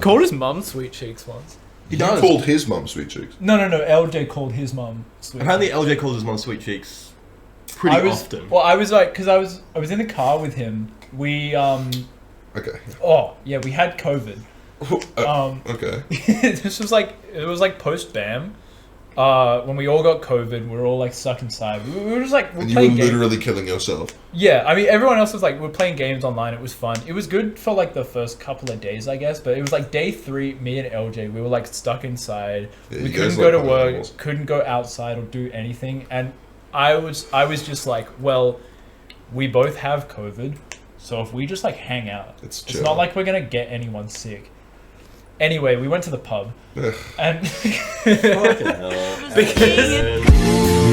called his mum Sweet Cheeks once. He called his mum Sweet Cheeks. No. LJ called his mum Sweet Apparently, Cheeks. LJ calls his mum Sweet Cheeks pretty often. Well, I was like, because I was in the car with him. We Okay. Oh yeah, we had COVID. Okay. It was like post BAM. When we all got COVID, we were all like stuck inside. We were just like, and you were literally killing yourself. Yeah, I mean, everyone else was like, we're playing games online. It was fun. It was good for like the first couple of days, I guess. But it was like day 3, me and LJ, we were like stuck inside. Yeah, we couldn't go to work, couldn't go outside or do anything. And I was just like, well, we both have COVID, so if we just like hang out, it's not like we're gonna get anyone sick. Anyway, we went to the pub, and Fucking hell. because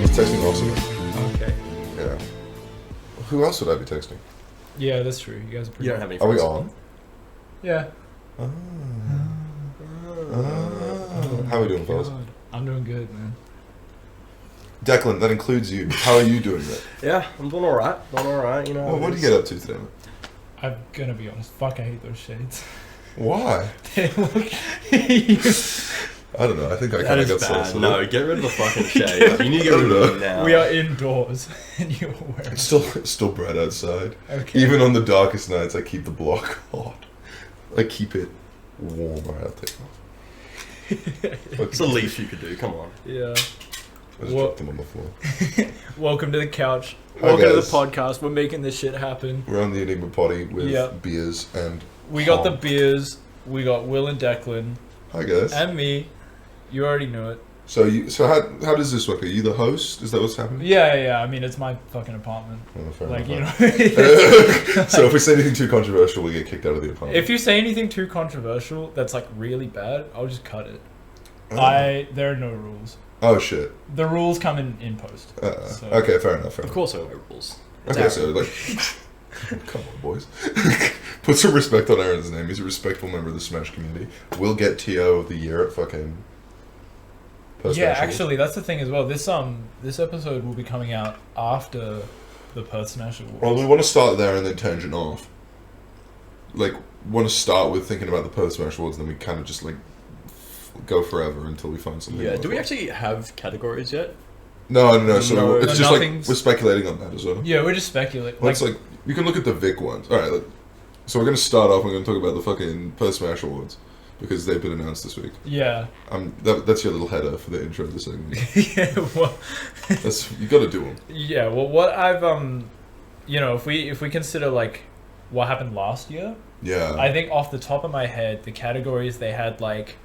He's texting awesome. okay, Yeah. Who else would I be texting? yeah, that's true. You guys are pretty. You don't have any Are we friends. on? Yeah. How are we doing, fellas? God. I'm doing good, man. Declan, that includes you. How are you doing that? Yeah, I'm doing alright. You know. Well, what did you get up to today, man? I'm gonna be honest. Fuck, I hate those shades. Why? They look. I don't know. I think I That kind of is got bad. salsa. No, get rid of the fucking shades. You need to get rid of them now. We are indoors, and you're wearing. It's still bright outside. Okay. Even on the darkest nights, I keep the block hot. I keep it warm. Alright, I'll take them off. It's the least you could do. Come on. Yeah. I just dropped them on the floor. Welcome to the couch. Hi, Welcome to the guys. podcast. We're making this shit happen. We're on the Enigma potty with Yep. beers and. We got the honk. beers. We got Will and Declan Hi guys. and me. You already knew it. So how does this work? Are you the host? Is that what's happening? Yeah. I mean, it's my fucking apartment. Oh, fair Like, you enough. know. So if we say anything too controversial, we get kicked out of the apartment. If you say anything too controversial that's like really bad, I'll just cut it. Oh. There are no rules. Oh shit. The rules come in post. So. Okay, fair enough. Of course, there are rules. It's Okay, Aaron. so like, come on, boys. Put some respect on Aaron's name. He's a respectful member of the Smash community. We'll get TO of the year at fucking. Perth Yeah, Smash Awards. actually, that's the thing as well. This episode will be coming out after the Perth Smash Awards. Well, we want to start there and then tangent off. Like, want to start with thinking about the Perth Smash Awards, then we kind of just like go forever until we find something. Yeah. Do we worthwhile. actually have categories yet? No. So No, it's just like nothing's- we're speculating on that as well. Yeah, we're just speculating. Well, it's like you can look at the Vic ones. All right, so we're gonna start off. We're gonna talk about the fucking Perth Smash Awards because they've been announced this week. yeah, That's your little header for the intro of the segment. yeah. Well, That's you got to do them. yeah. Well, what I've if we consider like what happened last year, Yeah. I think off the top of my head, the categories they had like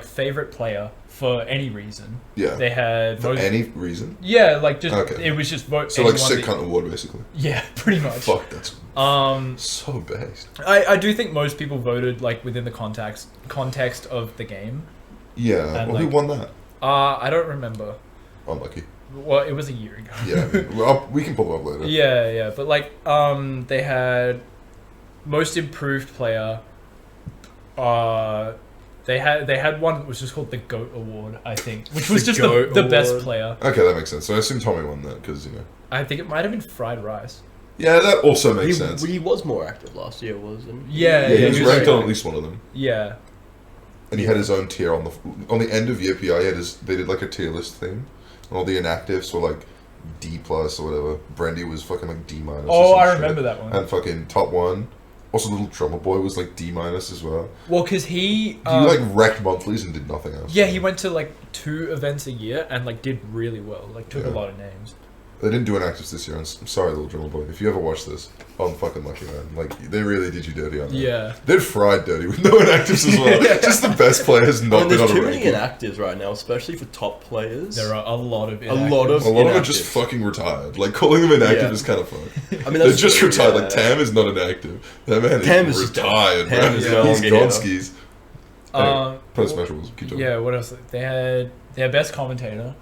favorite player for any reason. Yeah. They had For any reason. Yeah, like just Okay. it was just vote. So like anyone sick that- cunt award basically. Yeah, pretty much. Fuck, that's Um, so based. I do think most people voted like within the context of the game. Yeah. And, Well, who like- won that? I don't remember. Unlucky. Well, it was a year ago. Yeah. I mean, we can pull it up later. Yeah, but like they had most improved player. They had one that was just called the GOAT Award, I think, which was The just GOAT the best Award. player. Okay, that makes sense. So I assume Tommy won that because I think it might have been fried rice. Yeah, that also makes sense. He was more active last year, wasn't he? Yeah, Yeah, he was he was ranked very- on at least one of them, Yeah, and he had his own tier on the end of year PI. They did like a tier list thing. All the inactives were like D plus or whatever. Brandy was fucking like D minus. Oh, I remember that one. And fucking top one. Also, Little Drummer Boy was like D minus as well. well, because he He like wrecked monthlies and did nothing else. yeah, he went to like 2 events a year and like did really well. Like took a Yeah. lot of names. They didn't do inactives this year. I'm sorry, Little Drummer Boy. If you ever watch this, I'm fucking lucky, man. Like they really did you dirty on that. Yeah. They're fried dirty with no inactives as well. Just the best players not been There's on a too many ranking. inactives right now, especially for top players. There are a lot of A lot of A lot of them are just inactives. fucking retired. Like calling them inactive Yeah. is kind of fun. I mean, They're that's just true, retired. yeah. Like Tam is not inactive. That man Tam is is just retired, Tam bro. is He's no longer gone here. skis. Anyway, Perth Smash Awards. Keep talking. Yeah, what else? They had best commentator.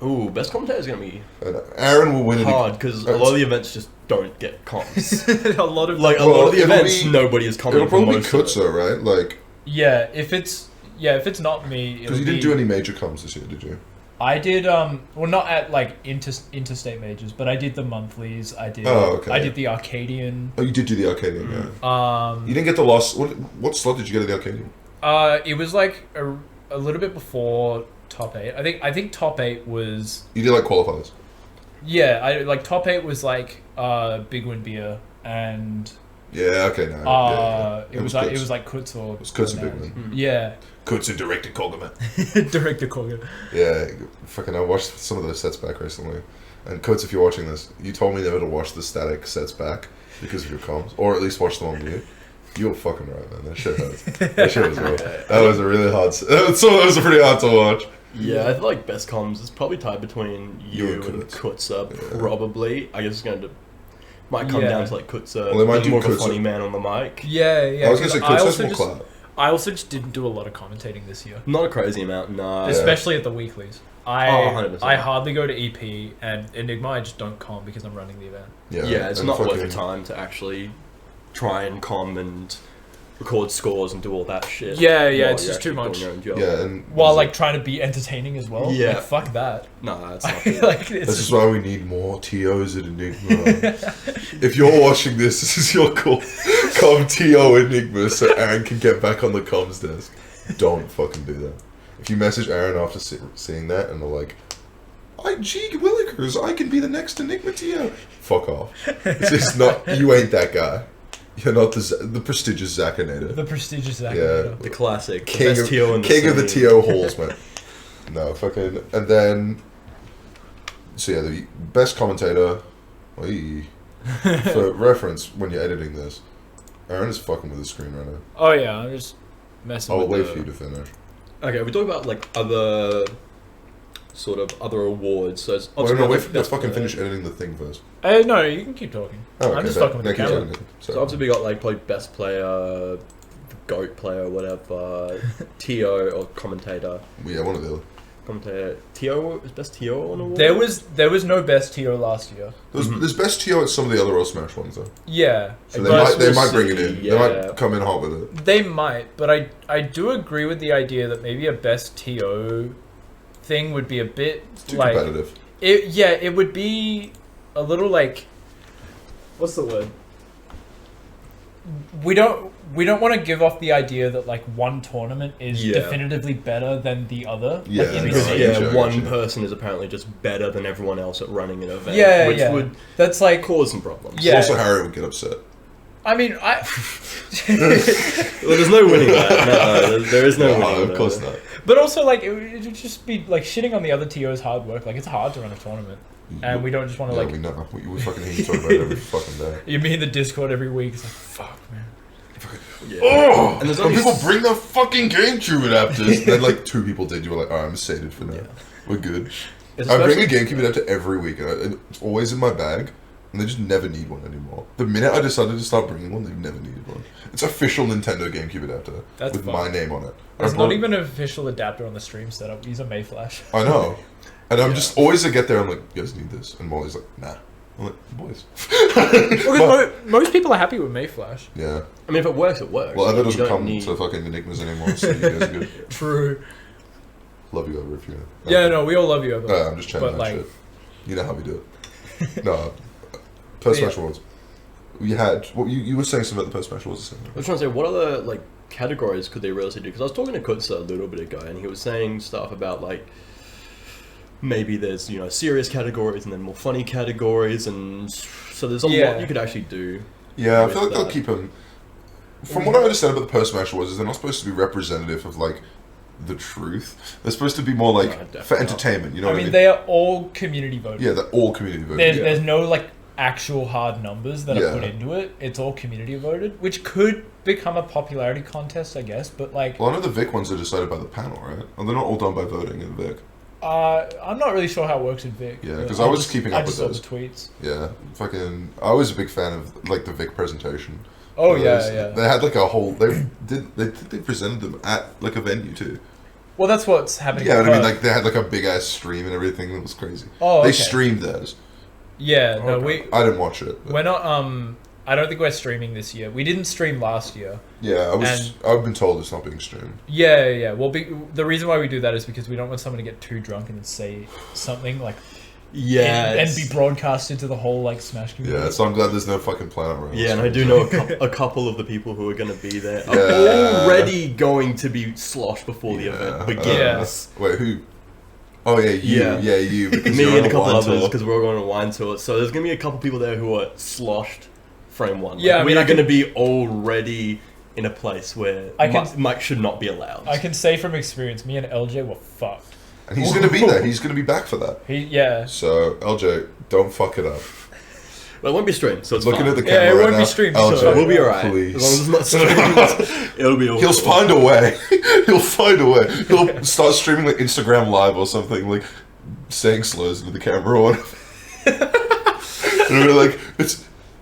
Ooh, best commentator is gonna be And Aaron will win it. hard because a lot of the events just don't get comps. A lot of Like a Well, lot of the it'll events, be- nobody is It'll commenting for probably be most of it. Kutzo, right? Like, yeah. If it's if it's not me, Because you didn't do any major comms this year, did you? I did well, not at like interstate majors, but I did the monthlies. I did I did the Arcadian. Oh, you did do the Arcadian, yeah. You didn't get the last. What slot did you get at the Arcadian? It was like a little bit before top 8. I think top 8 was. You did like qualifiers. Yeah, I like top 8 was like Big Win Beer and. Yeah. Okay. No. It was like Kutz or. It was Kutz and Big Win. Yeah. Kutz and Director Kogama. Director Kogama. Yeah, fucking. I watched some of those sets back recently, and Kutz, if you're watching this, you told me never to watch the static sets back because of your comms, or at least watch them on mute. You were fucking right, man. That shit hurts. That shit was real. That was a really hard. That was pretty hard to watch. Yeah, I feel like best comms is probably tied between you and Kutza, probably. I guess it's going to... Might come down to like Kutza being more of a funny man on the mic. Yeah. I was going to say Kutza's more clout. I also just didn't do a lot of commentating this year. Not a crazy amount, no. Especially at the weeklies. 100%. I hardly go to EP, and Enigma I just don't com because I'm running the event. Yeah, it's not worth the time to actually try and com and record scores and do all that shit. Yeah, it's just too much. Yeah, and while like trying to be entertaining as well. Yeah, like, fuck that. No, that's not like, this is why we need more TOs at Enigma. If you're watching this is your call. Come TO Enigma so Aaron can get back on the comms desk. Don't fucking do that. If you message Aaron after seeing that and they're like, gee willikers, I can be the next Enigma TO. Fuck off. It's just not. You ain't that guy. You're not the prestigious Zacinator. The prestigious Zacinator. Yeah. The classic. King of the TO halls, man. No, fucking... And then... So yeah, the best commentator... For reference, when you're editing this, Aaron is fucking with the screen right now. Oh yeah, I'm just messing with I'll wait for you to finish. Okay, we talk about like other... sort of other awards. So it's wait for fucking finish editing the thing first. No, you can keep talking. Oh, okay, I'm just talking with the camera. So obviously we got like probably best player, GOAT player, whatever, TO or commentator. Yeah, one of the other. Commentator. TO is best TO on award? There was no best TO last year. There's best TO at some of the other Smash ones though. Yeah. So they might bring it in. Yeah. They might come in hot with it. They might, but I do agree with the idea that maybe a best TO thing would be a bit too competitive. It would be a little like, what's the word? We don't want to give off the idea that like one tournament is definitively better than the other. Yeah, like, one person is apparently just better than everyone else at running an event. Which would that's like cause some problems. Yeah. Also, Harry would get upset. I mean, well, there's no winning that. No, there is no winning. Of course not. But also, like, it would just be like shitting on the other TO's hard work. Like, it's hard to run a tournament, and we don't just want to like. We never. We fucking hear you talk about it every fucking day. You mean the Discord every week? It's like, fuck, man. Yeah. Oh! And there's people bring their fucking GameCube adapters. And then like 2 people did. You were like, I'm sated for now. Yeah. We're good. I bring a GameCube adapter every week, and it's always in my bag. And they just never need one anymore. The minute I decided to start bringing one, they've never needed one. It's official Nintendo GameCube adapter with my name on it. There's not even an official adapter on the stream setup. These are Mayflash. I know. And I'm just always I get there, I'm like, you guys need this? And Molly's like, nah. I'm like, boys. Most people are happy with Mayflash. Yeah. I mean, if it works, it works. Well, Ever doesn't come to fucking Enigmas anymore, so you guys are good. True. Love you, Ever, if you know. Yeah, no, we all love you, Ever. I'm just chatting that shit. You know how we do it. No. Perth Smash Awards. We had... you were saying something about the Perth Smash Awards. I was trying to say, what other like categories could they realistically do? Because I was talking to Kutza a little bit ago, and he was saying stuff about like maybe there's serious categories and then more funny categories, and so there's a lot you could actually do. Yeah, I feel like they'll keep them. From what I understand about the Perth Smash Awards, is they're not supposed to be representative of like the truth. They're supposed to be more like for entertainment. You know what I mean? They are all community voted. Yeah, they're all community voted. There's no like actual hard numbers that are put into it. It's all community voted, which could become a popularity contest, I guess. But like, well, I know the Vic ones are decided by the panel, right? And they're not all done by voting in Vic. I'm not really sure how it works in Vic. Yeah, because I was keeping up with those. I just saw the tweets. Yeah, fucking. I was a big fan of like the Vic presentation. Oh yeah. They had like a whole. They presented them at like a venue too. Well, that's what's happening. Yeah, I mean, like they had like a big ass stream and everything. That was crazy. Oh, okay. They streamed theirs. Yeah, no, I didn't watch it. We're not I don't think we're streaming this year. We didn't stream last year. Yeah, I've been told it's not being streamed. Yeah. Well, the reason why we do that is because we don't want someone to get too drunk and then say something like, and be broadcasted to the whole like Smash community. Yeah, so I'm glad there's no fucking Planet around. Yeah, and I do know a couple of the people who are going to be there are already going to be sloshed before the event begins. Wait, who? Oh yeah, you. Because Me you're and on a couple wine others tour. because we're all going on a wine tour. So there's going to be a couple people there who are sloshed frame one. Yeah, we are going to be already in a place where Mike should not be allowed. I can say from experience, me and LJ were fucked. And he's going to be there. He's going to be back for that. So LJ, don't fuck it up. Well, it won't be streamed, so it's looking fine. at the camera. It right won't now. be streamed. LJ, So we'll be alright. Please. As long as it's not streamed, it'll be alright. He'll find a way. He'll find a way. He'll start streaming like Instagram Live or something, like saying slurs into the camera or whatever. And we're like,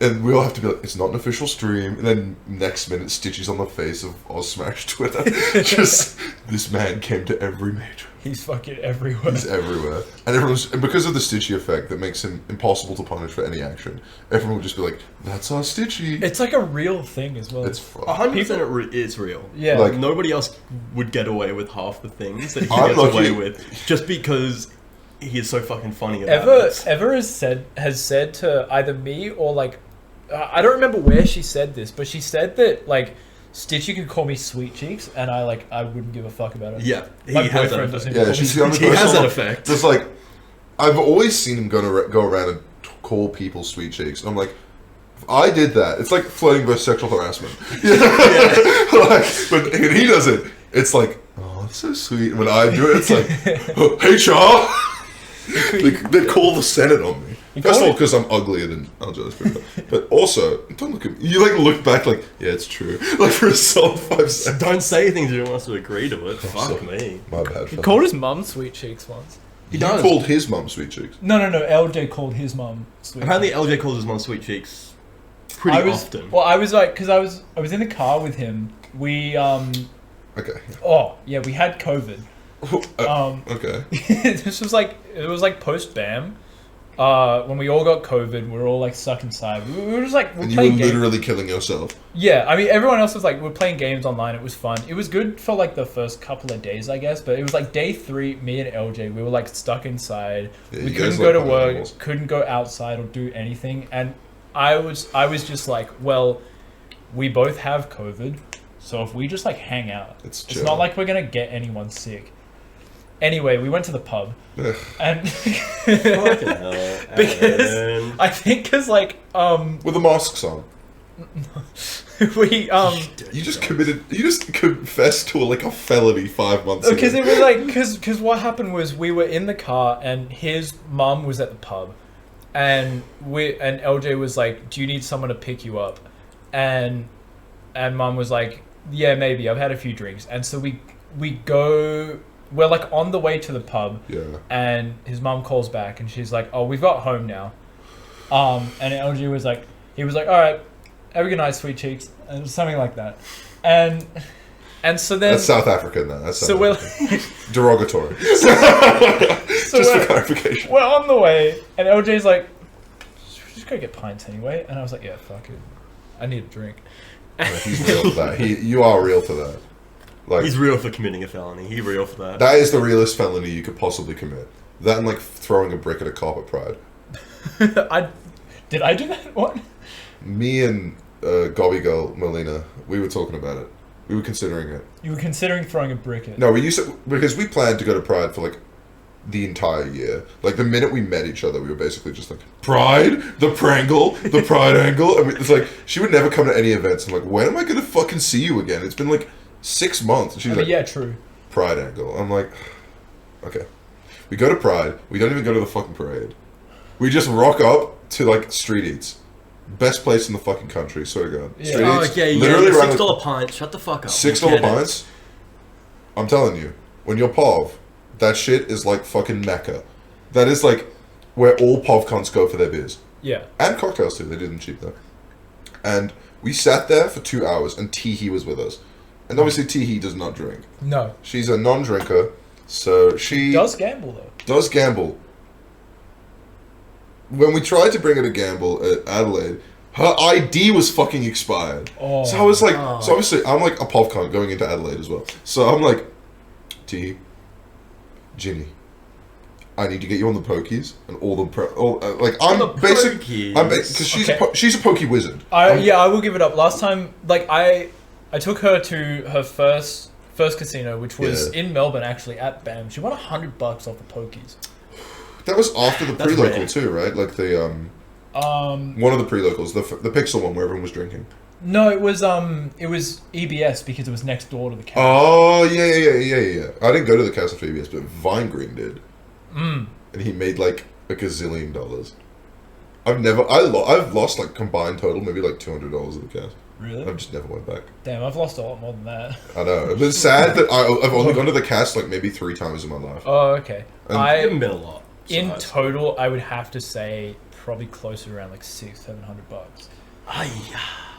and we all have to be like, it's not an official stream. And then next minute, Stitchy's on the face of Oz Smash Twitter. Just, this man came to every major. He's fucking everywhere. He's everywhere. And because of the Stitchy effect that makes him impossible to punish for any action, everyone will just be like, that's our Stitchy. It's like a real thing as well. It's fun. 100% it's real. Yeah. Like, nobody else would get away with half the things that he gets away with just because he is so fucking funny about it. Ever has said to either me or like, I don't remember where she said this, but she said that like Stitchy could call me Sweet Cheeks, and I wouldn't give a fuck about it. Yeah, My he has that boyfriend doesn't effect. even call me she's Sweet the only He person. has that effect. Just like, I've always seen him go around and call people Sweet Cheeks. And I'm like, if I did that, it's like flirting with sexual harassment. Like, when he does it, it's like, oh, that's so sweet. And when I do it, it's like, oh, hey, Char. They call the Senate on me. First of all, because I'm uglier than LJ, but also, don't look at me. You like look back like, yeah, it's true. Like for a solid 5 seconds. Don't say things you don't want us to agree to it. Fuck me. My bad. He called his mum Sweet Cheeks once. He called his mum Sweet Cheeks. No. LJ called his mum Sweet Apparently, Cheeks. LJ calls his mom Sweet Cheeks pretty often. Well, I was like, because I was in the car with him. We Okay. Oh yeah, we had COVID. Okay. It was like post BAM. When we all got COVID, we were all like stuck inside. We were just like, And you were literally killing yourself. Yeah, I mean, everyone else was like, we're playing games online. It was fun. It was good for like the first couple of days, I guess. But it was like day 3, me and LJ, we were like stuck inside. Yeah, we you couldn't guys go to like work, animals. couldn't go outside or do anything. And I was just like, well, we both have COVID, so if we just like hang out, it's not like we're gonna get anyone sick. Anyway, we went to the pub, and Fucking hell. because I think because like with the masks on. we You just confessed to like a felony 5 months ago. because it was like because what happened was we were in the car and his mum was at the pub, and LJ was like, do you need someone to pick you up? And mum was like, yeah, maybe, I've had a few drinks. And so we're like on the way to the pub, and his mum calls back and she's like, oh, we've got home now. And LJ was like, all right, have a good night, Sweet Cheeks, and something like that. And so then that's South African now. That's so African. Derogatory. so Just for clarification. we're on the way, and LJ's like, should we just go get pints anyway? And I was like, yeah, fuck it, I need a drink. He's real for that. You are real for that. Like, He's real for committing a felony. He's real for that. that is the realest felony you could possibly commit. That and like throwing a brick at a cop at Pride. Did I do that one? Me and Gobby Girl Melina, we were talking about it. We were considering it. You were considering throwing a brick at? No, we used to, because we planned to go to Pride for like the entire year. Like the minute we met each other, we were basically just like, Pride, the Prangle, the Pride Angle. And it's like, she would never come to any events. I'm like, when am I gonna fucking see you again? It's been like 6 months. And she's like, yeah, true. Pride Angle. I'm like, okay. We go to Pride. We don't even go to the fucking parade. We just rock up to like Street Eats. Best place in the fucking country, swear to God. Yeah. Street Oh, Eats. okay, yeah. Literally around $6 pint. Shut the fuck up. $6 pints. I'm telling you, when you're POV, that shit is like fucking Mecca. That is like where all POV cunts go for their beers. Yeah. And cocktails too. They didn't cheap though. And we sat there for 2 hours, and Teehee was with us. And obviously Teehee does not drink. No. She's a non-drinker, so she Does gamble though. does gamble. When we tried to bring her to gamble at Adelaide, Her ID was fucking expired. Oh. So I was like, so obviously I'm like a PovCon going into Adelaide as well. So I'm like, Ginny, I need to get you on the pokies and all the I'm basically because she's a pokey wizard. I will give it up. Last time, like I took her to her first casino, which was in Melbourne actually at BAM. She won $100 off the pokies. That was after the pre-local too, right? Like the one of the pre-locals, the Pixel one where everyone was drinking. No, it was EBS because it was next door to the cast. Oh yeah. I didn't go to the cast of EBS, but Vine Green did. And he made like $1 gazillion. I've lost like combined total maybe like $200 at the cast. Really? I've just never went back. Damn, I've lost a lot more than that. I know. It's sad that I've only gone to the cast like maybe 3 times in my life. Oh, okay. I haven't been a lot. In total, I would have to say probably closer to around like $600-700.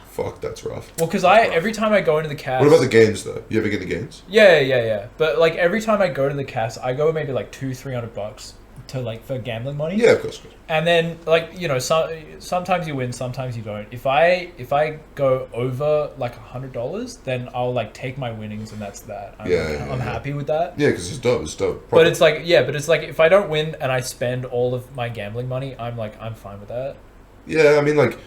Fuck, that's rough. Well, because every time I go into the cast... What about the games though? You ever get any games? Yeah. But like every time I go to the cast, I go maybe like $200-300 to like for gambling money. Yeah, of course. And then like sometimes you win, sometimes you don't. If I go over like $100, then I'll like take my winnings and that's that. I'm happy with that. Yeah, because it's dope. But it's like if I don't win and I spend all of my gambling money, I'm fine with that. Yeah, I mean like.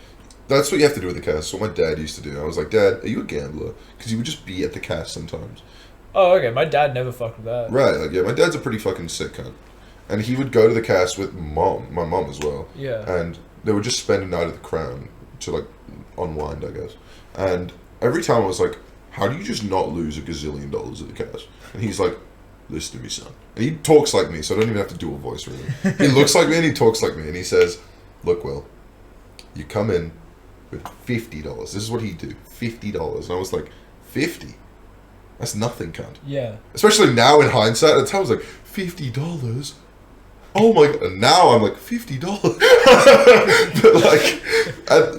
That's what you have to do with the cast. What my dad used to do. I was like, Dad, are you a gambler? Because he would just be at the cast sometimes. Oh, okay. My dad never fucked with that. Right. Like, yeah, my dad's a pretty fucking sick cunt. And he would go to the cast with my mom as well. Yeah. And they would just spend a night at the Crown to, like, unwind, I guess. And every time I was like, how do you just not lose $1 gazillion at the cast? And he's like, listen to me, son. And he talks like me, so I don't even have to do a voice, really. He looks like me and he talks like me. And he says, look, Will, you come in with $50. This is what he'd do. $50. And I was like, 50? That's nothing, cunt. Yeah. Especially now in hindsight, at the time I was like, $50? Oh my god. And now I'm like, $50?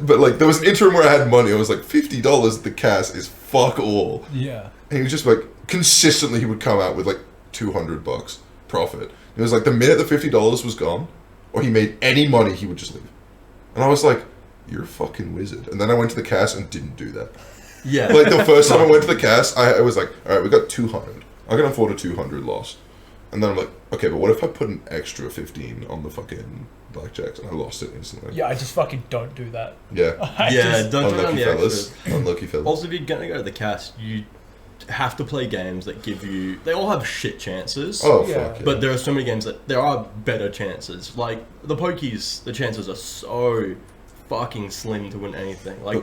but like there was an interim where I had money. I was like, $50 at the cast is fuck all. Yeah. And he was just like, consistently he would come out with like $200 profit. It was like the minute the $50 was gone, or he made any money, he would just leave. And I was like, you're a fucking wizard. And then I went to the cast and didn't do that. Yeah. Like the first time I went to the cast, I was like, all right, we got 200. I can afford a 200 loss. And then I'm like, okay, but what if I put an extra 15 on the fucking blackjacks and I lost it instantly? Yeah, I just fucking don't do that. Yeah. Don't do it on the fellas. extras. Unlucky fellas. Also, if you're gonna go to the cast, you have to play games that give you... They all have shit chances. Oh, yeah. fuck yeah. But there are so many games that there are better chances. Like, the pokies, the chances are so fucking slim to win anything. Like,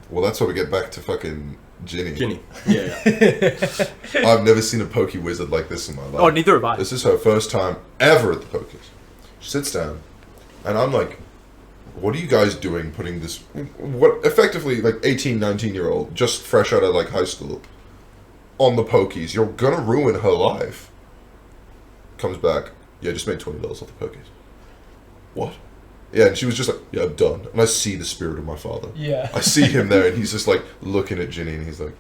well, that's why we get back to fucking Ginny. Yeah. I've never seen a pokey wizard like this in my life. Oh, neither have I. This is her first time ever at the pokies. She sits down, and I'm like, what are you guys doing putting this... What, effectively, like, 18, 19-year-old, just fresh out of, like, high school, on the pokies? You're gonna ruin her life. Comes back, yeah, just made $20 off the pokies. What? Yeah, and she was just like, yeah, I'm done. And I see the spirit of my father. Yeah. I see him there, and he's just like looking at Ginny, and he's like,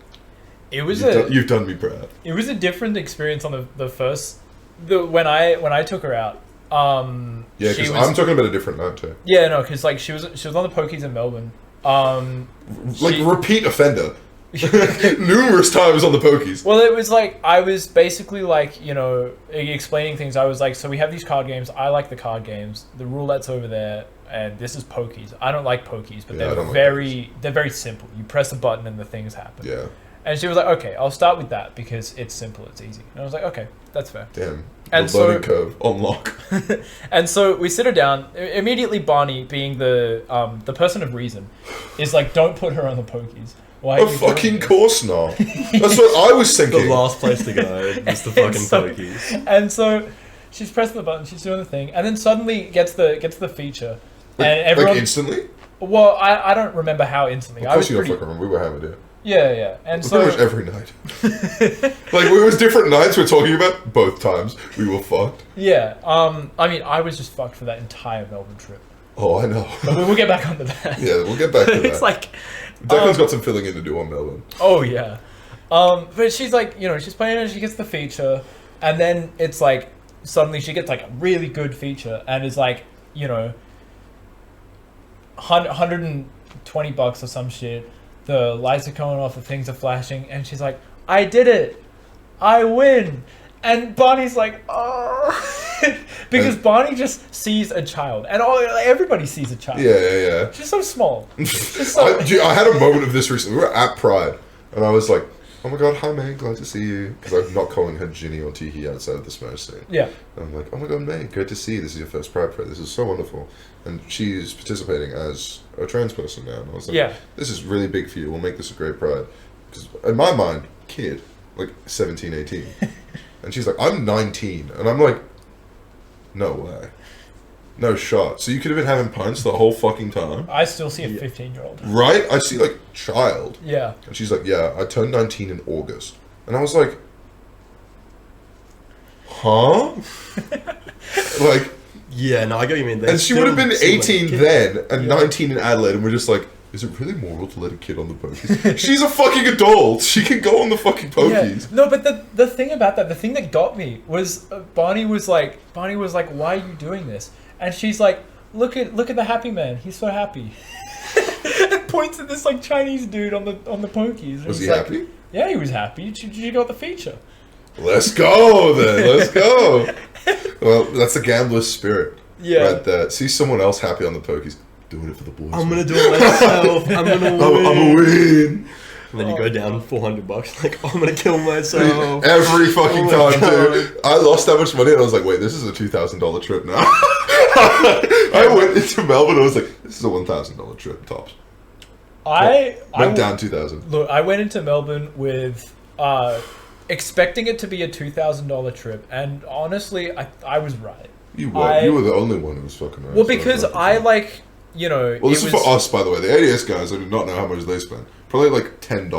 you've done me proud. It was a different experience on the first... when I took her out. Yeah, because I'm talking about a different night too. Yeah, no, because like she was on the pokies in Melbourne. Repeat offender. Numerous times on the pokies. Well, it was like I was basically like, explaining things. I was like, so we have these card games. I like the card games. The roulette's over there, and this is pokies. I don't like pokies, but they're very simple. You press a button and the things happen. Yeah. And she was like, okay, I'll start with that because it's simple, it's easy. And I was like, okay, that's fair. Damn. And the learning curve on lock. And so we sit her down. Immediately, Barney, being the person of reason, is like, don't put her on the pokies. Why of fucking course not. That's what I was thinking. The last place to go is the fucking pokies. And so she's pressing the button, she's doing the thing, and then suddenly gets the feature. And everyone... Like instantly? Well, I don't remember how instantly. Of course you don't fucking remember. We were having it. Yeah. And so... pretty much every night. Like, it was different nights we're talking about. Both times we were fucked. Yeah. I mean, I was just fucked for that entire Melbourne trip. Oh, I know. But we'll get back onto that. Yeah, we'll get back to that. It's like... Declan's got some filling in to do on Melbourne. Oh, yeah. But she's like, she's playing it, she gets the feature, and then it's like, suddenly she gets like a really good feature, and is like, 100 and $20 or some shit. The lights are going off, the things are flashing, and she's like, I did it! I win! And Barney's like, oh. Because Barney just sees a child. And everybody sees a child. Yeah. She's so small. She's so... I had a moment of this recently. We were at Pride, and I was like, oh my god, hi May, glad to see you. Because I'm not calling her Ginny or Tiki outside of the Smash scene. Yeah. And I'm like, oh my god, May, good to see you. This is your first Pride Parade. This is so wonderful. And she's participating as a trans person now. And I was like, this is really big for you. We'll make this a great Pride. Because in my mind, kid, like 17, 18. And she's like, I'm 19. And I'm like, no way. No shot. So you could have been having pints the whole fucking time? I still see a 15-year-old. Right? I see, like, child. Yeah. And she's like, yeah, I turned 19 in August. And I was like, huh? Like... Yeah, no, I get what you mean. And she would have been 18 then, and 19 in Adelaide, and we're just like, is it really moral to let a kid on the pokies? She's a fucking adult. She can go on the fucking pokies. Yeah. No, but the thing about that, the thing that got me was Barney was like, why are you doing this? And she's like, look at the happy man. He's so happy. And points at this like Chinese dude on the pokies. Was he like, happy? Yeah, he was happy. She got the feature. Let's go then. Let's go. Well, that's the gambler's spirit. Yeah. Right there. See someone else happy on the pokies. Doing it for the boys. I'm gonna do it myself. I'm gonna win. I'm gonna win. And then you go down $400. Like, I'm gonna kill myself. Every fucking time, dude. I lost that much money and I was like, wait, this is a $2,000 trip now. I went into Melbourne and I was like, this is a $1,000 trip, tops. I went down 2,000. Look, I went into Melbourne with expecting it to be a $2,000 trip, and honestly, I was right. You were the only one who was fucking right. Well, because I like, you know... Well, this is for us, by the way. The ADS guys, I do not know how much they spent. Probably like $10.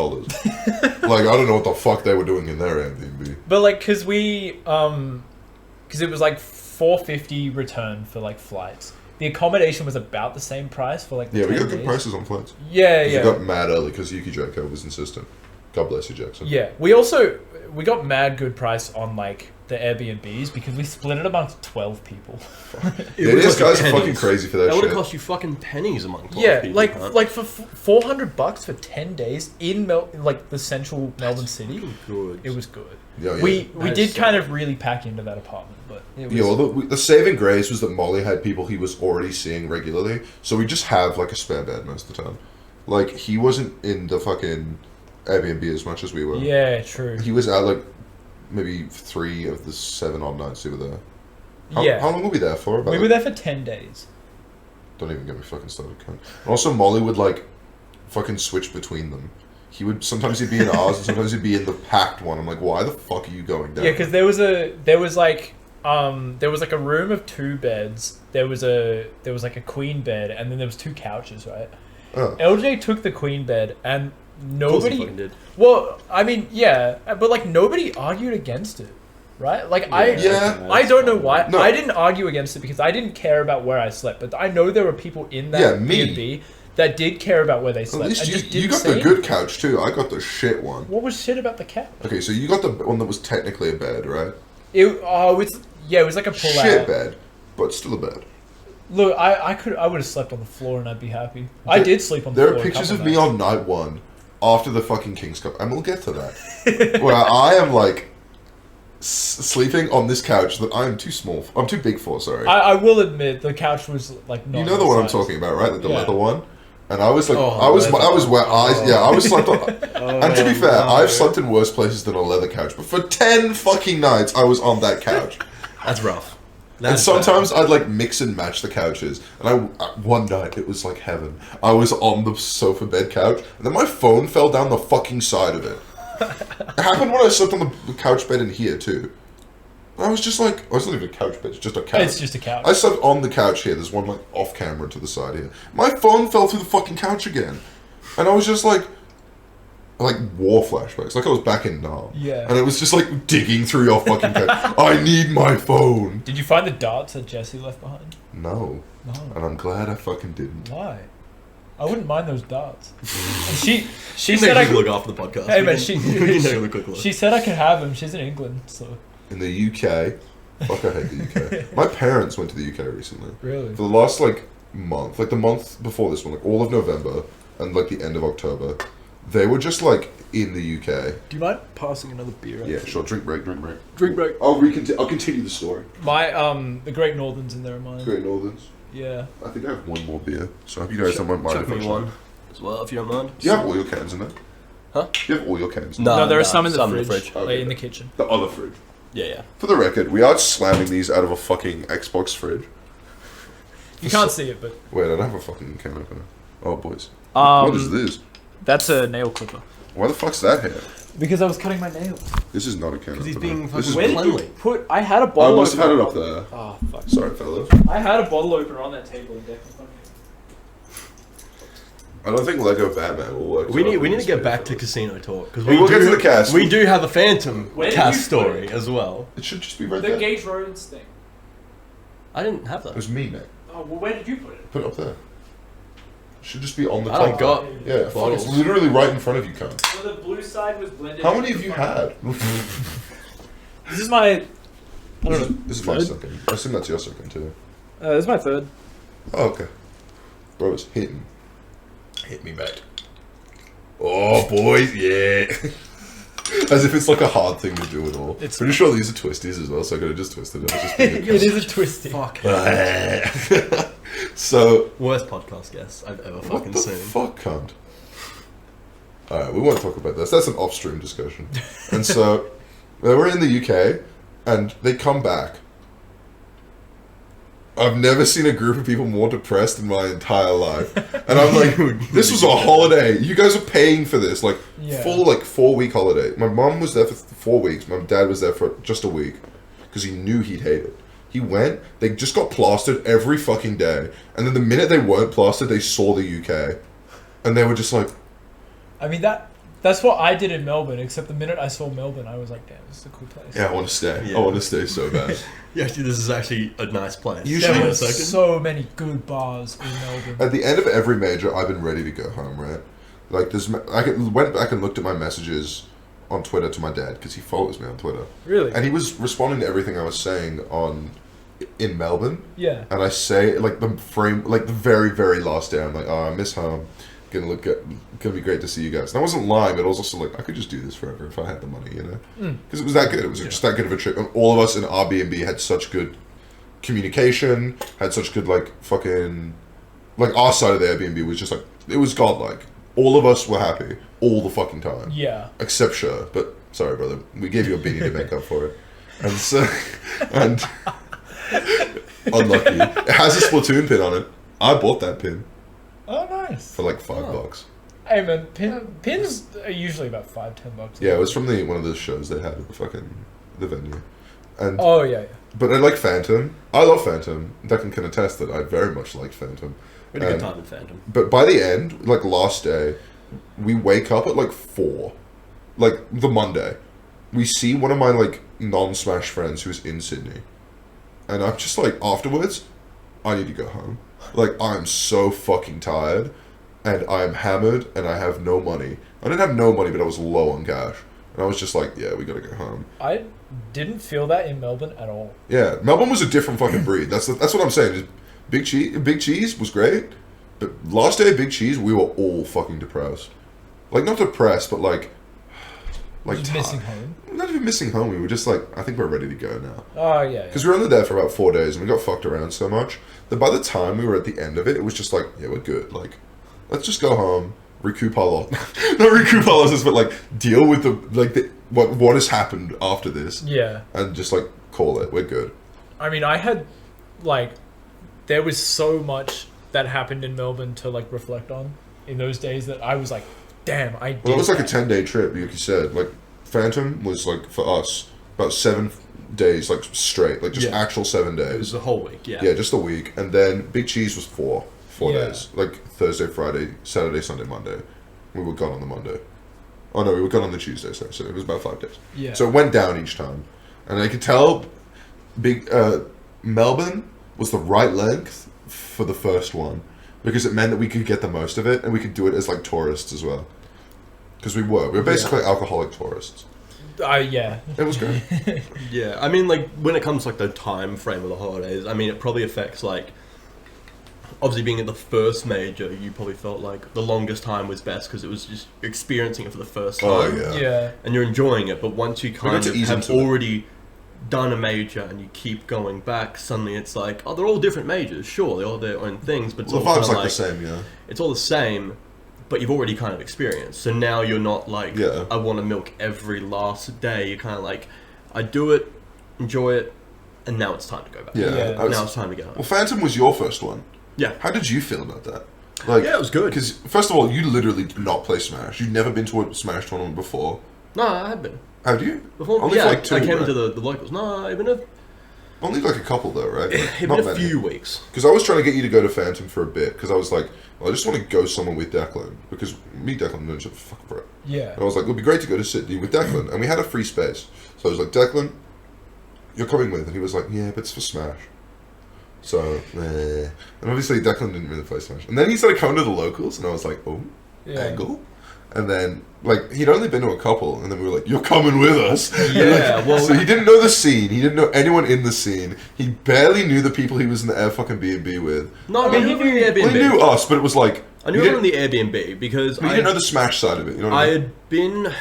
Like, I don't know what the fuck they were doing in their Airbnb. But like, because we... Because it was like $450 return for like flights. The accommodation was about the same price for like the 10 we got days. good prices on flights. Yeah. We got mad early because Yuki Joko was insistent. God bless you, Jackson. Yeah. We got mad good price on like the Airbnbs because we split it amongst 12 people. These guys are fucking crazy for that shit. That would have cost you fucking pennies among 12 people. Yeah, like for $400 for 10 days in like the central Melbourne city. Good. It was good. Yeah. We did kind of really pack into that apartment, but it was... Yeah, well, the saving grace was that Molly had people he was already seeing regularly, so we just have like a spare bed most of the time. Like, he wasn't in the fucking Airbnb as much as we were. Yeah, true. He was at like maybe 3 of the 7 odd nights we were there. How long were we there for? We were there for 10 days. Don't even get me fucking started, cunt. And also, Molly would like fucking switch between them. Sometimes he'd be in ours, and sometimes he'd be in the packed one. I'm like, why the fuck are you going down? Yeah, because there was like a room of 2 beds. There was like a queen bed, and then there was 2 couches, right? Oh. LJ took the queen bed, and nobody... fucking did. Well, I mean, yeah, but like nobody argued against it, right? Like I don't know why. No. I didn't argue against it because I didn't care about where I slept, but I know there were people in that B&B that did care about where they slept. At least you got the good couch too. I got the shit one. What was shit about the couch? Okay, so you got the one that was technically a bed, right? It was like a pull out. Shit bed, but still a bed. Look, I would have slept on the floor and I'd be happy. I did sleep on the floor. There are pictures of me on night 1 after the fucking King's Cup, and we'll get to that. Where I am like sleeping on this couch that I am too small. I'm too big for. Sorry. I will admit the couch was like not. You know the one I'm talking about, right? Like the leather one. And I was like, I was slept on. And to be fair, I've slept in worse places than a leather couch. But for 10 fucking nights, I was on that couch. That's rough. And sometimes I'd like mix and match the couches. And one night it was like heaven. I was on the sofa bed couch, and then my phone fell down the fucking side of it. It happened when I slept on the couch bed in here too. And I was just like, it's not even a couch bed, it's just a couch. It's just a couch. I slept on the couch here. There's one like off camera to the side here. My phone fell through the fucking couch again, and I was just like war flashbacks, like I was back in Nam. Yeah. And it was just like digging through your fucking couch. I need my phone. Did you find the darts that Jesse left behind? No. And I'm glad I fucking didn't. Why? I wouldn't mind those darts. And she said I could look after the podcast. Hey man, she said I could have them. She's in England, so. In the UK, fuck, I hate the UK. My parents went to the UK recently. Really? For the last like month, like the month before this one, like all of November and like the end of October, they were just like in the UK. Do you mind passing another beer? Yeah, sure. Drink break. Drink break. I'll continue the story. My the Great Northern's in there of mine. Great Northerns. Yeah. I think I have one more beer, so I hope you guys don't mind. Chuck me one as well, if you don't mind. Do you have all your cans in there? Huh? Do you have all your cans? No, there are some in the fridge. Okay, Like in the kitchen. The other fridge. Yeah. For the record, we are slamming these out of a fucking Xbox fridge. You can't see it, but Wait, I don't have a fucking can opener. Oh, boys. Um, What is this? that's a nail clipper. Why the fuck's that here? Because I was cutting my nails. This is not a can opener. he's being This is fucking Where did cleanly. you put? I had a I bottle. must have had it opener. up there. Oh fuck. Sorry, fellas. I had a bottle opener on that table in deck in front of me. I don't think Lego Batman will work. We need to get back to casino talk because We'll get to the cast. We do have a Phantom Where did cast you story put as well. It should just be right The there. Gage Roads thing. I didn't have It that. was me, mate. Oh well, where did you put it? Put it up there. It should just be on the I top. don't got Yeah, fuck, bottles. it's literally right in front of you, cunt. So the blue side was blended. How many have you had? This is my. I don't know. This is my Third? second. I assume that's your second too. This is my third. Oh, okay. Bro, it's hitting. Hit me, mate. Oh, boys, yeah. As if it's like a hard thing to do at all. It's- Pretty sure these are twisties as well, so I could have just twisted it. I was just being a It is a twisty. Fuck. cunt. So, Worst podcast guest I've ever what fucking the seen. fuck, cunt? Alright, we won't talk about this. That's an off-stream discussion. And so, they were in the UK, and they come back. I've never seen a group of people more depressed in my entire life. And I'm like, this was a holiday. You guys are paying for this. Like, Yeah. full, like, 4-week holiday. My mom was there for 4 weeks. My dad was there for just a week. Because he knew he'd hate it. He went, they just got plastered every fucking day. And then the minute they weren't plastered, they saw the UK. And they were just like... I mean that's what I did in Melbourne. Except the minute I saw Melbourne, I was like, damn, this is a cool place. Yeah, I want to stay. Yeah. I want to stay so bad. Yeah, actually, this is actually a nice place. Usually- There Wait were a second. so many good bars in Melbourne. At the end of every major, I've been ready to go home, right? Like, went back and looked at my messages on Twitter to my dad, because he follows me on Twitter. Really? And he was responding to everything I was saying in Melbourne. Yeah. And I say, like, the very, very last day, I'm like, oh, I miss home. Gonna be great to see you guys. And I wasn't lying, but I was also like, I could just do this forever if I had the money, you know? Because it was that good. It was just that good of a trip. And all of us in Airbnb had such good communication, had such good, like, fucking... Like, our side of the Airbnb was just, like, it was godlike. All of us were happy all the fucking time. Yeah. Except Sher. But, sorry, brother. We gave you a beanie to make up for it. And so... And... Unlucky. It has a Splatoon pin on it. I bought that pin Oh, nice. for like $5. Hey man, pins are usually about $5-10. Yeah, it was from one of the shows they had at the venue. And Oh yeah. but I like Phantom. I love Phantom. Declan can attest that I very much like Phantom. We had a good time in Phantom. But by the end, like last day, we wake up at like 4. Like the Monday. We see one of my like non-Smash friends who's in Sydney. And I'm just like, afterwards, I need to go home. Like, I'm so fucking tired. And I am hammered and I have no money. I didn't have no money, but I was low on cash. And I was just like, yeah, we gotta go home. I didn't feel that in Melbourne at all. Yeah, Melbourne was a different fucking breed. That's what I'm saying. Big Cheese was great. But last day of Big Cheese, we were all fucking depressed. Like, not depressed, but like Just missing home. Not even missing home. We were just like, I think we're ready to go now. Oh yeah. Because we were only there for about 4 days and we got fucked around so much that by the time we were at the end of it, it was just like, yeah, we're good. Like, let's just go home, recoup our losses. Not recoup our losses, but like deal with what has happened after this. Yeah. And just like call it. We're good. I mean, I had like there was so much that happened in Melbourne to like reflect on in those days that I was like, damn, I did. Well, it was like a that. 10-day trip, like you said. Like, Phantom was like, for us, about 7 days, like straight. Like, just Yeah. actual 7 It was days. the whole week, yeah. Yeah, just a week. And then Big Cheese was 4 Yeah. days. Like, Thursday, Friday, Saturday, Sunday, Monday. We were gone on the Monday. Oh, no, we were gone on the Tuesday, so it was about 5 days. Yeah. So it went down each time. And I could tell Melbourne was the right length for the first one. Because it meant that we could get the most of it, and we could do it as, like, tourists as well. Because we were basically alcoholic tourists. Yeah. It was great. Yeah, I mean, like, when it comes to, like, the time frame of the holidays, I mean, it probably affects, like, obviously being at the first major, you probably felt like the longest time was best because it was just experiencing it for the first time. Oh, yeah. And you're enjoying it, but once you kind of have into already done a major and you keep going back, suddenly it's like, oh, they're all different majors. Sure, they all have their own things, but it's all the vibe's kind of like the same, yeah. It's all the same, but you've already kind of experienced. So now you're not like, Yeah. I want to milk every last day. You're kind of like, I do it, enjoy it, and now it's time to go back. Yeah. Now it's time to get home. Well, Phantom was your first one. Yeah. How did you feel about that? Like, Yeah, it was good. Because, first of all, you literally did not play Smash. You'd never been to a Smash tournament before. No, I have been. Have you? Before, Only yeah, for like two, I came right? into the locals. No, even Only like a couple though, right? Like, a few weeks. Because I was trying to get you to go to Phantom for a bit, because I was like, well, I just want to go somewhere with Declan, because me, Declan, know each other for fucking forever. Yeah. And I was like, it would be great to go to Sydney with Declan, and we had a free space. So I was like, Declan, you're coming with, and he was like, yeah, but it's for Smash. So, and obviously Declan didn't really play Smash. And then he started coming to the locals, and I was like, oh, angle? And then, like, he'd only been to a couple, and then we were like, you're coming with us. Yeah, like, well... So he didn't know the scene, he didn't know anyone in the scene, he barely knew the people he was in the Air fucking B&B with. No, I mean, he knew the Airbnb. Well, he knew us, but it was like... I knew him from the Airbnb, because But you didn't know the Smash side of it, you know what I mean?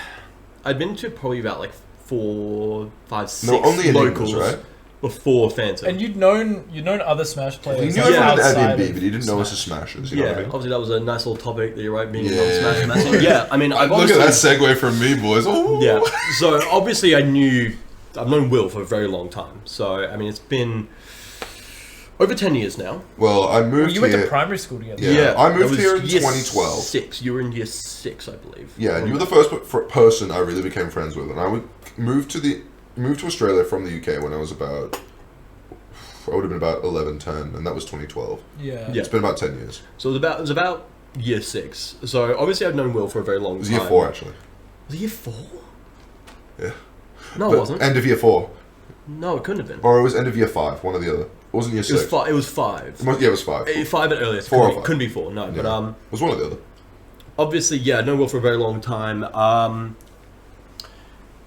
I'd been to probably about, like, 4, 5, 6 No, only locals Enigmas, right? before Phantom. And you'd known other Smash players. He knew like, everyone in outside Airbnb, of but he didn't know us as Smash. Smashers, you know what I mean? Obviously that was a nice little topic that you're right, being Yeah. non-Smash massive. Yeah, I mean, I've Look at obviously... that segue from me, boys. Ooh. Yeah, so obviously I've known Will for a very long time. So, I mean, it's been over 10 years now. Well, I moved Well, you went here... to primary school together. Yeah. I moved that was here in year 2012. 6. You were in year 6, I believe. Yeah, and you were the first person I really became friends with, and I moved to Australia from the UK when I was about... I would have been about 11, 10, and that was 2012. Yeah. It's been about 10 years. So it was about year 6. So obviously I've known Will for a very long time. It was year 4, actually. Was it year 4? Yeah. No, But it wasn't. End of year 4. No, it couldn't have been. Or it was end of year 5, one or the other. It wasn't year 6. It was 5. Yeah, it was 5. 5 at earliest. 4 or 5. Couldn't be 4, no. Yeah. But It was one or the other. obviously, yeah, I've known Will for a very long time.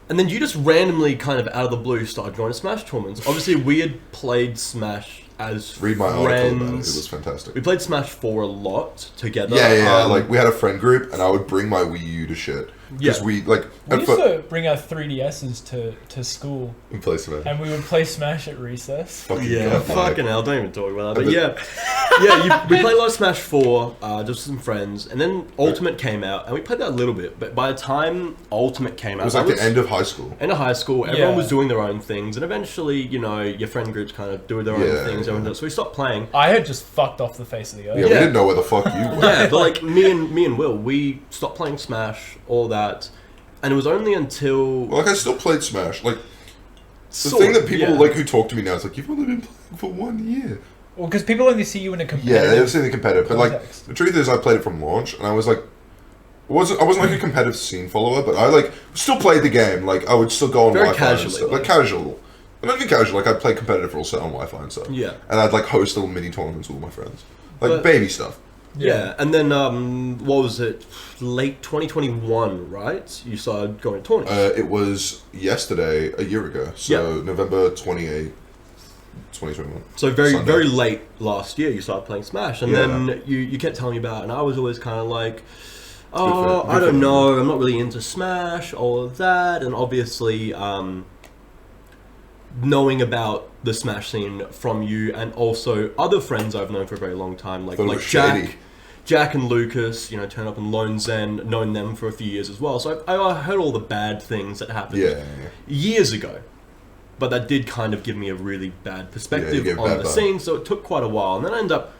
And then you just randomly, kind of out of the blue, started going to Smash tournaments. Obviously, we had played Smash as Read my friends. article about it. It was fantastic. We played Smash 4 a lot together. Yeah. Like, we had a friend group, and I would bring my Wii U to shit. Because Yeah. we, like... We used to bring our 3DSs to school, We play Smash. and we would play Smash at recess. Fucking Yeah, godlike. fucking hell, don't even talk about that. But yeah, we played a lot of Smash 4, just with some friends, and then Ultimate came out, and we played that a little bit, but by the time Ultimate came out... It was like the end of high school. End of high school, everyone Yeah. was doing their own things, and eventually, you know, your friend groups kind of do their own things, so we stopped playing. I had just fucked off the face of the earth. Yeah, we didn't know where the fuck you were. Yeah, but like me and Will, we stopped playing Smash, all that, and it was only until... Well, like, I still played Smash. Like, the Sort thing of, that people, yeah. like, who talk to me now is like, you've only been playing for 1 year. Well, because people only see you in a Yeah, competitive... they've seen the competitive. But, like, context. the truth is, I played it from launch, and I was like... I wasn't like a competitive scene follower, but I, like, still played the game. Like, I would still go on Very Wi-Fi and casually, stuff. Like, like. casual. Not even casual. Like, I'd play competitive also on Wi-Fi and stuff. Yeah. And I'd, like, host little mini tournaments with all my friends. Like, But- baby stuff. Yeah, and then, what was it, late 2021, right? You started going to tournaments. It was yesterday, a year ago. So, November 28, 2021. So very, Sunday. very late last year, you started playing Smash, and Yeah. then you kept telling me about it, and I was always kind of like, good I for don't you. know, I'm not really into Smash, all of that, and obviously, knowing about the Smash scene from you, and also other friends I've known for a very long time, like Thought it was Jack. shady. Jack and Lucas, you know, Turn Up and Lone Zen, known them for a few years as well. So I heard all the bad things that happened Yeah. years ago. But that did kind of give me a really bad perspective gave on bad the vibe. scene, so it took quite a while. And then I ended up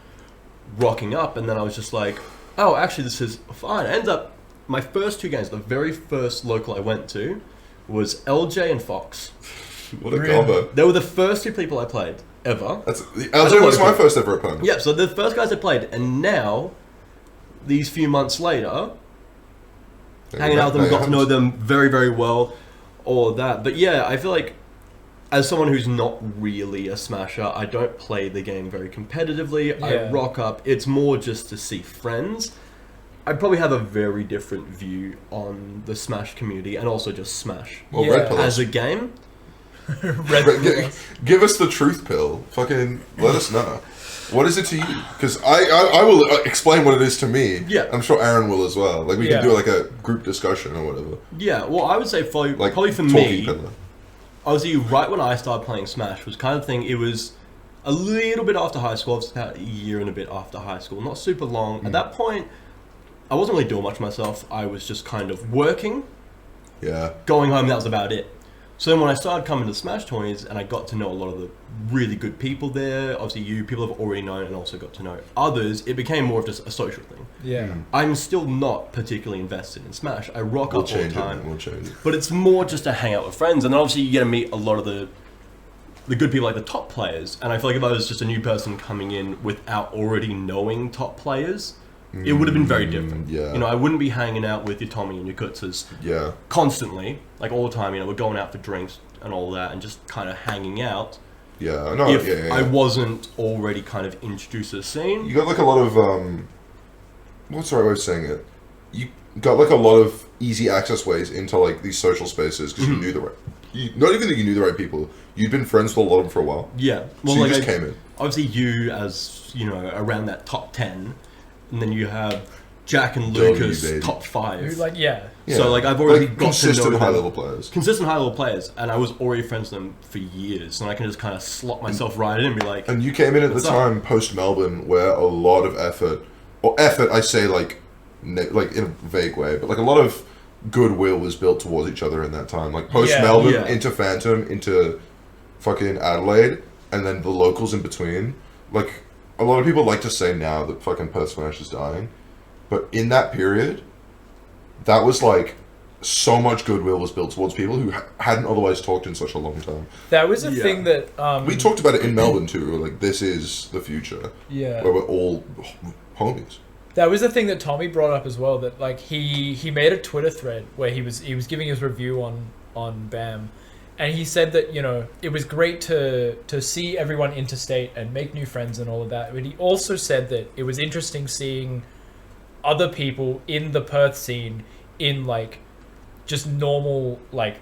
rocking up, and then I was just like, oh, actually, this is fine. I ended up, my first 2 games, the very first local I went to was LJ and Fox. What a Really? combo. They were the first 2 people I played, ever. LJ was my first ever opponent. Yeah, so the first guys I played, and now, these few months later, hanging out with them, got to know them very, very well, all of that. But yeah, I feel like, as someone who's not really a Smasher, I don't play the game very competitively. I Yeah. rock up. It's more just to see friends. I probably have a very different view on the Smash community, and also just Smash Well, Yeah. Red Pill. as a game. Give us the truth pill. Fucking let us know. What is it to you? Because I will explain what it is to me. Yeah. I'm sure Aaron will as well. Like, we can do like a group discussion or whatever. Yeah, well, I would say probably for me, obviously right when I started playing Smash was kind of thing, it was a little bit after high school, about a year and a bit after high school, not super long. At that point, I wasn't really doing much myself. I was just kind of working, going home, that was about it. So then when I started coming to Smash toys and I got to know a lot of the really good people there, obviously people have already known and also got to know others, it became more of just a social thing. Yeah. I'm still not particularly invested in Smash. I rock up all the time. We'll change it. But it's more just to hang out with friends. And then obviously you get to meet a lot of the good people, like the top players. And I feel like if I was just a new person coming in without already knowing top players, it would have been very different. Yeah. You know, I wouldn't be hanging out with your Tommy and your Kutzes constantly, like all the time. You know, we're going out for drinks and all that and just kind of hanging out. Yeah, I know. If I wasn't already kind of introduced to the scene. You got like a lot of, what's the right way of saying it? You got like a lot of easy access ways into like these social spaces because you knew the right, not even that you knew the right people, you'd been friends with a lot of them for a while. Yeah. Well, so you just came in. Obviously you as, you know, around that top 10, and then you have Jack and Lucas top 5. Like, So like I've already got consistent to know high level players. Consistent high level players, and I was already friends with them for years, and I can just kind of slot myself right in and be like. And you came in at the time post Melbourne, where a lot of effort I say like in a vague way, but like a lot of goodwill was built towards each other in that time. Like post Melbourne into Phantom into fucking Adelaide, and then the locals in between. Like a lot of people like to say now that fucking Perth Smash is dying, but in that period, that was like so much goodwill was built towards people who hadn't otherwise talked in such a long time. That was a thing that we talked about it in Melbourne too. We were like, this is the future. Yeah, where we're all homies. That was the thing that Tommy brought up as well. That like he made a Twitter thread where he was giving his review on BAM, and he said that, you know, it was great to see everyone interstate and make new friends and all of that. But he also said that it was interesting seeing other people in the Perth scene in like just normal like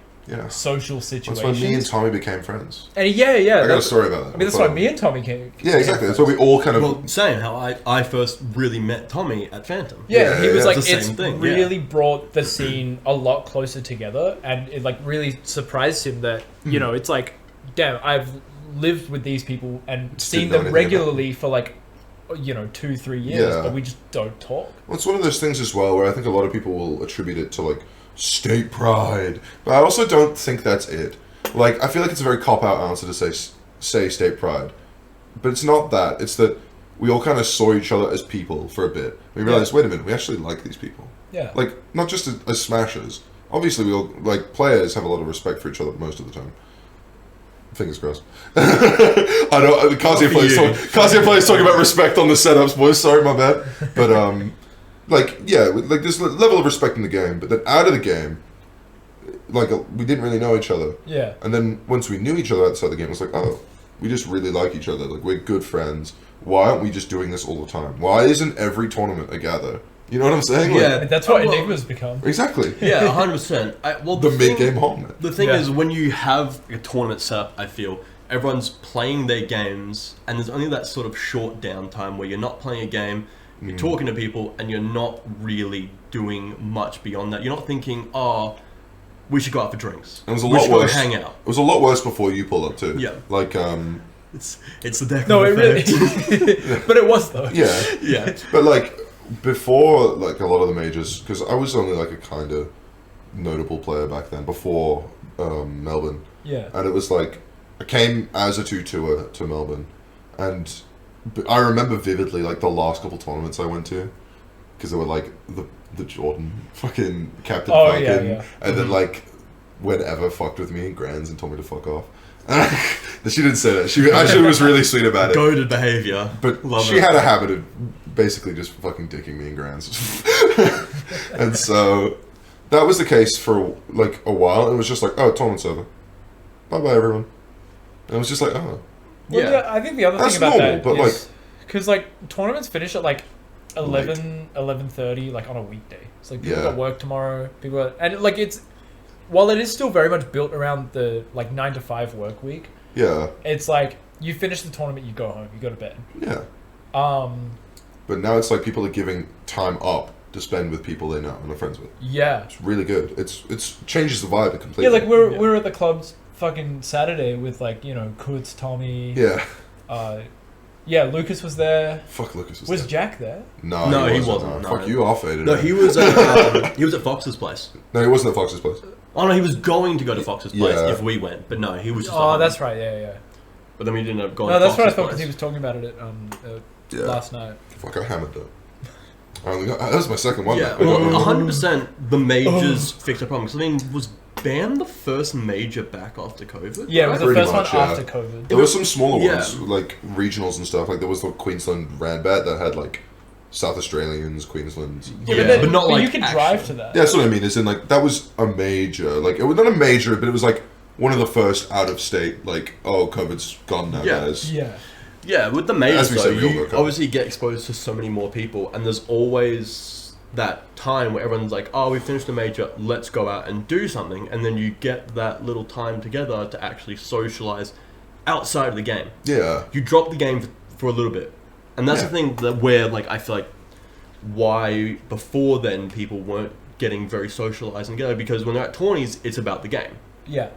social situations. That's when me and Tommy became friends. And I got a story about that. I mean, that's why me and Tommy came. Yeah, exactly. That's why we all kind of. Well, saying how I first really met Tommy at Phantom. Yeah, he was like, it's the it's same thing. really brought the scene a lot closer together, and it like really surprised him that, you know, it's like, damn, I've lived with these people and seen them regularly for like, you know, 2-3 years, but we just don't talk. Well, it's one of those things as well where I think a lot of people will attribute it to like state pride, but I also don't think that's it. Like, I feel like it's a very cop-out answer to say state pride, but it's not that. It's that we all kind of saw each other as people for a bit. We realized, wait a minute, we actually like these people. Yeah. Like, not just as smashers. Obviously, we all, like, players have a lot of respect for each other most of the time. Fingers crossed. I know Kazuya plays talking about respect on the setups, boys. Sorry, my bad. But like there's a level of respect in the game, but then out of the game, like we didn't really know each other. Yeah. And then once we knew each other outside the game, it was like, oh, we just really like each other. Like, we're good friends. Why aren't we just doing this all the time? Why isn't every tournament a gather? You know what I'm saying? Yeah, like, that's what Enigma's become. Exactly. Yeah, 100%. Well, the mid-game home. The thing is, when you have a tournament set up, I feel everyone's playing their games, and there's only that sort of short downtime where you're not playing a game, you're talking to people, and you're not really doing much beyond that. You're not thinking, oh, we should go out for drinks. It was a lot worse. Go hang out. It was a lot worse before you pulled up too. Yeah. Like it's the deck. No, it really. But it was though. Yeah. Yeah. But like before, like a lot of the majors, because I was only like a kind of notable player back then before Melbourne. Yeah. And it was like I came as a 2-tour to Melbourne, and I remember vividly like the last couple tournaments I went to, because they were like the Jordan fucking Captain Falcon, and then like whenever fucked with me in Grands and told me to fuck off. She didn't say that. She actually was really sweet about it. Goated behavior. But she had a habit of basically just fucking dicking me in Grands. And so that was the case for like a while. It was just like, oh, tournament's over. Bye-bye, everyone. And it was just like, oh. Well, I think the other that's thing about normal, that but is... Because like tournaments finish at like 11:30 like on a weekday. It's like people got work tomorrow. And like it's... while it is still very much built around the like 9 to 5 work week, Yeah. it's like you finish the tournament, you go home, you go to bed. Yeah. Um, But now it's like people are giving time up to spend with people they know and are friends with. yeah. It's really good. It's changes the vibe completely. Yeah, like we're at the clubs fucking Saturday with like, you know, Kutz, Tommy. Yeah. Yeah, Lucas was there. Fuck, Lucas was Was there. Jack there? No, he he wasn't. wasn't, No. no. Fuck you, I faded. No, out. he was at Fox's place. No, he wasn't at Fox's place. Oh no, he was going to go to Fox's place Yeah. if we went, but no, he was just. Oh, at that's home. right. Yeah. But then we didn't have gone. No, to that's what I Fox's thought because place. he was talking about it Yeah. last night. Fuck, I hammered though. That was my second one. Yeah, though. well, 100% the majors fixed the problem. 'Cause, I mean, was BAM the first major back after COVID? Yeah, it was the Pretty first much, one yeah. after COVID. There were some smaller Yeah. ones, like regionals and stuff. Like there was the Queensland Randbat that had like South Australians, Queensland. Yeah, but not like you can actual. drive to that. Yeah, that's what I mean. Is in like that was a major. Like it was not a major, but it was like one of the first out of state. Like COVID's gone now, Yeah. guys. Yeah. Yeah, with the majors, As we though, said, we all you got COVID. obviously get exposed to so many more people, and there's always that time where everyone's like, oh, we finished the major, let's go out and do something, and then you get that little time together to actually socialize outside of the game. Yeah. You drop the game for a little bit, and that's Yeah. the thing that where like I feel like why before then people weren't getting very socialized and together, because when they're at tourneys, it's about the game, Yeah.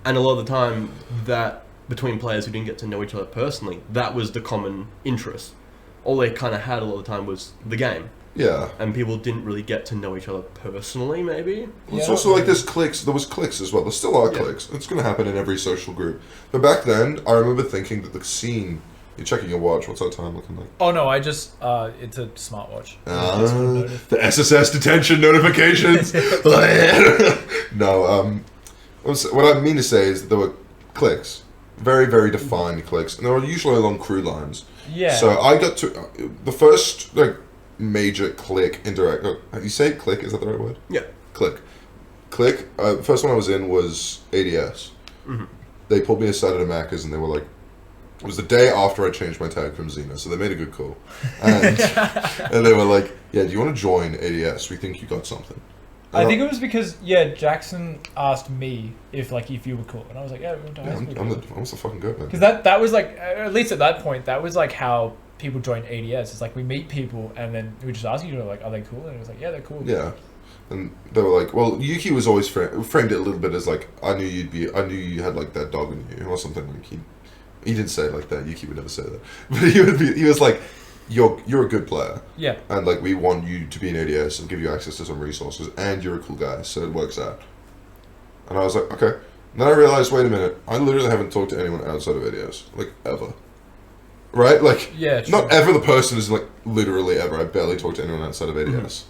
and a lot of the time that between players who didn't get to know each other personally, that was the common interest. All they kind of had a lot of the time was the game, Yeah. and people didn't really get to know each other personally. Maybe It's Yeah. also like there's cliques. There was cliques as well. There still are Yeah. cliques. It's going to happen in every social group. But back then, I remember thinking that the scene. You're checking your watch. What's that time looking like? Oh no, I just it's a smartwatch. I just wanna notice. The SSS detention notifications. No. What I mean to say is that there were cliques, very very defined cliques, and they were usually along crew lines. Yeah. So I got to the first like major clique interact. You say clique? Is that the right word? yeah, Click. The first one I was in was ADS. Mhm. They pulled me aside at a Macca's and they were like, it was the day after I changed my tag from Xena, so they made a good call. And, and they were like, yeah, do you want to join ADS? We think you got something. I think it was because Jackson asked me if you were cool, and I was like, yeah, we went to high school. I'm the fucking good man. Because that was like, at least at that point, that was like how people join ADS. It's like we meet people and then we just ask you, like, are they cool? And it was like, yeah, they're cool. Yeah. And they were like, well, Yuki was always framed it a little bit as like, I knew you had like that dog in you, or something. Like he didn't say it like that. Yuki would never say that. But he was like, you're a good player. Yeah. And like we want you to be in ADS and give you access to some resources, and you're a cool guy, so it works out. And I was like, okay. And then I realized, wait a minute, I literally haven't talked to anyone outside of ADS, like ever. Right? Like, Yeah, true. not ever the person is like literally ever. I barely talked to anyone outside of ADS. Mm-hmm.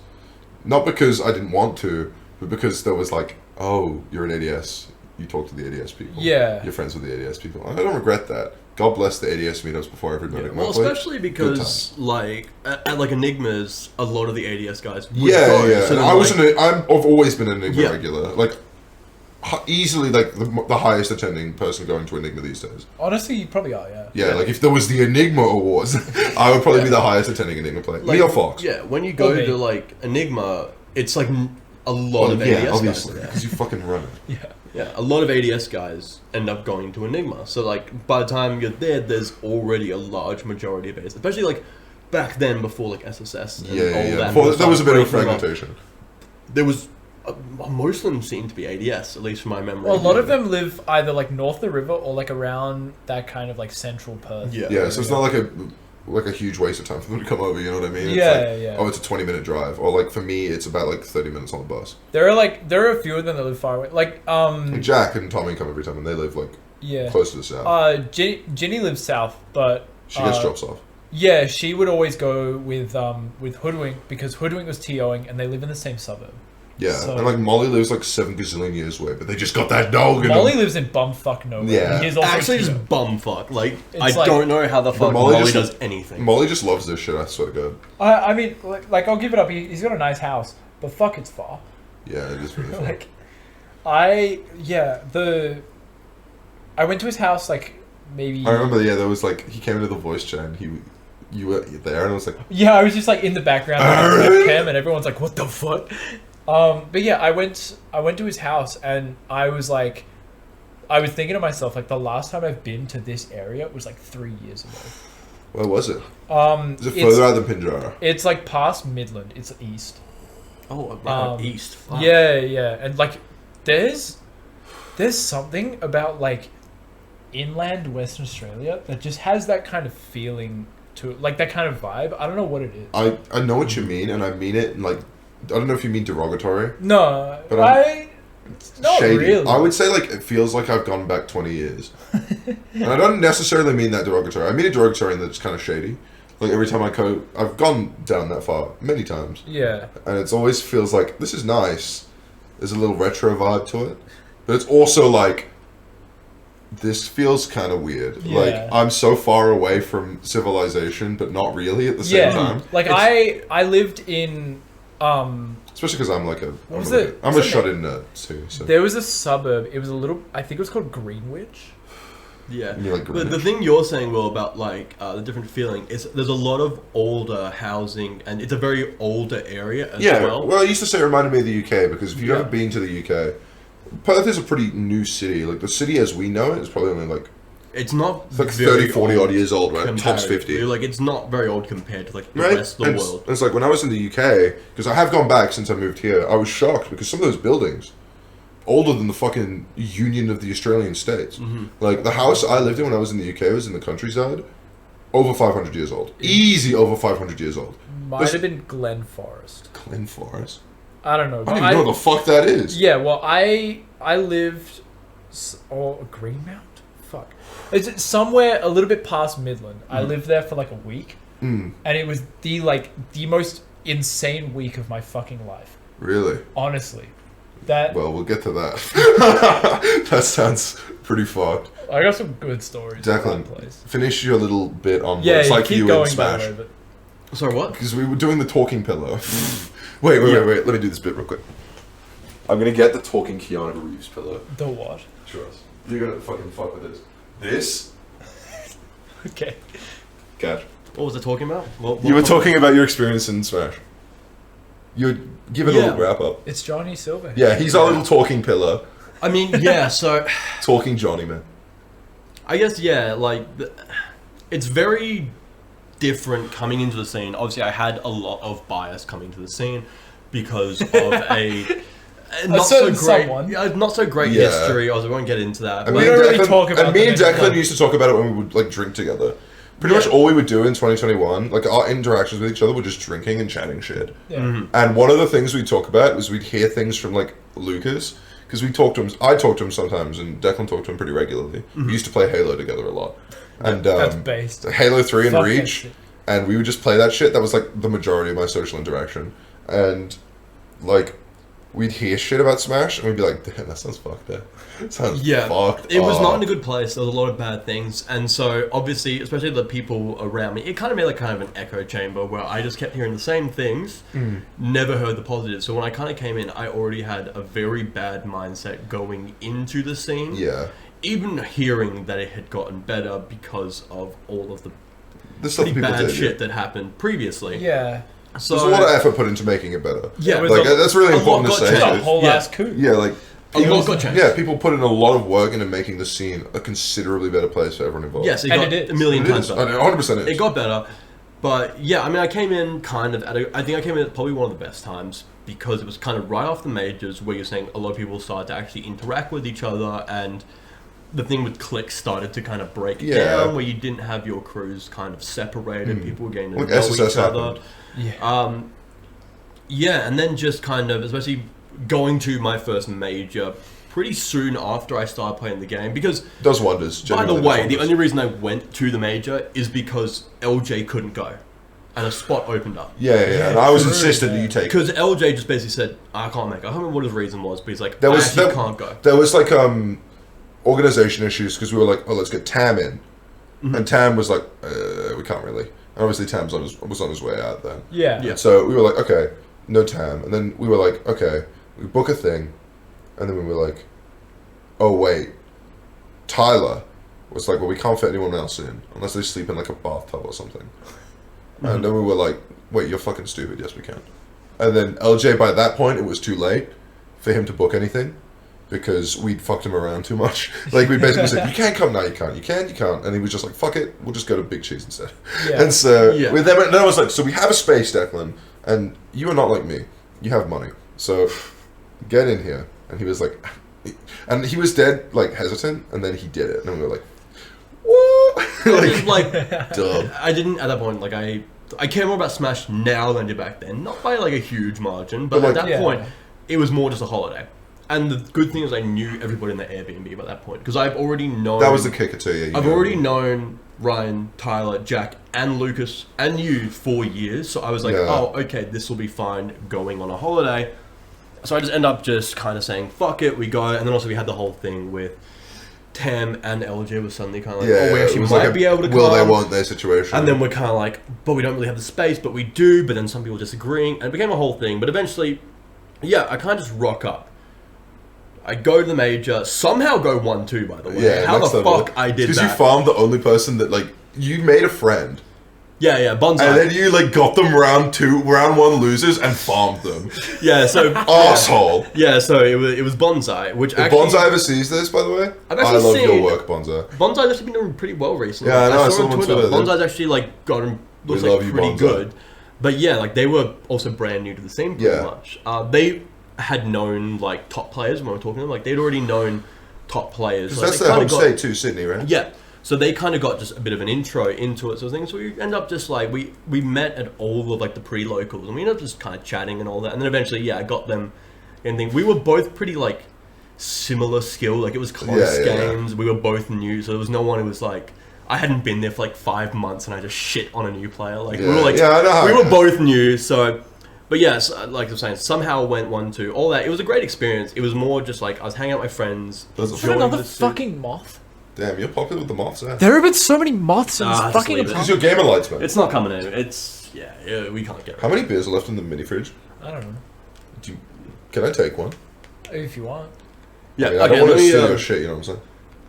Not because I didn't want to, but because there was like, oh, you're in ADS. You talk to the ADS people. Yeah. You're friends with the ADS people. I don't regret that. God bless the ADS meetups before everybody. yeah. Well, especially because like at like Enigmas, a lot of the ADS guys would Yeah, go, yeah. so And then, I've always been an Enigma Yeah. regular. Like, easily like the highest attending person going to Enigma these days. Honestly, you probably are, yeah. Yeah, like if there was the Enigma Awards, I would probably be the highest attending Enigma player. like, Me or Fox? Yeah, when you Or go me. to like Enigma, it's like a lot Well, of yeah, ADS guys obviously, there. because you fucking run it. Yeah. Yeah, a lot of ADS guys end up going to Enigma. So like by the time you're there, there's already a large majority of ADS, especially like back then before like SSS and Yeah, all yeah. that. Before, there was a bit of breaking up. fragmentation. There was most of them seemed to be ADS, at least from my memory. Well, a lot of them live either like north of the river or like around that kind of like central Perth. Yeah. Yeah, so it's not like a huge waste of time for them to come over, you know what I mean? It's Yeah, like, yeah. oh, it's a 20-minute drive. Or like for me, it's about like 30 minutes on the bus. There are a few of them that live far away. Like Like Jack and Tommy come every time and they live like yeah. close to the south. Ginny lives south, but She gets drops off. yeah, she would always go with Hoodwink because Hoodwink was TOing and they live in the same suburb. Yeah, So- and like Molly lives like 7 gazillion years away, but they just got that dog in Molly them. lives in bumfuck nowhere. Yeah. and he's also Actually, TO. just bumfuck. Like It's I like- don't know how the fuck Molly Molly just- does anything. Molly just loves this shit, I swear to God. I mean, like I'll give it up. He's got a nice house, but fuck, it's far. Yeah, it is really fun. Like, I went to his house like maybe. I remember, yeah, there was like, he came into the voice chat and you were there and I was like, Yeah, I was just like in the background like, webcam, and everyone's like, "What the fuck?" But yeah, I went to his house and I was thinking to myself, like, the last time I've been to this area was like 3 years ago. Where was it? Is it It's further out than Pinjarra? It's like past Midland. It's east. Oh, right, east. Fuck. Yeah, and like, there's something about like inland Western Australia that just has that kind of feeling to it, like that kind of vibe. I don't know what it is. I know what you mean, and I mean it in like, I don't know if you mean derogatory. No, But not shady. really. I would say like it feels like I've gone back 20 years. And I don't necessarily mean that derogatory. I mean it derogatory and that's kind of shady. Like every time I've gone down that far many times. Yeah. And it always feels like this is nice. There's a little retro vibe to it. But it's also like this feels kind of weird. Yeah. Like I'm so far away from civilization but not really at the same time. Like I lived in Especially because I'm like I'm a shut-in nerd too. So. There was a suburb. It was a little. I think it was called Greenwich. Yeah, like but the thing you're saying, Will, about like the different feeling is there's a lot of older housing, and it's a very older area as well. Well, I used to say it reminded me of the UK because if you've ever been to the UK, Perth is a pretty new city. Like the city as we know it is probably only like it's not like 30, 40 odd years old, right? Tops 50. Like it's not very old compared to like the right? rest of the world. It's like when I was in the UK, because I have gone back since I moved here, I was shocked because some of those buildings older than the fucking Union of the Australian States. Mm-hmm. Like the house I lived in when I was in the UK was in the countryside, over 500 years old. Easy over 500 years old. Might have been Glen Forest. Glen Forest? I don't know. I don't even know what the fuck that is. Yeah, well, I lived Greenmount? Fuck. It's somewhere a little bit past Midland. I lived there for like a week, and it was the most insane week of my fucking life. Really? Honestly. Well, we'll get to that. That sounds pretty fucked. I got some good stories. Declan, finish your little bit on what yeah, it's like for keep you going, in Smash. Way, but... Sorry, what? Because we were doing the talking pillow. Wait. Let me do this bit real quick. I'm gonna get the talking Keanu Reeves pillow. The what? Trust. You're gonna fucking fuck with this. This? Okay. Catch. What was I talking about? What you were talking about your experience in Smash. You'd give it a little wrap up. It's Johnny Silver. Yeah, he's our little talking pillar. I mean, yeah, so... Talking Johnny, man. I guess, yeah, like... it's very different coming into the scene. Obviously, I had a lot of bias coming to the scene because of a... not so great history. I won't get into that. And we don't really talk about it. And me and Declan used to talk about it when we would like drink together. Pretty much all we would do in 2021, like our interactions with each other were just drinking and chatting shit. Yeah. Mm-hmm. And one of the things we'd talk about was we'd hear things from like Lucas, because we talked to him. I talked to him sometimes, and Declan talked to him pretty regularly. We used to play Halo together a lot. And that's based. Halo 3 and Fuck Reach, and we would just play that shit. That was like the majority of my social interaction. And like we'd hear shit about Smash, and we'd be like, damn, that sounds fucked up. Sounds fucked It was up. not in a good place. There was a lot of bad things. And so, obviously, especially the people around me, it kind of made like kind of an echo chamber where I just kept hearing the same things, never heard the positives. So when I kind of came in, I already had a very bad mindset going into the scene. Yeah. Even hearing that it had gotten better because of all of the stuff pretty people bad did, shit that happened previously. Yeah. So, there's a lot of effort put into making it better. Yeah. Like, that's really important to say. A whole ass coup. Yeah, like... A lot got changed. Yeah, people put in a lot of work into making the scene a considerably better place for everyone involved. Yes, it got a million times better. 100% is. It got better. But yeah, I mean, I came in kind of I think I came in at probably one of the best times because it was kind of right off the majors where you're saying a lot of people started to actually interact with each other and the thing with cliques started to kind of break down where you didn't have your crews kind of separated. People were getting to know each other. Yeah. Yeah, and then just kind of, especially going to my first major pretty soon after I started playing the game because... Does wonders. By the way, the only reason I went to the major is because LJ couldn't go. And a spot opened up. Yeah. And I was insistent that you take it. Because LJ just basically said, I can't make it. I don't remember what his reason was, but he's like, I can't go. There was like organization issues because we were like, oh, let's get Tam in. And Tam was like, we can't really. And obviously Tam was on his way out then. Yeah. So we were like, okay, no Tam. And then we were like, okay, we book a thing. And then we were like, oh wait, Tyler was like, well, we can't fit anyone else in unless they sleep in like a bathtub or something. And then we were like, wait, you're fucking stupid. Yes, we can. And then LJ, by that point, it was too late for him to book anything because we'd fucked him around too much. Like, we basically said, you can't come now, you can't. You can, you can't. And he was just like, fuck it, we'll just go to Big Cheese instead. Yeah. And so, then I was like, so we have a space, Declan, and you are not like me. You have money. So, get in here. And he was like, and he was dead, like, hesitant, and then he did it. And we were like, what? like, dumb. I didn't, at that point, like, I care more about Smash now than I did back then. Not by like a huge margin, but like, at that point, it was more just a holiday. And the good thing is I knew everybody in the Airbnb by that point. Because I've already known... That was the kicker too, yeah. I've already known Ryan, Tyler, Jack, and Lucas, and you for years. So I was like, oh, okay, this will be fine going on a holiday. So I just end up just kind of saying, fuck it, we go. And then also we had the whole thing with... Tam and LJ was suddenly kind of like, oh, we actually might be able to come. Will they want their situation? And then we're kind of like, but we don't really have the space, but we do. But then some people disagreeing, and it became a whole thing. But eventually, I kind of just rock up. I go to the major, somehow go 1-2, by the way. Yeah, how the fuck I did that? Because you farmed the only person that, like, you made a friend. Yeah, Bonsai. And then you, like, got them round 1 losers and farmed them. Yeah, so... Arsehole. Yeah, so it was Bonsai, which If actually... Bonsai ever sees this, by the way, I love your work, Bonsai. Bonsai's actually been doing pretty well recently. Yeah, I know, I saw him on Twitter. Bonsai's actually, like, gotten... Looks like pretty good. But yeah, like, they were also brand new to the scene pretty much. They had known, like, top players when we were talking to them. Like, they'd already known top players. Because that's their home state too, Sydney, right? Yeah. So they kind of got just a bit of an intro into it, sort of thing. So we end up just like, we met at all of like the pre-locals and we ended up just kind of chatting and all that. And then eventually, I got them and thing. We were both pretty like similar skill. Like it was close games. We were both new. So there was no one who was like, I hadn't been there for like 5 months and I just shit on a new player. Like we were like, we were both new. So, but yes, like I was saying, somehow went 1-2, all that. It was a great experience. It was more just like, I was hanging out with my friends. Another fucking moth. Damn, you're popular with the moths, eh? There have been so many moths in this fucking apartment. Because your gamer lights, man. It's not coming in. It's, we can't get it. How many beers are left in the mini fridge? I don't know. Can I take one? If you want. Yeah, I don't want to steal your shit, you know what I'm saying?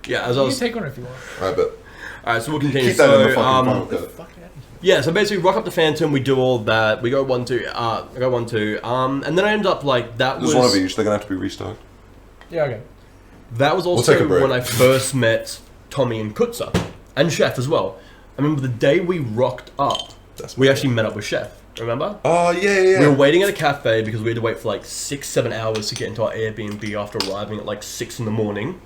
Yeah, you can take one if you want. I bet. Alright, so we'll continue. Keep that in the fucking file. Yeah, so basically rock up the Phantom, we do all that, we go 1-2, I go 1-2, and then I end up like, There's one of each, they're going to have to be restocked. Yeah, okay. That was also when I first met Tommy and Kutza, and Chef as well. I remember the day we rocked up, we actually met up with Chef, remember? Oh, yeah. We were waiting at a cafe because we had to wait for like 6-7 hours to get into our Airbnb after arriving at like 6 in the morning.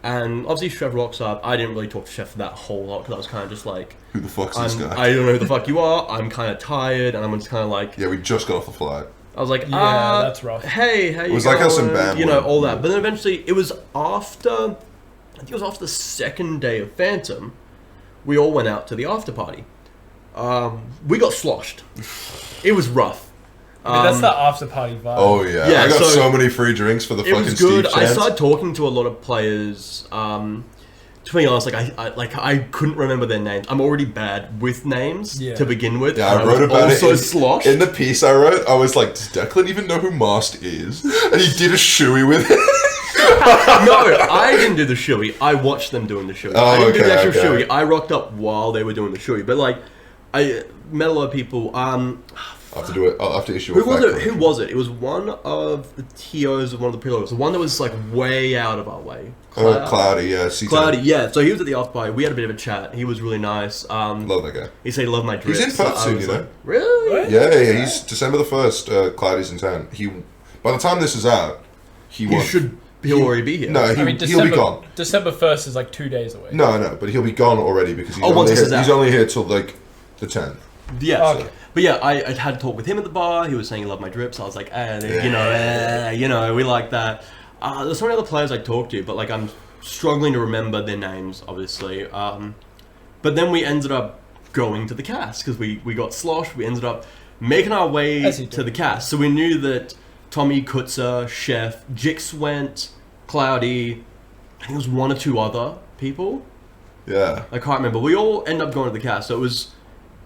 And obviously Chef rocks up. I didn't really talk to Chef that whole lot because I was kind of just like... Who the fuck's this guy? I don't know who the fuck you are. I'm kind of tired and I'm just kind of like... Yeah, we just got off the flight. I was like, that's rough. Hey, how you going? It was like us and Bam. You know, all that. But then eventually, it was after... I think it was after the second day of Phantom, we all went out to the after party. We got sloshed. It was rough. I mean, that's the after party vibe. Oh yeah, I got so many free drinks for the fucking Steve chance. It was good. I started talking to a lot of players. To be honest, I couldn't remember their names. I'm already bad with names to begin with. Yeah, I wrote about it sloshed. In the piece I wrote. I was like, does Declan even know who Mast is? And he did a shoey with it. No, I didn't do the shoey. I watched them doing the shoey. I didn't do the actual shoey. I rocked up while they were doing the shoey. But like, I met a lot of people. I'll have to do it. I'll have to issue Who was it? It was one of the TOs of one of the preloads. The one that was like way out of our way. Cloudy, yeah. Cloudy, yeah. So he was at the after party. We had a bit of a chat. He was really nice. Love that guy. He said he loved my drips. He's in Perth soon, you know. Really? Yeah. He's December the 1st. Cloudy's in town. By the time this is out, he'll already be here. No, he'll be gone. December 1st is like 2 days away. No, but he'll be gone already because he's only here till like the 10th. Yeah. Okay. But yeah, I had a talk with him at the bar. He was saying he loved my drips. I was like, we like that. There's so many other players I talked to, but like I'm struggling to remember their names, obviously. But then we ended up going to the cast because we got sloshed. We ended up making our way to the cast. So we knew that Tommy, Kutza, Chef, Jix went, Cloudy, I think it was 1 or 2 other people. Yeah. I can't remember. We all ended up going to the cast. So it was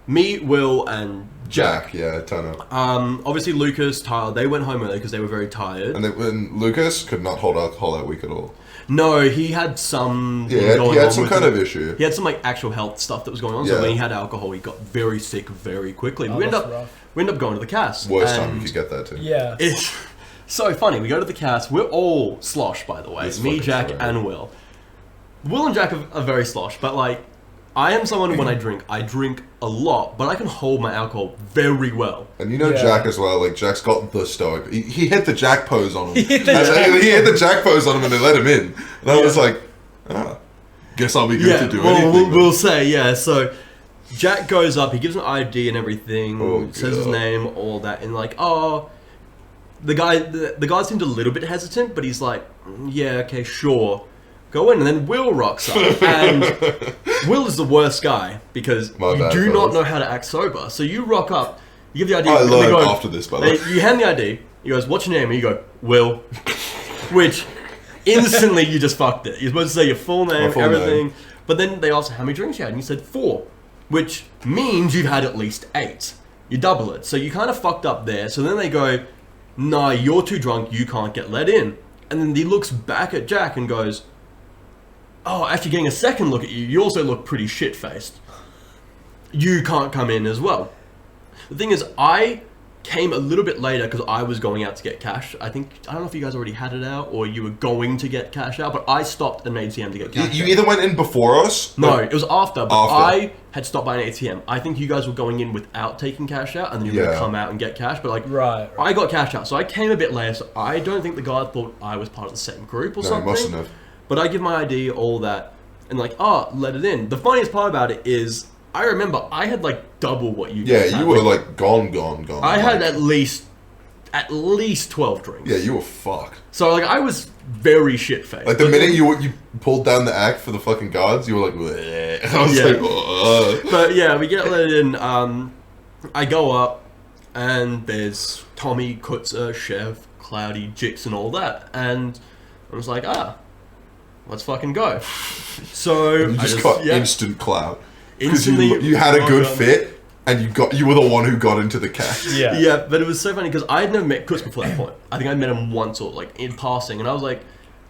me, Will, and Jack. Yeah, ton of. Obviously, Lucas, Tyler, they went home early because they were very tired. And Lucas could not hold alcohol that week at all. No, he had some. Yeah, going he had on some with kind him. of issue. He had some like actual health stuff that was going on. So Yeah. when he had alcohol, he got very sick very quickly. Oh, we end that's up rough. going to the cast. Worst time and you could get that too. Yeah. It's so funny. We go to the cast. We're all slosh, by the way. It's Me, fucking Jack, funny. and Will. Will and Jack are very slosh, but like, I am someone when I drink a lot, but I can hold my alcohol very well. And you know Yeah. Jack as well. Like Jack's got the stoic. He hit the Jack pose on him. He hit the He hit the Jack pose on him, and they let him in. And I was like, guess I'll be good to do anything. We'll say, yeah. So Jack goes up, he gives an ID and everything, Oh, says his God. name, all that, and like, oh, the guy seemed a little bit hesitant, but he's like, yeah, okay, sure, go in. And then Will rocks up, and Will is the worst guy because My you bad, do not fellas. know how to act sober. So you rock up, you give the ID, I and they learned go, after this, by the way. you hand the ID, he goes, what's your name? And you go, Will, which instantly you just fucked it. You're supposed to say your full name, full everything. name. But then they asked how many drinks you had, and you said 4, which means you've had at least 8. You double it. So you kind of fucked up there. So then they go, nah, you're too drunk, you can't get let in. And then he looks back at Jack and goes, oh, after getting a second look at you, you also look pretty shit-faced. You can't come in as well. The thing is, I came a little bit later because I was going out to get cash. I don't know if you guys already had it out or you were going to get cash out, but I stopped at an ATM to get cash You out. either went in before us. No, or- it was after, but After. I had stopped by an ATM. I think you guys were going in without taking cash out, and then you were going Yeah. to come out and get cash, but like, Right. I got cash out, so I came a bit later, so I don't think the guy thought I was part of the same group or No, you something. mustn't have. But I give my ID, all that, and like, oh, let it in. The funniest part about it is, I remember I had like double what you guys Yeah, had. you were like gone. I had Like, at least 12 drinks. Yeah, you were fucked. So like, I was very shit-faced. Like the But minute then- you pulled down the act for the fucking guards, you were like, bleh. I was Yeah. like, ugh. But yeah, we get let in. I go up, and there's Tommy, Kutzer, Chev, Cloudy, Jix, and all that. And I was like, let's fucking go. So You I just got yeah, instant clout because instantly you had a good rock on. fit, and you were the one who got into the cast. Yeah. Yeah, but it was so funny because I had never met Kutz before that point. I think I met him once or like in passing, and I was like,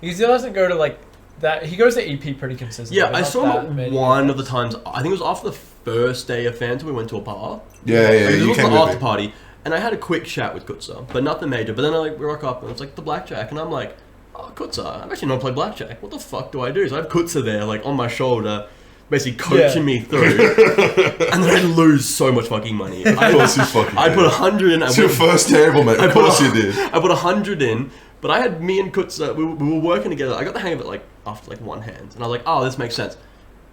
He still doesn't go to like that. He goes to EP pretty consistently. yeah, but I not saw that him many. one of the times. I think it was after the first day of Phantom. We went to a bar. Yeah, Like, this this you was came the with after me. party, and I had a quick chat with Kutza, but nothing major. But then I like we rock up, and it's like the blackjack, and I'm like, oh, Kutza, I've actually not played blackjack. What the fuck do I do? So I have Kutza there, like on my shoulder, basically coaching Yeah. me through, and then I lose so much fucking money. Of course you fucking I did. put 100 in. It's your first table, mate. Of course you did. I put 100 in, but I had me and Kutza, we were working together. I got the hang of it like after like one hand, and I was like, oh, this makes sense.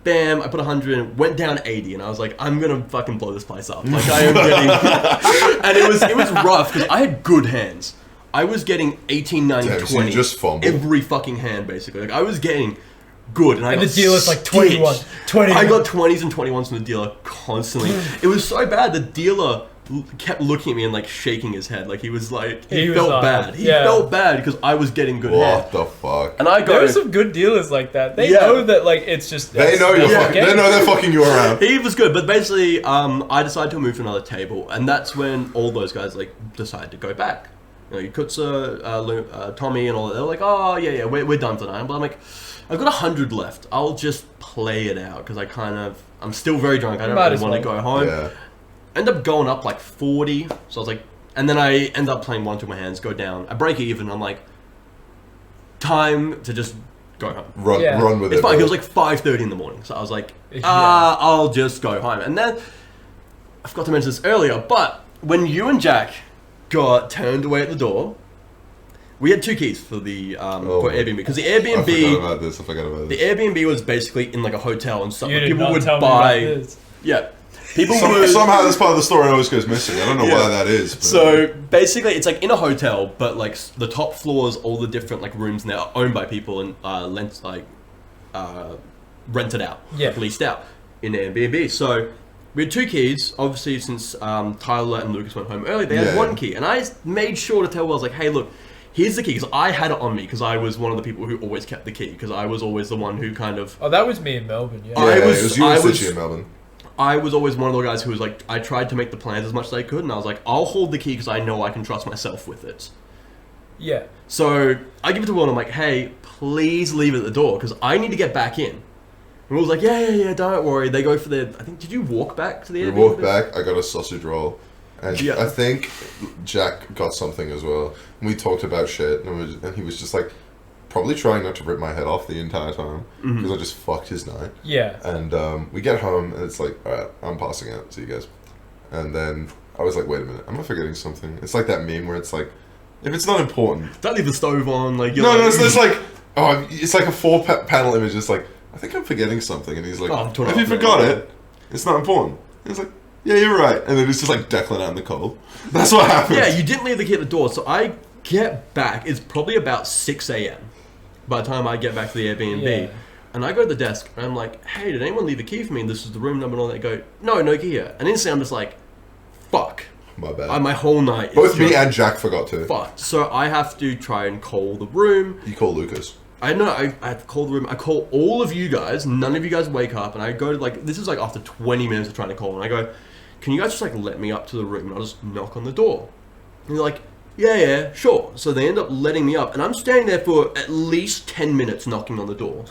Bam, I put 100 in, went down 80, and I was like, I'm gonna fucking blow this place up. Like I am getting, and it was rough because I had good hands. I was getting 18, 19, Damn, so you 20 just fumbled. every fucking hand basically. Like I was getting good, and I And got the dealer's like 21. stitched. 21. I got 20s and 21s from the dealer constantly. It was so bad. The dealer kept looking at me and like shaking his head, like he was like he was felt like, bad. He yeah. felt bad because I was getting good hands. What the fuck? And I There go, are some good dealers like that. They Yeah. know that like it's just They know you're that's fucking. the They game. know they're fucking you around. he was good, but basically, I decided to move to another table, and that's when all those guys like decided to go back. You know, Kutza, Tommy, and all that. They were like, "Oh yeah, we're done tonight." But I'm like, I've got 100 left. I'll just play it out because I'm still very drunk. I don't Might really as want to well. go home. Yeah. End up going up like 40. So I was like, and then I end up playing one, two of my hands, go down. I break even. I'm like, time to just go home. Yeah. Run with It's it. fine. It bro. was like 5:30 in the morning, so I was like, Yeah. I'll just go home. And then I forgot to mention this earlier, but when you and Jack got turned away at the door, we had 2 keys for the for Airbnb because the I forgot Airbnb about this. I forgot about the this. Airbnb was basically in like a hotel and stuff. You Like, did people not would tell buy me about this. yeah. People would Somehow this part of the story always goes missing. I don't know why that is. But So basically, it's like in a hotel, but like the top floors, all the different like rooms now are owned by people and rented out, Yeah. like, leased out in Airbnb. So we had 2 keys. Obviously, since Tyler and Lucas went home early, they had Yeah. 1 key, and I made sure to tell Wells like, "Hey, look, here's the key." Because I had it on me because I was one of the people who always kept the key because I was always the one who kind of. Oh, that was me in Melbourne. Yeah. yeah, I it was- was you I and was- Stinja in Melbourne. I was always one of the guys who was like, I tried to make the plans as much as I could, and I was like, I'll hold the key because I know I can trust myself with it. Yeah. So I give it to Will and I'm like, hey, please leave it at the door because I need to get back in. And Will's like, yeah, don't worry. They go for their... I think, did you walk back to the Airbnb? We walked back, I got a sausage roll. And Yeah. I think Jack got something as well. And we talked about shit, and he was just like, probably trying not to rip my head off the entire time. Because I just fucked his night. Yeah. And we get home, and it's like, alright, I'm passing out. See you guys. And then I was like, wait a minute, am I forgetting something? It's like that meme where it's like, if it's not important... Don't leave the stove on. Like, No, it's like... Oh, it's like a 4-panel image. It's like, I think I'm forgetting something. And he's like, if you forgot it, it's not important. And it's like, yeah, you're right. And then it's just like Declan out in the cold. That's what happened. Yeah, you didn't leave the key at the door. So I get back. It's probably about 6 a.m. by the time I get back to the Airbnb. Yeah. And I go to the desk and I'm like, hey, did anyone leave a key for me? And this is the room number and all that. They go, no key here. And instantly I'm just like, fuck. My bad. My whole night. Both me and Jack forgot to. Fucked. So I have to try and call the room. You call Lucas. I have to call the room. I call all of you guys. None of you guys wake up. And I go to like, this is like after 20 minutes of trying to call. And I go, can you guys just like let me up to the room? And I'll just knock on the door. And they're like, yeah, sure. So they end up letting me up. And I'm standing there for at least 10 minutes knocking on the door.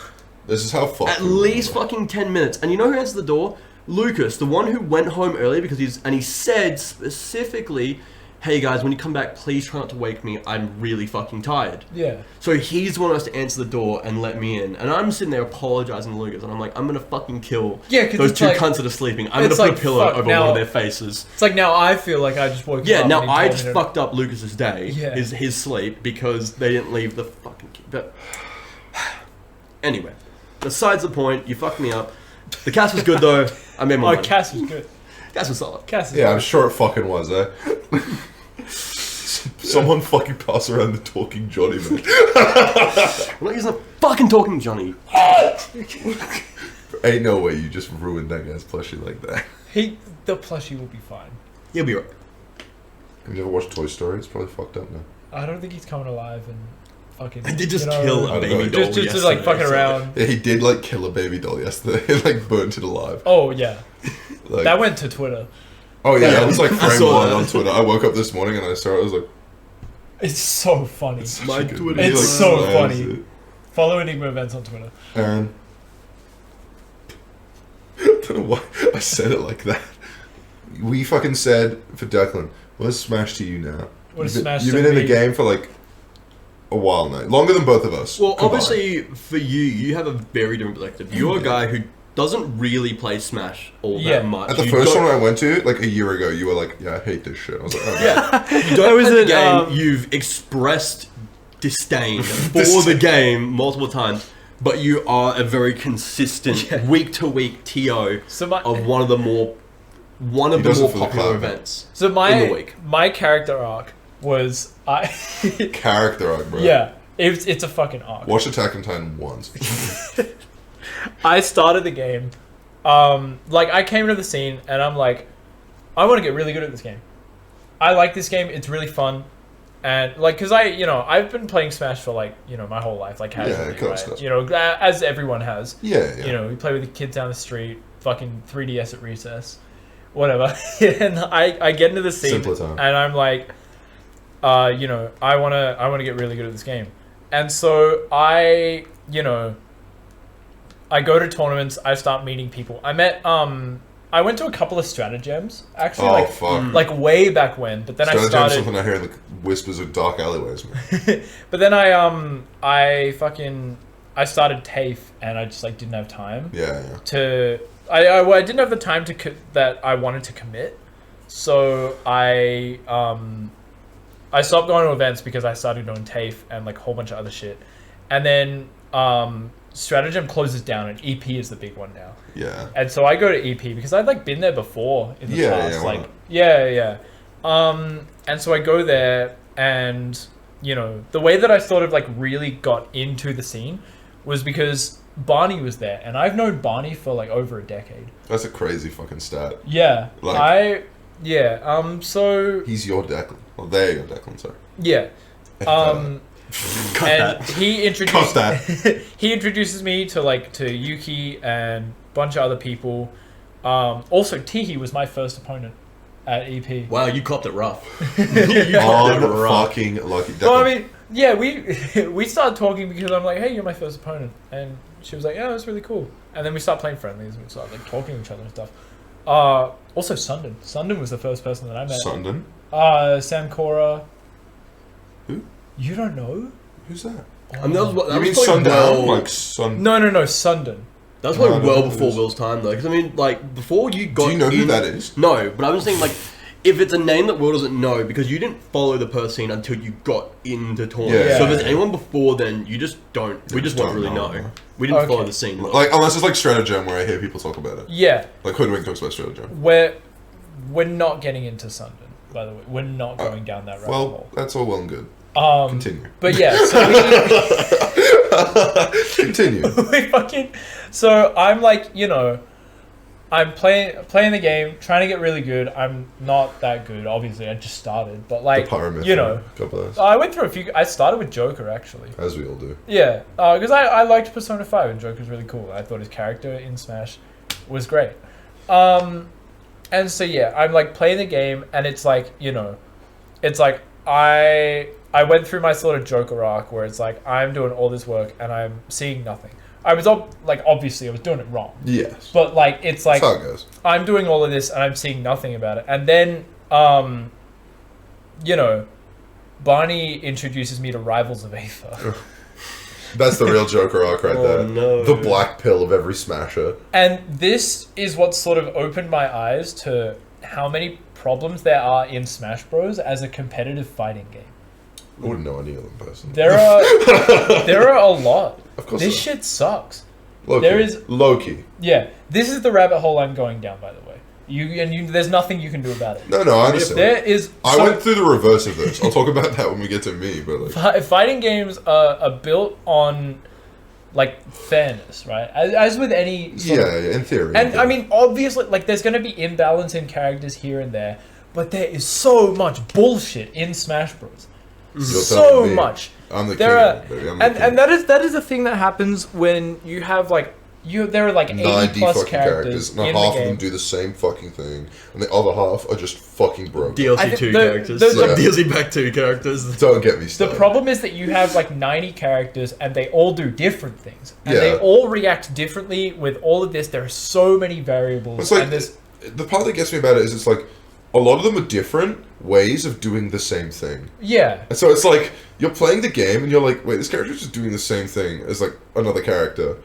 This is how fucked. At least fucking 10 minutes. And you know who answered the door? Lucas, the one who went home early because he said specifically, hey guys, when you come back, please try not to wake me. I'm really fucking tired. Yeah. So he's the one who has to answer the door and let me in. And I'm sitting there apologizing to Lucas. And I'm like, I'm going to fucking kill those two cunts that are sleeping. I'm going to put a pillow over one of their faces. It's like now I feel like I just woke up. Yeah, now I just fucked up Lucas's day, Yeah. his sleep, because they didn't leave the fucking key. But anyway, besides the point, you fucked me up. The cast was good though. I made my money. Cass was good. Cast was solid. Cass is Yeah, good. I'm sure it fucking was, eh? Someone fucking pass around the talking Johnny, man. I'm not using a fucking talking Johnny. Ain't no way you just ruined that guy's plushie like that. The plushie will be fine. He'll be right. Have you ever watched Toy Story? It's probably fucked up now. I don't think he's coming alive and fucking. I did just kill I a don't know. baby doll just to yesterday, like fucking so- around. Yeah, he did like kill a baby doll yesterday. He like burnt it alive. Oh yeah, Like, that went to Twitter. Oh yeah, Yeah, that was like I frame saw one that. on Twitter. I woke up this morning and I saw it. I was like, It's so funny. it's such My a good Twitter video. It's Like, so slams funny. it. Follow Enigma events on Twitter. And I don't know why I said it like that. We fucking said for Declan, what is Smash to you now? What is You've been- Smash You've to been in the me? game for like a while now, longer than both of us. Well, combined. obviously, for you have a very different perspective. You're a guy who doesn't really play Smash all Yeah. that much. At the You first don't- one I went to, like a year ago, you were like, "Yeah, I hate this shit." I was like, "Oh, Yeah, you don't was play the it, game. You've expressed disdain for the game multiple times, but you are a very consistent week to week TO So my of one of the more He does it for the popular clout. events. so in the my week. my character arc was character arc, bro." yeah. It's a fucking arc. Watch Attack on Titan once. I started the game, like I came into the scene and I'm like, I want to get really good at this game. I like this game. It's really fun, and like, cause I've been playing Smash for like my whole life, like casually, of course, right? As everyone has. Yeah. We play with the kids down the street, fucking 3DS at recess, whatever. And I get into the scene Simpler time. and I'm like, I wanna get really good at this game, and so I go to tournaments. I start meeting people. I went to a couple of stratagems actually, Oh fuck. like way back when. But then I Strategy is started. something I hear in the whispers of dark alleyways, man. But then I started TAFE and I just like didn't have time Yeah. to. I didn't have the time that I wanted to commit, so I stopped going to events because I started doing TAFE and like a whole bunch of other shit, and then Stratagem closes down and EP is the big one now. Yeah. And so I go to EP because I'd like been there before in the Yeah, past. yeah, why Like not? yeah. And so I go there and the way that I sort of like really got into the scene was because Barney was there, and I've known Barney for like over a decade. That's a crazy fucking stat. Yeah. Like- So He's your Declan. Well, there you go, Declan, sorry. yeah. Cut And that. he introduced Cut that. he introduces me to Yuki and a bunch of other people. Also, Tihi was my first opponent. at EP. Wow, you copped it rough. Fucking lucky. Well, I mean, yeah, we started talking because I'm like, hey, you're my first opponent, and she was like, yeah, that's really cool. And then we started playing friendlies and we started like talking to each other and stuff. Also Sundon. Sundon was the first person that I met. Sundon? Sam Cora. Who? You don't know? Who's that? I mean, that You mean was probably Sundown? Like Sun... No, Sundon. That was probably No, well no, before it is. Will's time, though. Because, I mean, like, before you got Do you know who that is? No, but I was thinking, like, if it's a name that Will doesn't know, because you didn't follow the Perth scene until you got into tournament. Yeah. So if there's anyone before then, you just don't... We just don't really know. We didn't follow the scene. Like, unless it's like Stratagem where I hear people talk about it. Yeah. Like Hoodwink talks about Stratagem. We're not getting into Sundon, by the way. We're not going down that rabbit hole. Well, that's all well and good. Continue. But yeah, so Continue. So I'm like, you know, I'm playing the game, trying to get really good. I'm not that good, obviously. I just started, but like, you know, I went through a few. I started with Joker actually, as we all do. Yeah, because I liked Persona 5 and Joker's really cool. I thought his character in Smash was great. And so yeah, I'm like playing the game, and it's like, you know, it's like I went through my sort of Joker arc where it's like I'm doing all this work and I'm seeing nothing. I was obviously I was doing it wrong. Yes. But like it's like that's how it goes. I'm doing all of this and I'm seeing nothing about it. And then you know, Barney introduces me to Rivals of Aether. That's the real Joker arc right there. No. The black pill of every smasher. And this is what sort of opened my eyes to how many problems there are in Smash Bros. As a competitive fighting game. I wouldn't know any of them personally. There are a lot. Of course. This shit sucks. Low-key. Low-key. Yeah, this is the rabbit hole I'm going down, by the way. There's nothing you can do about it. No, I understand. There is. I went through the reverse of this. I'll talk about that when we get to me. But like, fighting games are built on like fairness, right? As with any. In theory. And I mean, obviously, like there's going to be imbalance in characters here and there, but there is so much bullshit in Smash Bros. So much. I'm the king. And that is the thing that happens when you have like. There are like 80 plus characters and half of them do the same fucking thing, and the other half are just fucking broken. DLC 2 characters. DLC back 2 characters. Don't get me started. The problem is that you have like 90 characters and they all do different things. And they all react differently with all of this. There are so many variables. It's like, the part that gets me about it is it's like, a lot of them are different ways of doing the same thing. Yeah. And so it's like, you're playing the game and you're like, wait, this character's just doing the same thing as like another character.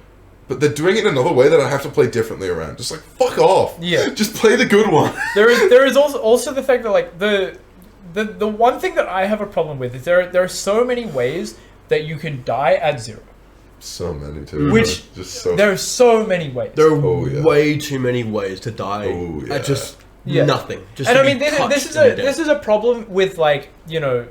But they're doing it in another way that I have to play differently around. Just like, fuck off. Yeah. Just play the good one. There is also the fact that like the one thing that I have a problem with is there are so many ways that you can die at 0. So many too. There are so many ways. There are way too many ways to die at just nothing. Just and I mean, this is a problem with like, you know,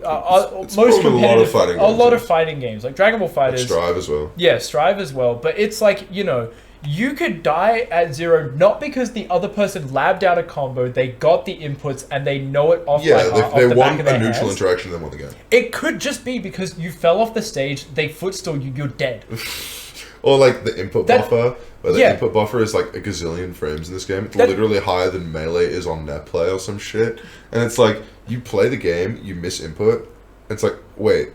most competitive a lot of fighting games like Dragon Ball FighterZ, like Strive as well. Yeah, Strive as well. But it's like, you know, you could die at 0 not because the other person labbed out a combo, they got the inputs and they know it off. Yeah, they won a neutral interaction, then won the game. It could just be because you fell off the stage, they footstool you, you're dead. Or like the input buffer. Where the input buffer is like a gazillion frames in this game. It's literally higher than Melee is on net play or some shit. And it's like, you play the game, you miss input. It's like, wait.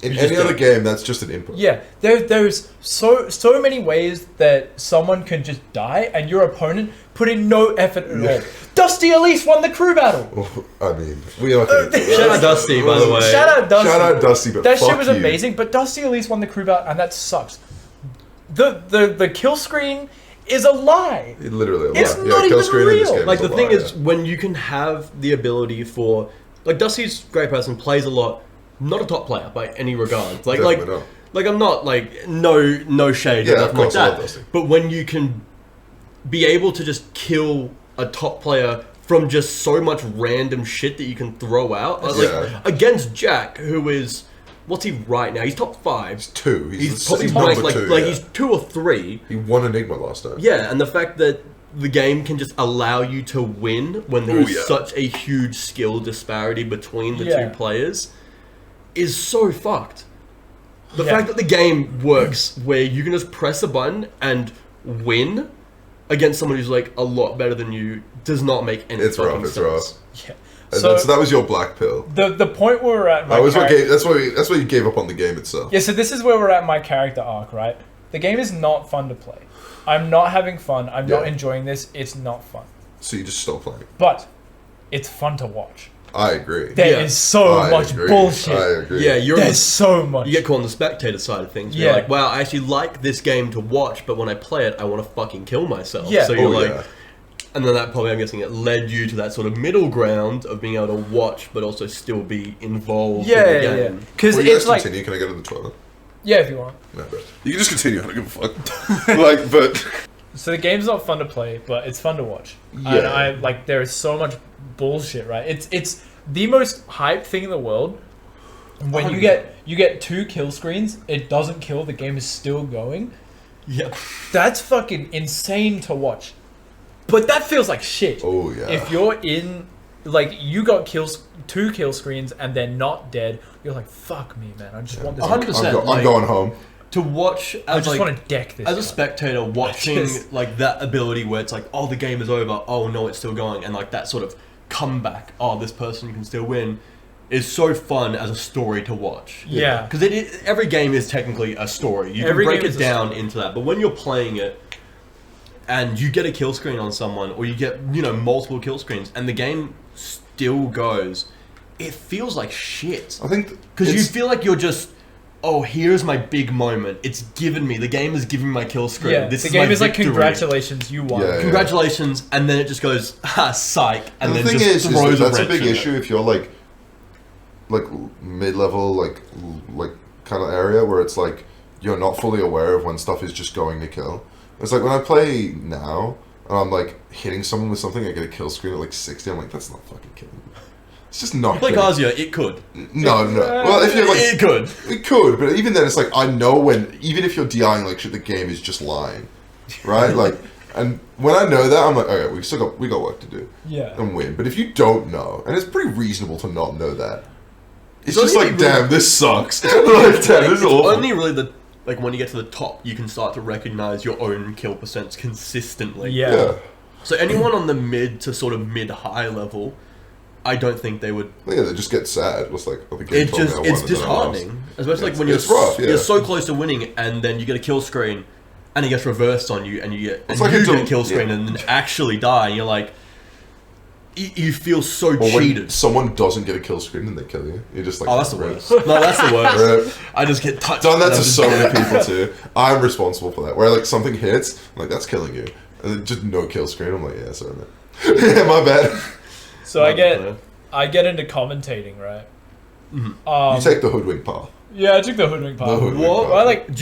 In any other game, that's just an input. Yeah, there's so many ways that someone can just die and your opponent put in no effort at all. Dusty Elise won the crew battle. Well, I mean, we are going to... Shout out Dusty, by the way. Shout out Dusty, but that shit was amazing, but Dusty Elise won the crew battle and that sucks. The kill screen is a lie. Literally a lie. It's not even real. Like the thing is, when you can have the ability for, like Dusty's a great person, plays a lot, not a top player by any regard. Like I'm not like no shade or nothing like that. But when you can be able to just kill a top player from just so much random shit that you can throw out, like against Jack, who is. What's he right now? He's top 5. He's 2. He's probably ranked like he's 2 or 3. He won Enigma last time. Yeah, and the fact that the game can just allow you to win when there is such a huge skill disparity between the two players is so fucked. The fact that the game works where you can just press a button and win against someone who's like a lot better than you does not make any It's fucking rough. It's sense. rough. Yeah. So that was your black pill. The point where we're at. That's why you gave up on the game itself. Yeah. So this is where we're at. My character arc, right? The game is not fun to play. I'm not having fun. I'm not enjoying this. It's not fun. So you just stop playing. But it's fun to watch. I agree. There is so much bullshit. I agree. Yeah, there's so much. You get caught on the spectator side of things. Yeah. You're like, wow, I actually like this game to watch, but when I play it, I want to fucking kill myself. Yeah. So you're and then that probably, I'm guessing, it led you to that sort of middle ground of being able to watch, but also still be involved in the game. Because it's like... Continue? Can I go to the toilet? Yeah, if you want. No, bro. You can just continue. I don't give a fuck. but... So the game's not fun to play, but it's fun to watch. Yeah. And there is so much bullshit, right? It's the most hype thing in the world. When you get 2 kill screens, it doesn't kill, the game is still going. Yeah. That's fucking insane to watch. But that feels like shit. Oh, yeah. If you're in, you got 2 kill screens and they're not dead, you're like, fuck me, man. I just want this. 100%. I'm going home. To watch, I just want to deck this. As a spectator, watching that ability where it's like, oh, the game is over. Oh no, it's still going, and that sort of comeback. Oh, this person can still win. Is so fun as a story to watch. Yeah. Because every game is technically a story. You can break it down into that. But when you're playing it, and you get a kill screen on someone, or you get multiple kill screens, and the game still goes, it feels like shit. I think because you feel like you're just. Oh, here's my big moment. It's given me. The game is giving me my kill screen. Yeah, this the is game my is victory. Congratulations, you won. Yeah, Congratulations, and then it just goes, psych, and then just throws that's a a big wrench issue if you're like mid-level, like kind of area where it's like you're not fully aware of when stuff is just going to kill. It's like when I play now and I'm like hitting someone with something, I get a kill screen at 60. I'm like, that's not fucking killing me. It's just not. Like Azia, it could. No. Well, if you're it could. It could, but even then, it's like I know when. Even if you're DIing like shit, the game is just lying, right? And when I know that, I'm like, okay, we got work to do, and win. But if you don't know, and it's pretty reasonable to not know that, it's just like, damn, this sucks. Damn, this is awful. Only really when you get to the top, you can start to recognize your own kill percents consistently. Yeah. So anyone on the mid to sort of mid-high level. I don't think they would. Yeah, they just get sad. It's like, oh, the game it's disheartening, especially when you're so close to winning, and then you get a kill screen, and it gets reversed on you, and you get a kill screen, and then actually die, and you're like, you feel so cheated. When someone doesn't get a kill screen and they kill you, you're just like, oh, that's the worst. No, that's the worst. I just get touched. Done that to so many people too. I'm responsible for that. Where something hits, I'm like, that's killing you, and then just no kill screen. I'm like, yeah, sorry, man. Yeah, my bad. So I get into commentating, right? Mm-hmm. You take the hoodwink path. Yeah, I took the hoodwink path. Do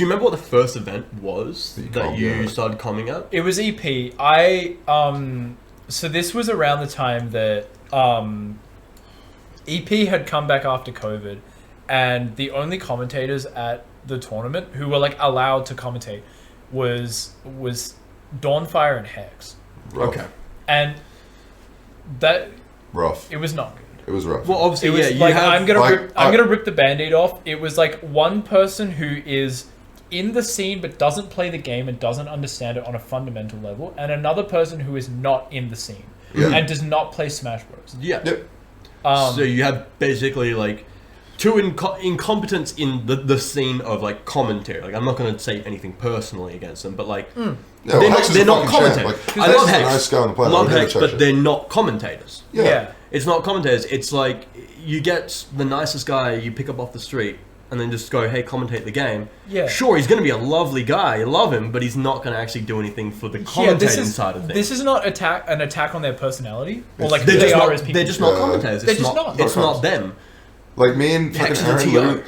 you remember what the first event was that you started coming at? It was EP. So this was around the time that EP had come back after COVID, and the only commentators at the tournament who were allowed to commentate was Dawnfire and Hex. Rough. Okay. And that rough. It was not good. It was rough. Well, obviously, it was I'm gonna rip the band-aid off. It was one person who is in the scene but doesn't play the game and doesn't understand it on a fundamental level, and another person who is not in the scene and does not play Smash Bros. Yeah. Yep. So you have basically two incompetence in the scene of commentary. I'm not going to say anything personally against them, but they're not commentators. I love Hex. Love Hex, but they're not commentators. Yeah. It's not commentators. It's you get the nicest guy you pick up off the street and then just go, hey, commentate the game. Yeah. Sure, he's going to be a lovely guy. You love him, but he's not going to actually do anything for the commentating side of things. This is not an attack on their personality or who they are as people. They're just not commentators. They're just not. It's not them. Me and fucking Aaron,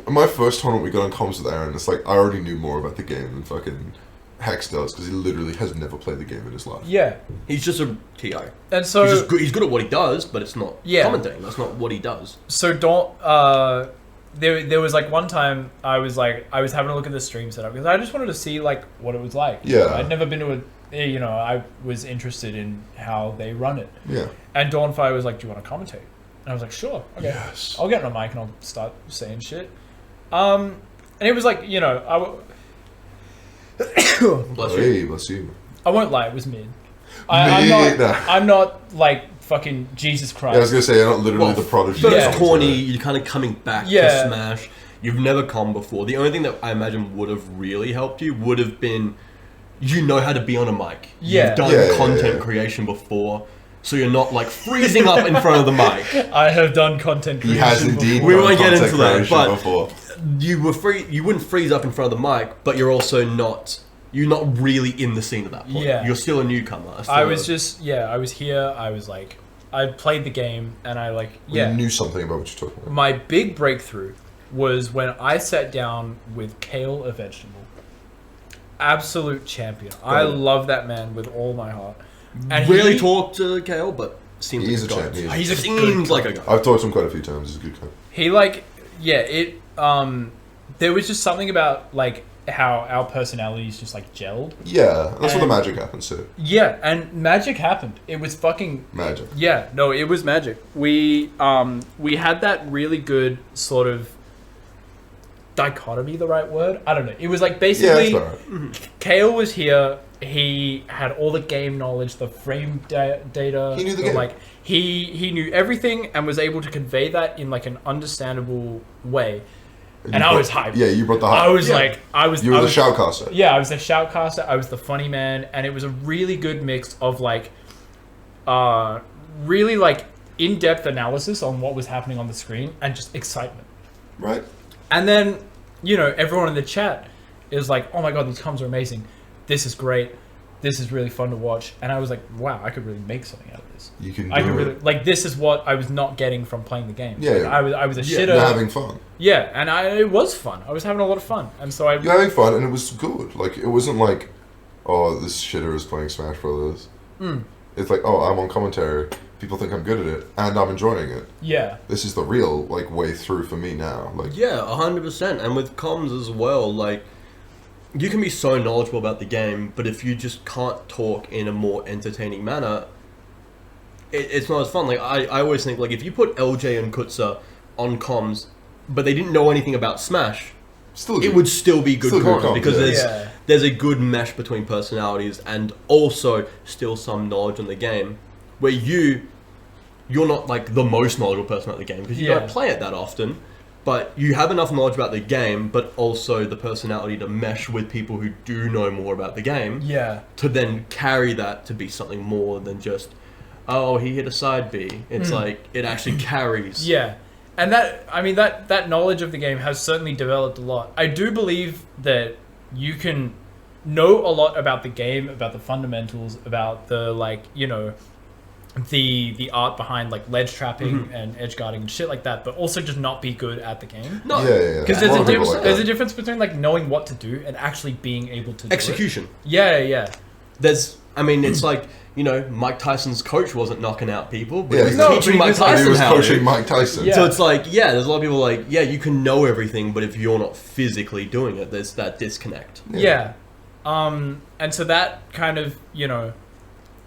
my first tournament we got on comms with Aaron, it's I already knew more about the game than fucking Hex does, because he literally has never played the game in his life. Yeah. He's just a TO. And so... He's good at what he does, but it's not commentating. That's not what he does. So there was one time I was having a look at the stream setup, because I just wanted to see what it was like. Yeah. I'd never been to I was interested in how they run it. Yeah. And Dawnfire was like, do you want to commentate? And I was like, sure, okay. Yes. I'll get on a mic and I'll start saying shit. And it was Bless you. Hey, bless you. I won't lie, it was mid. Nah. I'm not like fucking Jesus Christ. Yeah, I was gonna say you're not literally the prodigy. First Yeah. corny, you're kind of coming back Yeah. to Smash. You've never come before. The only thing that I imagine would have really helped you would have been, you know how to be on a mic. Yeah. You've done Yeah, content yeah. creation before, so you're not like freezing up in front of the mic. I have done content He creation has indeed. before. We done won't get content into that, creation but- before. You wouldn't freeze up in front of the mic, but you're also not. You're not really in the scene at that point. Yeah. You're still a newcomer. I was here, I was like, I played the game, and I like, You knew something about what you're talking about. My big breakthrough was when I sat down with Kale a Vegetable. Absolute champion. I love that man with all my heart. And Rarely talk to Kale, but seems He's like a a champ. guy. He is. He's a Seems good like a guy. I've talked to him quite a few times. He's a good guy. He like, yeah, it, there was just something about like how our personalities just like gelled. Yeah, that's what the And- magic happens to. Yeah, and magic happened. It was fucking Magic. Yeah, no, it was magic. We had that really good sort of dichotomy, the right word? I don't know. It was like Yeah, basically that's alright. Kale was here. He had all the game knowledge, the frame data. He knew the game. Like he knew everything and was able to convey that in like an understandable way. And I was hyped. Yeah, you brought the hype. I was Yeah. like, I was. You were I the was, shoutcaster. Yeah, I was the shoutcaster. I was the funny man, and it was a really good mix of like, really like in-depth analysis on what was happening on the screen and just excitement. Right? And then, you know, everyone in the chat is like, "Oh my god, these comms are amazing. This is great. This is really fun to watch." And I was like, "Wow, I could really make something out of this. You can do I could it. really like this is what I was not getting from playing the game. Yeah, Like, yeah. I was a Yeah, shitter. You're having fun. Yeah, and it was fun. I was having a lot of fun, and so I You're having fun, and it was good. Like, it wasn't like, oh, this shitter is playing Smash Brothers. It's like, oh, I'm on commentary. People think I'm good at it, and I'm enjoying it. yeah. This is the real like way through for me now. Like, Yeah, 100%. And with comms as well, like, you can be so knowledgeable about the game, but if you just can't talk in a more entertaining manner, it's not as fun. Like, I always think, like, if you put LJ and Kutza on comms, but they didn't know anything about Smash, still, it good. would still be good Still good comms, comms, because yeah. there's a good mesh between personalities and also still some knowledge on the game, where you're not like the most knowledgeable person about the game because you Yeah. don't play it that often, but you have enough knowledge about the game, but also the personality to mesh with people who do know more about the game, Yeah. to then carry that to be something more than just, oh, he hit a side B. It's like it actually carries. Yeah. And that knowledge of the game has certainly developed a lot. I do believe that you can know a lot about the game, about the fundamentals, about the like, you know, the art behind like ledge trapping and edge guarding and shit like that, but also just not be good at the game. No, Yeah. Because A lot of people there's like a that. difference between like knowing what to do and actually being able to do execution. it. Yeah. It's like, you know, Mike Tyson's coach wasn't knocking out people, but Yeah, he was no, teaching but Mike he was- Tyson He was how coaching to. Mike Tyson. Yeah. So it's like, yeah, there's a lot of people like, yeah, you can know everything, but if you're not physically doing it, there's that disconnect. Yeah. And so that kind of, you know,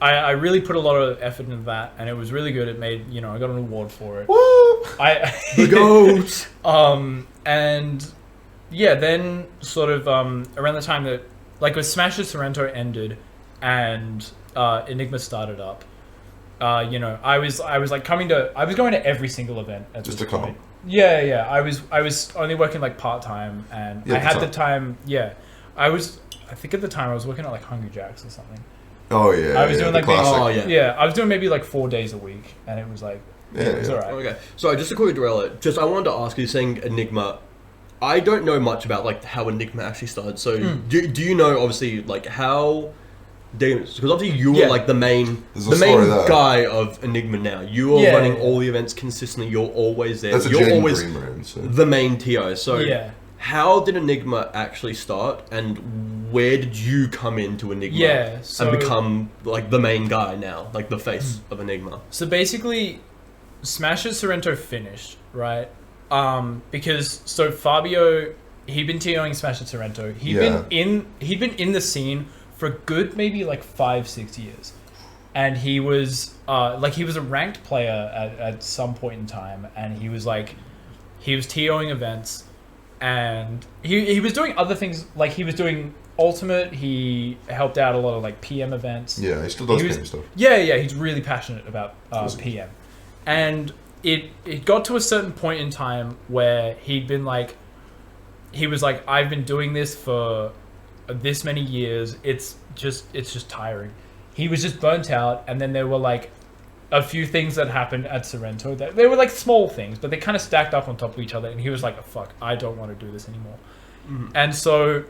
I really put a lot of effort into that, and it was really good. It made, you know, I got an award for it. Woo! The GOAT! And yeah, then sort of around the time that, like, with Smash of Sorrento ended and Enigma started up, you know, I was like going to every single event at Just this to come. point. Yeah. I was only working like part time, and Yeah, I had the the time. Yeah, I think at the time I was working at like Hungry Jack's or something. Oh yeah. I was yeah, doing the like maybe, classic. yeah. I was doing maybe like 4 days a week, and it was like it was Yeah. alright. Okay, so just a quick derail it. Just I wanted to ask you, saying Enigma, I don't know much about like how Enigma actually started. So do you know obviously like how? Because obviously you were Yeah. like the main There's a story there. guy of Enigma now. You are Yeah, running yeah. all the events consistently. You're always there. That's a You're Jaden always Green man. So. the main TO. So Yeah. how did Enigma actually start, and where did you come into Enigma Yeah, so- and become like the main guy now, like the face of Enigma? So basically, Smash of Sorrento finished, right? Because so Fabio, he'd been TOing Smash of Sorrento. He'd been in the scene for a good maybe like 5-6 years, and he was he was a ranked player at some point in time, and he was TOing events, and he was doing other things, like he was doing Ultimate. He helped out a lot of like PM events. Yeah, he still does PM stuff. Yeah, he's really passionate about PM. And it got to a certain point in time where he was like, I've been doing this for this many years. It's just tiring. He was just burnt out, and then there were like a few things that happened at Sorrento that they were like small things, but they kind of stacked up on top of each other, and he was like, oh, fuck, I don't want to do this anymore. And so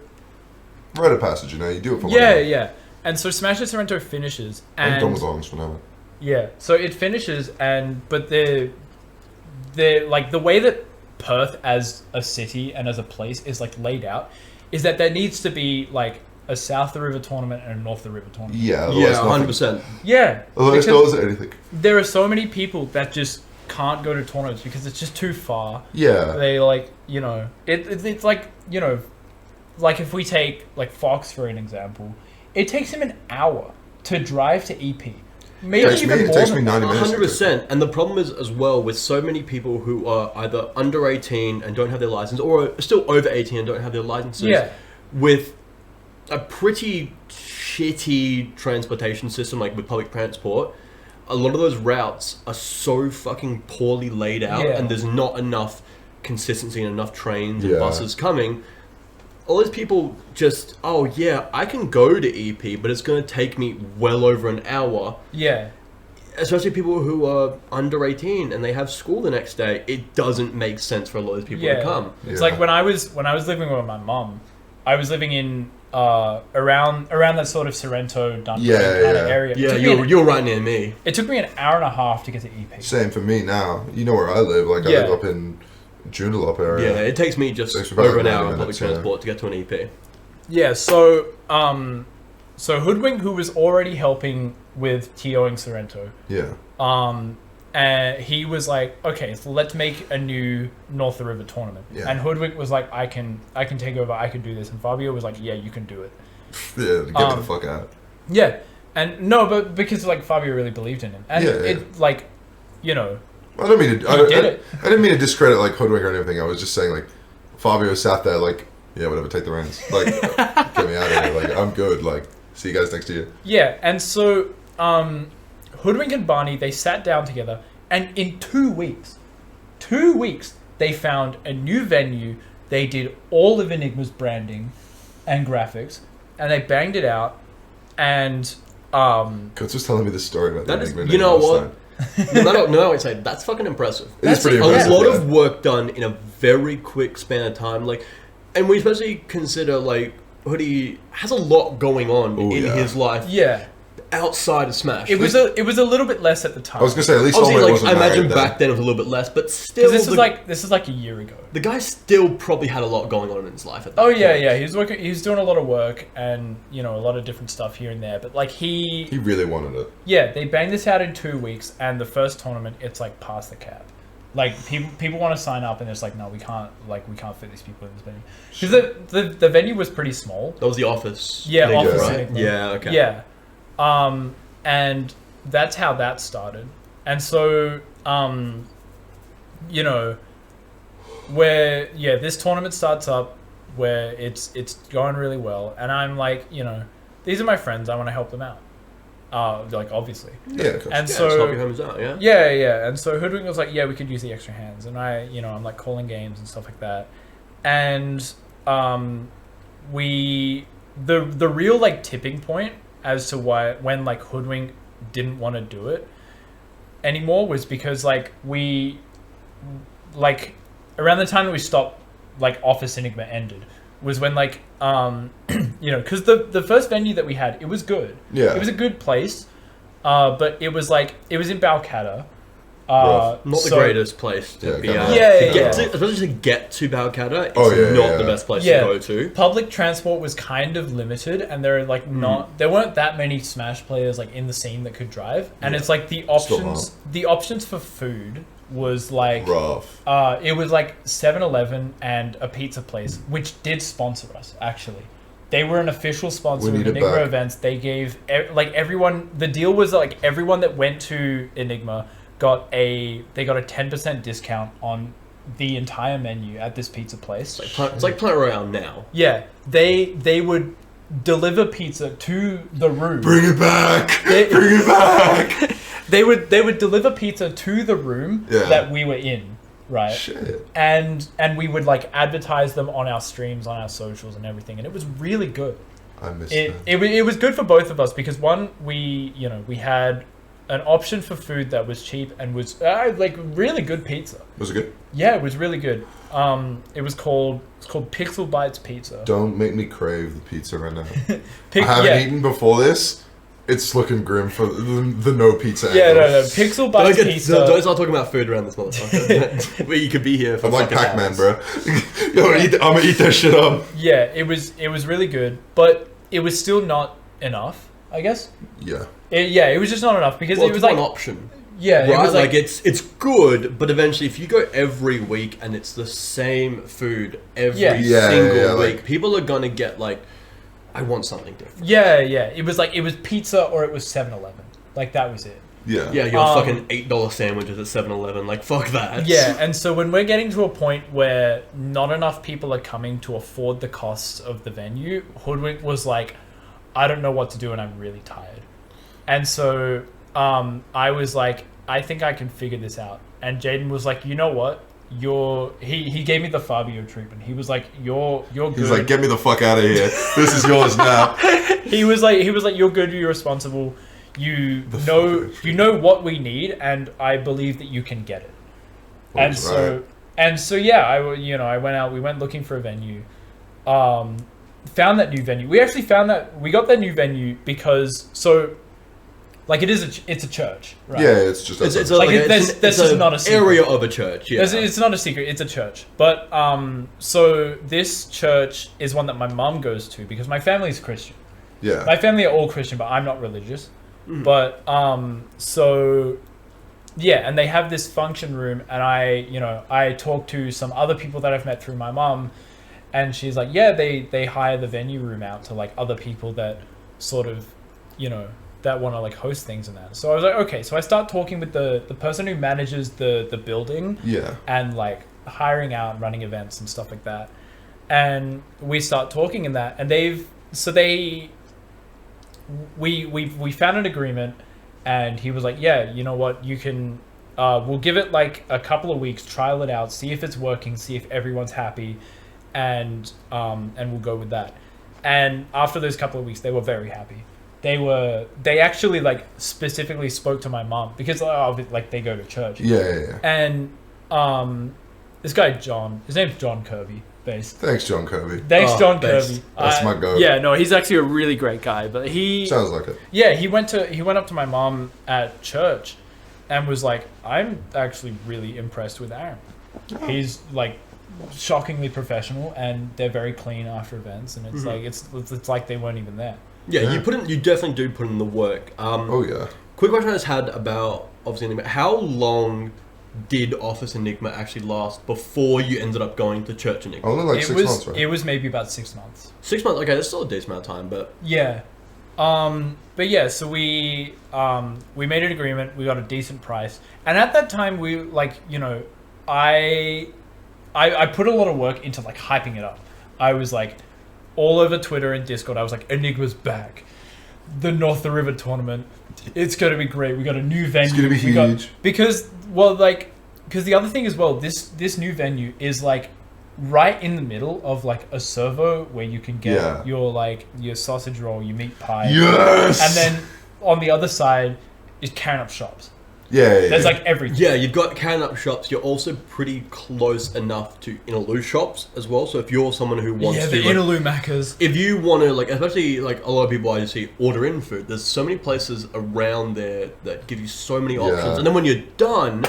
rite of passage, you do it for yeah. And so Smash at Sorrento finishes, and I'm done with songs for now. Yeah, so it finishes, but they're like the way that Perth as a city and as a place is like laid out is that there needs to be like a south the river tournament and a north the river tournament. Yeah, 100%. Yeah, otherwise no one's anything. There are so many people that just can't go to tournaments because it's just too far. Yeah, they like it's like like if we take like Fox for an example, it takes him an hour to drive to EP. Maybe even more. It takes me 90 minutes. 100%. And the problem is as well with so many people who are either under 18 and don't have their license, or are still over 18 and don't have their licenses. Yeah. With a pretty shitty transportation system, like with public transport, a lot of those routes are so fucking poorly laid out, and there's not enough consistency and enough trains and buses coming. All those people just, I can go to EP, but it's going to take me well over an hour. Yeah. Especially people who are under 18 and they have school the next day. It doesn't make sense for a lot of those people to come. It's like when I was living with my mum, I was living in around that sort of Sorrento, Dunbury kind of area. Yeah, you're right near me. It took me an hour and a half to get to EP. Same for me now. You know where I live. Like I live up in Joondalup area. Yeah, it takes me just over an hour on public transport to get to an EP. Yeah, so Hoodwink, who was already helping with TOing Sorrento. Yeah. And he was like, okay, so let's make a new North the River tournament. Yeah. And Hoodwink was like, I can take over, I can do this. And Fabio was like, yeah, you can do it. Yeah, get me the fuck out. Yeah. And no, but because like Fabio really believed in him. And it like, I don't mean to. I didn't mean to discredit like Hoodwink or anything. I was just saying like Fabio sat there like, yeah, whatever, take the reins. Like, get me out of here. Like, I'm good. Like, see you guys next year. Yeah, and so Hoodwink and Barney, they sat down together, and in 2 weeks, they found a new venue. They did all of Enigma's branding and graphics, and they banged it out. And Coates was telling me this story about that Enigma. You know what? No matter what I say, that's fucking impressive. It's pretty impressive. A lot of work done in a very quick span of time. Like, and we especially consider like Hoodie has a lot going on in his life. Yeah. Outside of Smash. It was a little bit less at the time. I was gonna say at least I imagine back then it was a little bit less, but still. This is like a year ago. The guy still probably had a lot going on in his life. At that point. Yeah. He was doing a lot of work and a lot of different stuff here and there. But like he really wanted it. Yeah, they banged this out in 2 weeks, and the first tournament, it's like past the cap. Like people want to sign up, and it's like, no, we can't fit these people in this venue because the venue was pretty small. That was the office. Yeah, office. Right? Yeah. Okay. Yeah. And that's how that started. And so, where, this tournament starts up where it's going really well. And I'm like, these are my friends. I want to help them out. Like, obviously. Yeah, of course. Help And so, your homies out, yeah? Yeah. And so Hoodwink was like, yeah, we could use the extra hands. And I'm like calling games and stuff like that. And, the real like tipping point as to when like Hoodwink didn't want to do it anymore was because like we like around the time that we stopped like Office Enigma ended was when like because the first venue that we had, it was good. Yeah, it was a good place, but it was in Balcatta. Not the greatest place to be at. Especially to get to Balcatta, it's not the best place to go to. Public transport was kind of limited, and there weren't that many Smash players like in the scene that could drive. And it's like the options for food was like rough. It was like 7-Eleven and a pizza place, which did sponsor us actually. They were an official sponsor of Enigma events. They gave everyone. The deal was like everyone that went to Enigma got a 10% discount on the entire menu at this pizza place. It's like Planet Royale now. Yeah, they would deliver pizza to the room. Bring it back. Bring it back. They would deliver pizza to the room that we were in, right? Shit. And we would like advertise them on our streams, on our socials, and everything, and it was really good. I missed it. that. It was good for both of us because one, we had an option for food that was cheap and was like really good pizza. Was it good? Yeah, it was really good. It's called Pixel Bites Pizza. Don't make me crave the pizza right now. I haven't eaten before this. It's looking grim for the no pizza. Yeah, no. Pixel Bites Pizza. Don't start talking about food around this motherfucker. Where you could be here for I'm like Pac-Man, hours. bro. I'm gonna eat that shit up. Yeah, it was really good, but it was still not enough, I guess. Yeah. It was just not enough because it was like an option. Yeah, right? it was like it's good, but eventually, if you go every week and it's the same food every single week, people are gonna get like, I want something different. Yeah. It was pizza or it was 7-Eleven. Like that was it. Yeah. Yeah, your fucking $8 sandwiches at 7-Eleven. Like fuck that. Yeah, and so when we're getting to a point where not enough people are coming to afford the costs of the venue, Hoodwink was like, I don't know what to do and I'm really tired. And so I was like, I think I can figure this out. And Jaden was like, you know what? He gave me the Fabio treatment. He was like, you're good. He's like, get me the fuck out of here. This is yours now. He was like, you're good, you're responsible. You know what we need, and I believe that you can get it. And so yeah, I went out. We went looking for a venue. Found that new venue. We actually we got that new venue because like it's a church, right? Yeah, it's just it's just not a secret. Area of a church. Yeah, it's not a secret. It's a church, but so this church is one that my mom goes to because my family's Christian. Yeah, my family are all Christian, but I'm not religious. But so yeah, and they have this function room, and I talked to some other people that I've met through my mom, and she's like, yeah, they hire the venue room out to like other people that sort of that want to like host things and that. So I was like, okay. So I start talking with the person who manages the building, and like hiring out and running events and stuff like that. And we start talking in that, and we found an agreement, and he was like, yeah, you know what, you can we'll give it like a couple of weeks, trial it out, see if it's working, see if everyone's happy, and we'll go with that. And after those couple of weeks, they were very happy. They actually like specifically spoke to my mom because like they go to church. Yeah. And this guy John, his name's John Kirby. Thanks, John Kirby. John Kirby. That's my go. Yeah, no, he's actually a really great guy. But he sounds like it. Yeah, he went up to my mom at church, and was like, "I'm actually really impressed with Aaron. He's like shockingly professional, and they're very clean after events, and it's like it's like they weren't even there." Yeah, you definitely do put in the work. Quick question I just had about obviously Enigma. How long did Office Enigma actually last before you ended up going to Church Enigma? Only like 6 months, right? It was maybe about 6 months. 6 months? Okay, that's still a decent amount of time, but... Yeah. But yeah, so we made an agreement, we got a decent price. And at that time, we, like, I put a lot of work into, like, hyping it up. I was, like, all over Twitter and Discord, I was like, Enigma's back. The North the River tournament. It's going to be great. We got a new venue. It's going to be huge. Because the other thing as well, this new venue is like right in the middle of like a servo where you can get your sausage roll, your meat pie. Yes! And then on the other side is carrying up shops. Yeah. There's like everything. Yeah, you've got carrying up shops. You're also pretty close enough to Inaloo shops as well. So if you're someone who wants to... Yeah, the Inaloo Maccas. If you want to, like, especially, like, a lot of people I just see order in food, there's so many places around there that give you so many options. Yeah. And then when you're done,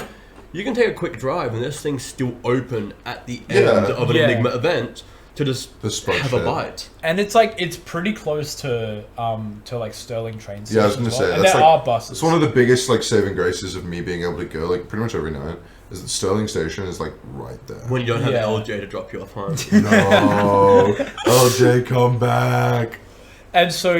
you can take a quick drive and this thing's still open at the end of an Enigma event to just have a bite. And it's like, it's pretty close to like Stirling train stations. Yeah, I was going to say, and that's there are buses. It's one of the biggest like saving graces of me being able to go like pretty much every night is that Stirling station is like right there. When you don't have LJ to drop you off home. No, LJ, come back. And so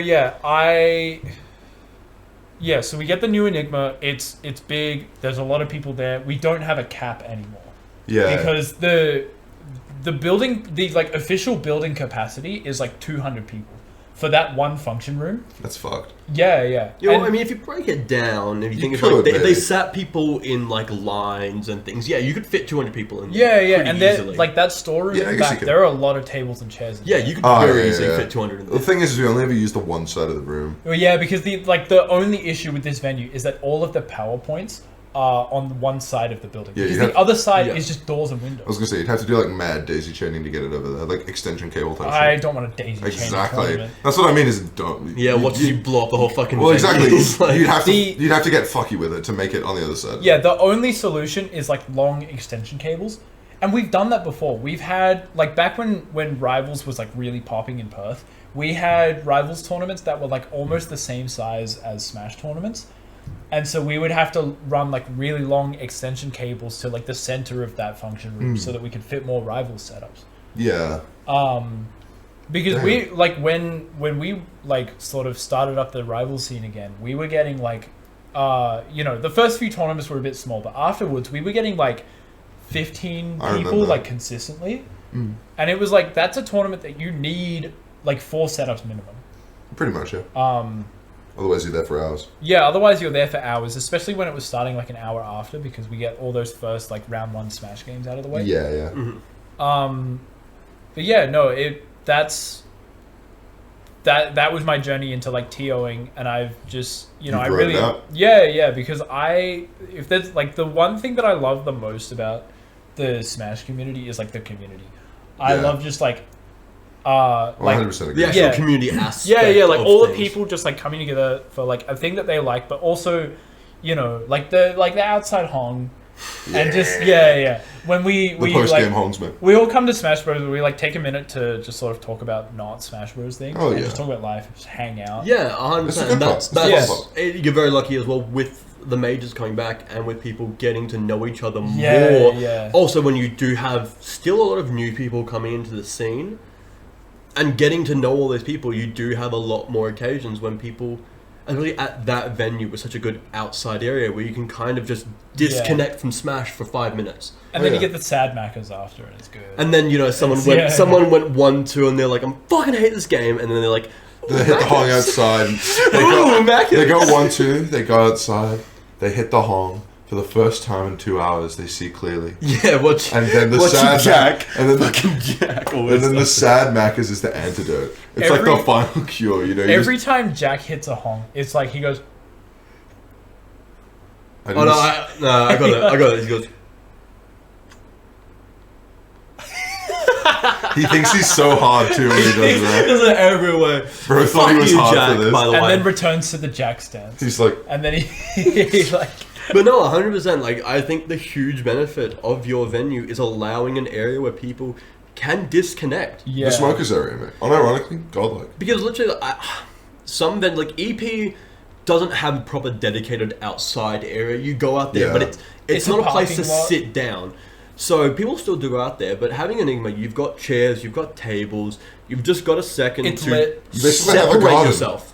so we get the new Enigma. It's big. There's a lot of people there. We don't have a cap anymore. Yeah, because the building, the like official building capacity is like 200 people. for that one function room. That's fucked. Yeah. You know, I mean, if you break it down, if you think of like they sat people in like lines and things, yeah, you could fit 200 people in there. Yeah, and then like that storeroom in the back, there are a lot of tables and chairs. Yeah, you could very easily fit 200 in there. The thing is, we only ever use the one side of the room. Well, yeah, because the only issue with this venue is that all of the PowerPoints are on one side of the building. Yeah, because the other side is just doors and windows. I was gonna say you'd have to do like mad daisy chaining to get it over there, like extension cable type. I don't want a daisy chain. Exactly. That's what I mean. Is don't. Yeah, what you blow up the whole fucking. Well, exactly. Like, you'd have to get fucky with it to make it on the other side. Yeah, the only solution is like long extension cables, and we've done that before. We've had like back when Rivals was like really popping in Perth, we had Rivals tournaments that were like almost the same size as Smash tournaments. And so we would have to run like really long extension cables to like the center of that function room so that we could fit more Rivals setups. Yeah. Because we like when we like sort of started up the Rivals scene again, we were getting like the first few tournaments were a bit small, but afterwards we were getting like 15 people like consistently. And it was like that's a tournament that you need like 4 setups minimum. Pretty much, yeah. Otherwise, you're there for hours. Yeah, otherwise you're there for hours, especially when it was starting like an hour after, because we get all those first like round 1 Smash games out of the way. Yeah. But yeah, no, that was my journey into like TOing, and I've just I really because if there's like the one thing that I love the most about the Smash community is like the community. I love just like. 100% agree. The actual community aspect. Like all the people just like coming together for like a thing that they like, but also, like the outside Hong, and just when we post like game Hongs, man. we all come to Smash Bros. We like take a minute to just sort of talk about not Smash Bros. Things. Oh, and just talk about life, just hang out. Yeah, 100%. That's you're very lucky as well with the majors coming back and with people getting to know each other more. Yeah. Also, when you do have still a lot of new people coming into the scene. And getting to know all those people, you do have a lot more occasions when people, and really at that venue was such a good outside area where you can kind of just disconnect from Smash for 5 minutes. And then you get the sad Maccas after, and it's good. And then, someone went 1-2 and they're like, I fucking hate this game. And then they're like, they hit the Hong outside. They go 1-2, they go outside, they hit the Hong. For the first time in 2 hours, they see clearly. Yeah, and then the sad Jack, and then fucking Jack, and then the sad Maccas is the antidote. It's like the final cure, Every time Jack hits a Hong, it's like he goes. I got it. He goes. He thinks he's so hard too when he does that. He does it everywhere. Bro thought he was hard Jack, for this. by the way. And then returns to the Jack stance. He's like, and then he like. But no, 100%. Like, I think the huge benefit of your venue is allowing an area where people can disconnect. the smokers area, man. Unironically, godlike. Because literally, some then like EP doesn't have a proper dedicated outside area. You go out there, but it's not a place to sit down. So people still do go out there, but having Enigma, you've got chairs, you've got tables, you've just got a second to separate yourself.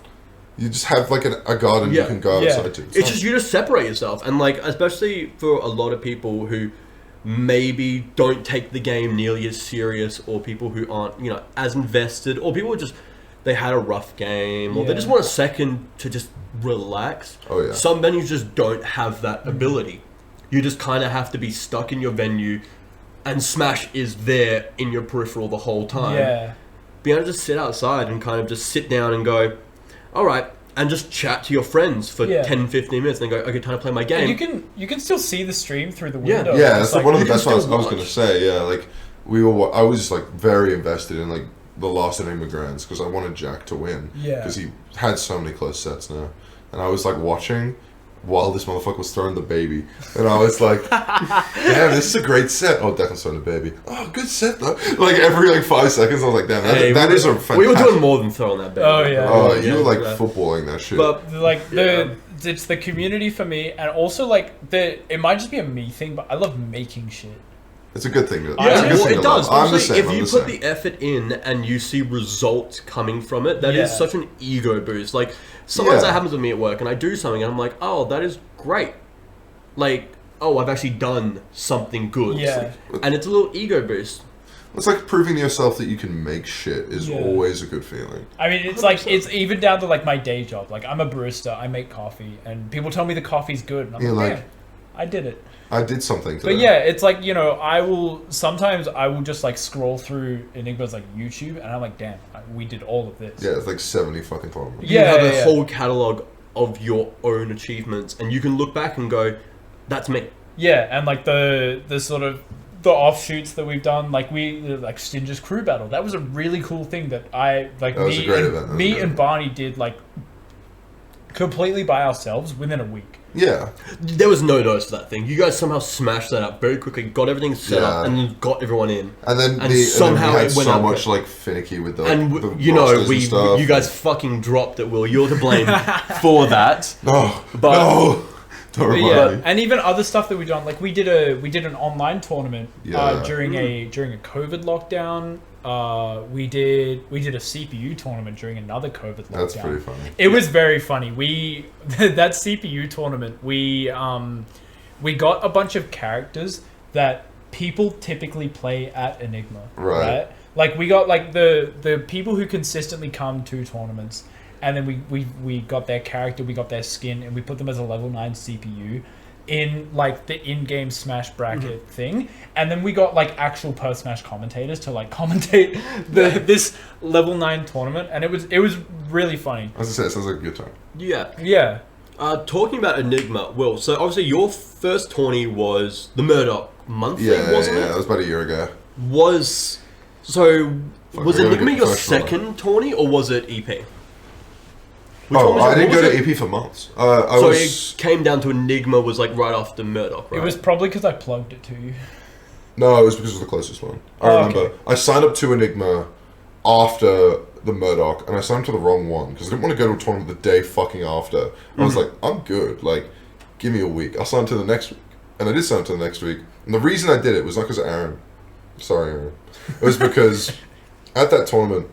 You just have like a garden you can go outside to. It's just you just separate yourself, and like especially for a lot of people who maybe don't take the game nearly as serious, or people who aren't as invested, or people who just they had a rough game, or they just want a second to just relax. Oh yeah. Some venues just don't have that ability. You just kind of have to be stuck in your venue, and Smash is there in your peripheral the whole time. Yeah. Being able to just sit outside and kind of just sit down and go, all right, and just chat to your friends for 10, 15 minutes and then go, okay, time to play my game. And you can still see the stream through the window. Yeah, that's like one of the best ones I was going to say. Yeah, like I was like very invested in like the last Enigma Grands because I wanted Jack to win. Yeah. Because he had so many close sets now. And I was like watching while this motherfucker was throwing the baby. And I was like, damn, this is a great set. Oh, Declan's throwing the baby. Oh, good set though. Like every 5 seconds I was like, damn, that is a fantastic... We were doing more than throwing that baby. Oh, yeah. Oh, you were like footballing that shit. But like it's the community for me, and also like it might just be a me thing, but I love making shit. It's a good thing. It does. I'm the same. If you put the effort in and you see results coming from it, that is such an ego boost. Like sometimes that happens with me at work, and I do something, and I'm like, oh, that is great. Like, oh, I've actually done something good. Yeah. And it's a little ego boost. It's like proving to yourself that you can make shit is always a good feeling. I mean, it's 100%. Like, it's even down to like my day job. Like, I'm a barista, I make coffee, and people tell me the coffee's good. And I'm like, yeah, I did it. I did something today. But yeah, it's like, you know, sometimes I will just like scroll through Enigma's like YouTube, and I'm like, damn, we did all of this. Yeah, it's like 70 fucking tournaments. You have a whole catalogue of your own achievements, and you can look back and go, that's me. Yeah, and like the sort of the offshoots that we've done, like Stinja's crew battle. That was a really cool thing that was a great event. Me and Barney did like completely by ourselves within a week. Yeah. There was no notice for that thing. You guys somehow smashed that up very quickly, got everything set up, and then got everyone in. And then somehow we had it went so up much like finicky with the you guys fucking dropped it, Will. You're to blame for that. No. Don't remind me. And even other stuff that we've done, like we did an online tournament during a COVID lockdown. We did a CPU tournament during another COVID lockdown. That's pretty funny. It was very funny. That CPU tournament, we got a bunch of characters that people typically play at Enigma. Right? Like we got like the people who consistently come to tournaments, and then we got their character, we got their skin, and we put them as a level 9 CPU in like the in-game Smash bracket thing, and then we got like actual Perth Smash commentators to like commentate this level 9 tournament, and it was really funny. As I said, it sounds like a good time. Yeah. Talking about Enigma, Will, so obviously your first tourney was the Murdoch monthly, wasn't it? Yeah, that was about a year ago. Was Enigma your second tourney, or was it EP? I didn't go to EP for months. It came down to Enigma was like right after Murdoch, right? It was probably because I plugged it to you. No, it was because it was the closest one. I remember. Okay. I signed up to Enigma after the Murdoch, and I signed up to the wrong one because I didn't want to go to a tournament the day fucking after. I was like, I'm good. Like, give me a week. I'll sign up to the next week. And I did sign up to the next week. And the reason I did it was not because of Aaron. Sorry, Aaron. It was because at that tournament,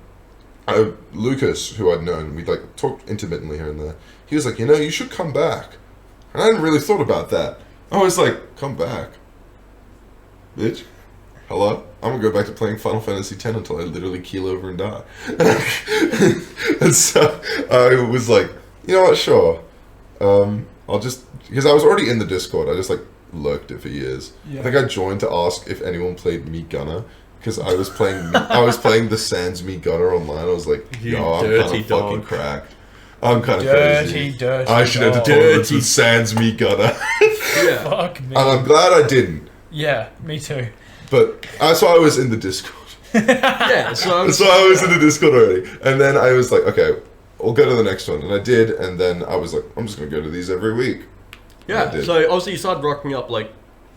Lucas, who I'd known, we'd like talked intermittently here and there. He was like, you should come back. And I hadn't really thought about that. I was like, come back. Bitch. Hello? I'm gonna go back to playing Final Fantasy X until I literally keel over and die. And so I was like, you know what, sure. I'll just, because I was already in the Discord, I just like lurked it for years. Yeah. I think I joined to ask if anyone played Me Gunner. Because I was playing the Sans Me Gunner online. I was like, yo, I'm kind of fucking cracked. I'm kind of crazy. Dirty I should enter tournaments with Sans Me Gunner. Yeah. Fuck me. And I'm glad I didn't. Yeah, me too. But that's why I was in the Discord. Yeah, so I was in the Discord already. And then I was like, okay, I'll go to the next one. And I did, and then I was like, I'm just going to go to these every week. Yeah, so obviously you started rocking up like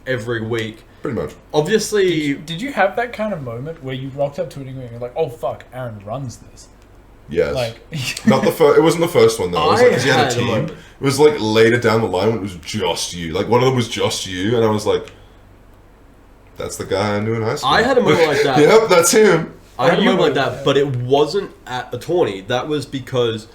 every week. Pretty much. Obviously... Did you have that kind of moment where you rocked up to an Enigma and you're like, oh fuck, Aaron runs this? Yes. Like... Not the first... It wasn't the first one, though. It was like, because you had a team. It was like later down the line when it was just you. Like, one of them was just you, and I was like, that's the guy I knew in high school. I had a moment like that. Yep, that's him. I had a moment like that, but it wasn't at a tourney. That was because,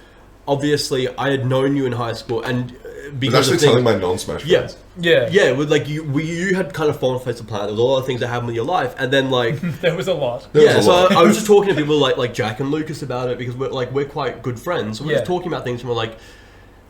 obviously, I had known you in high school, and... Because actually telling my non-Smash friends. Yeah, with like you had kind of fallen face to planet. There was a lot of things that happened in your life, and then like there was a lot. I was just talking to people like Jack and Lucas about it because we're quite good friends. So we're just talking about things, and we're like,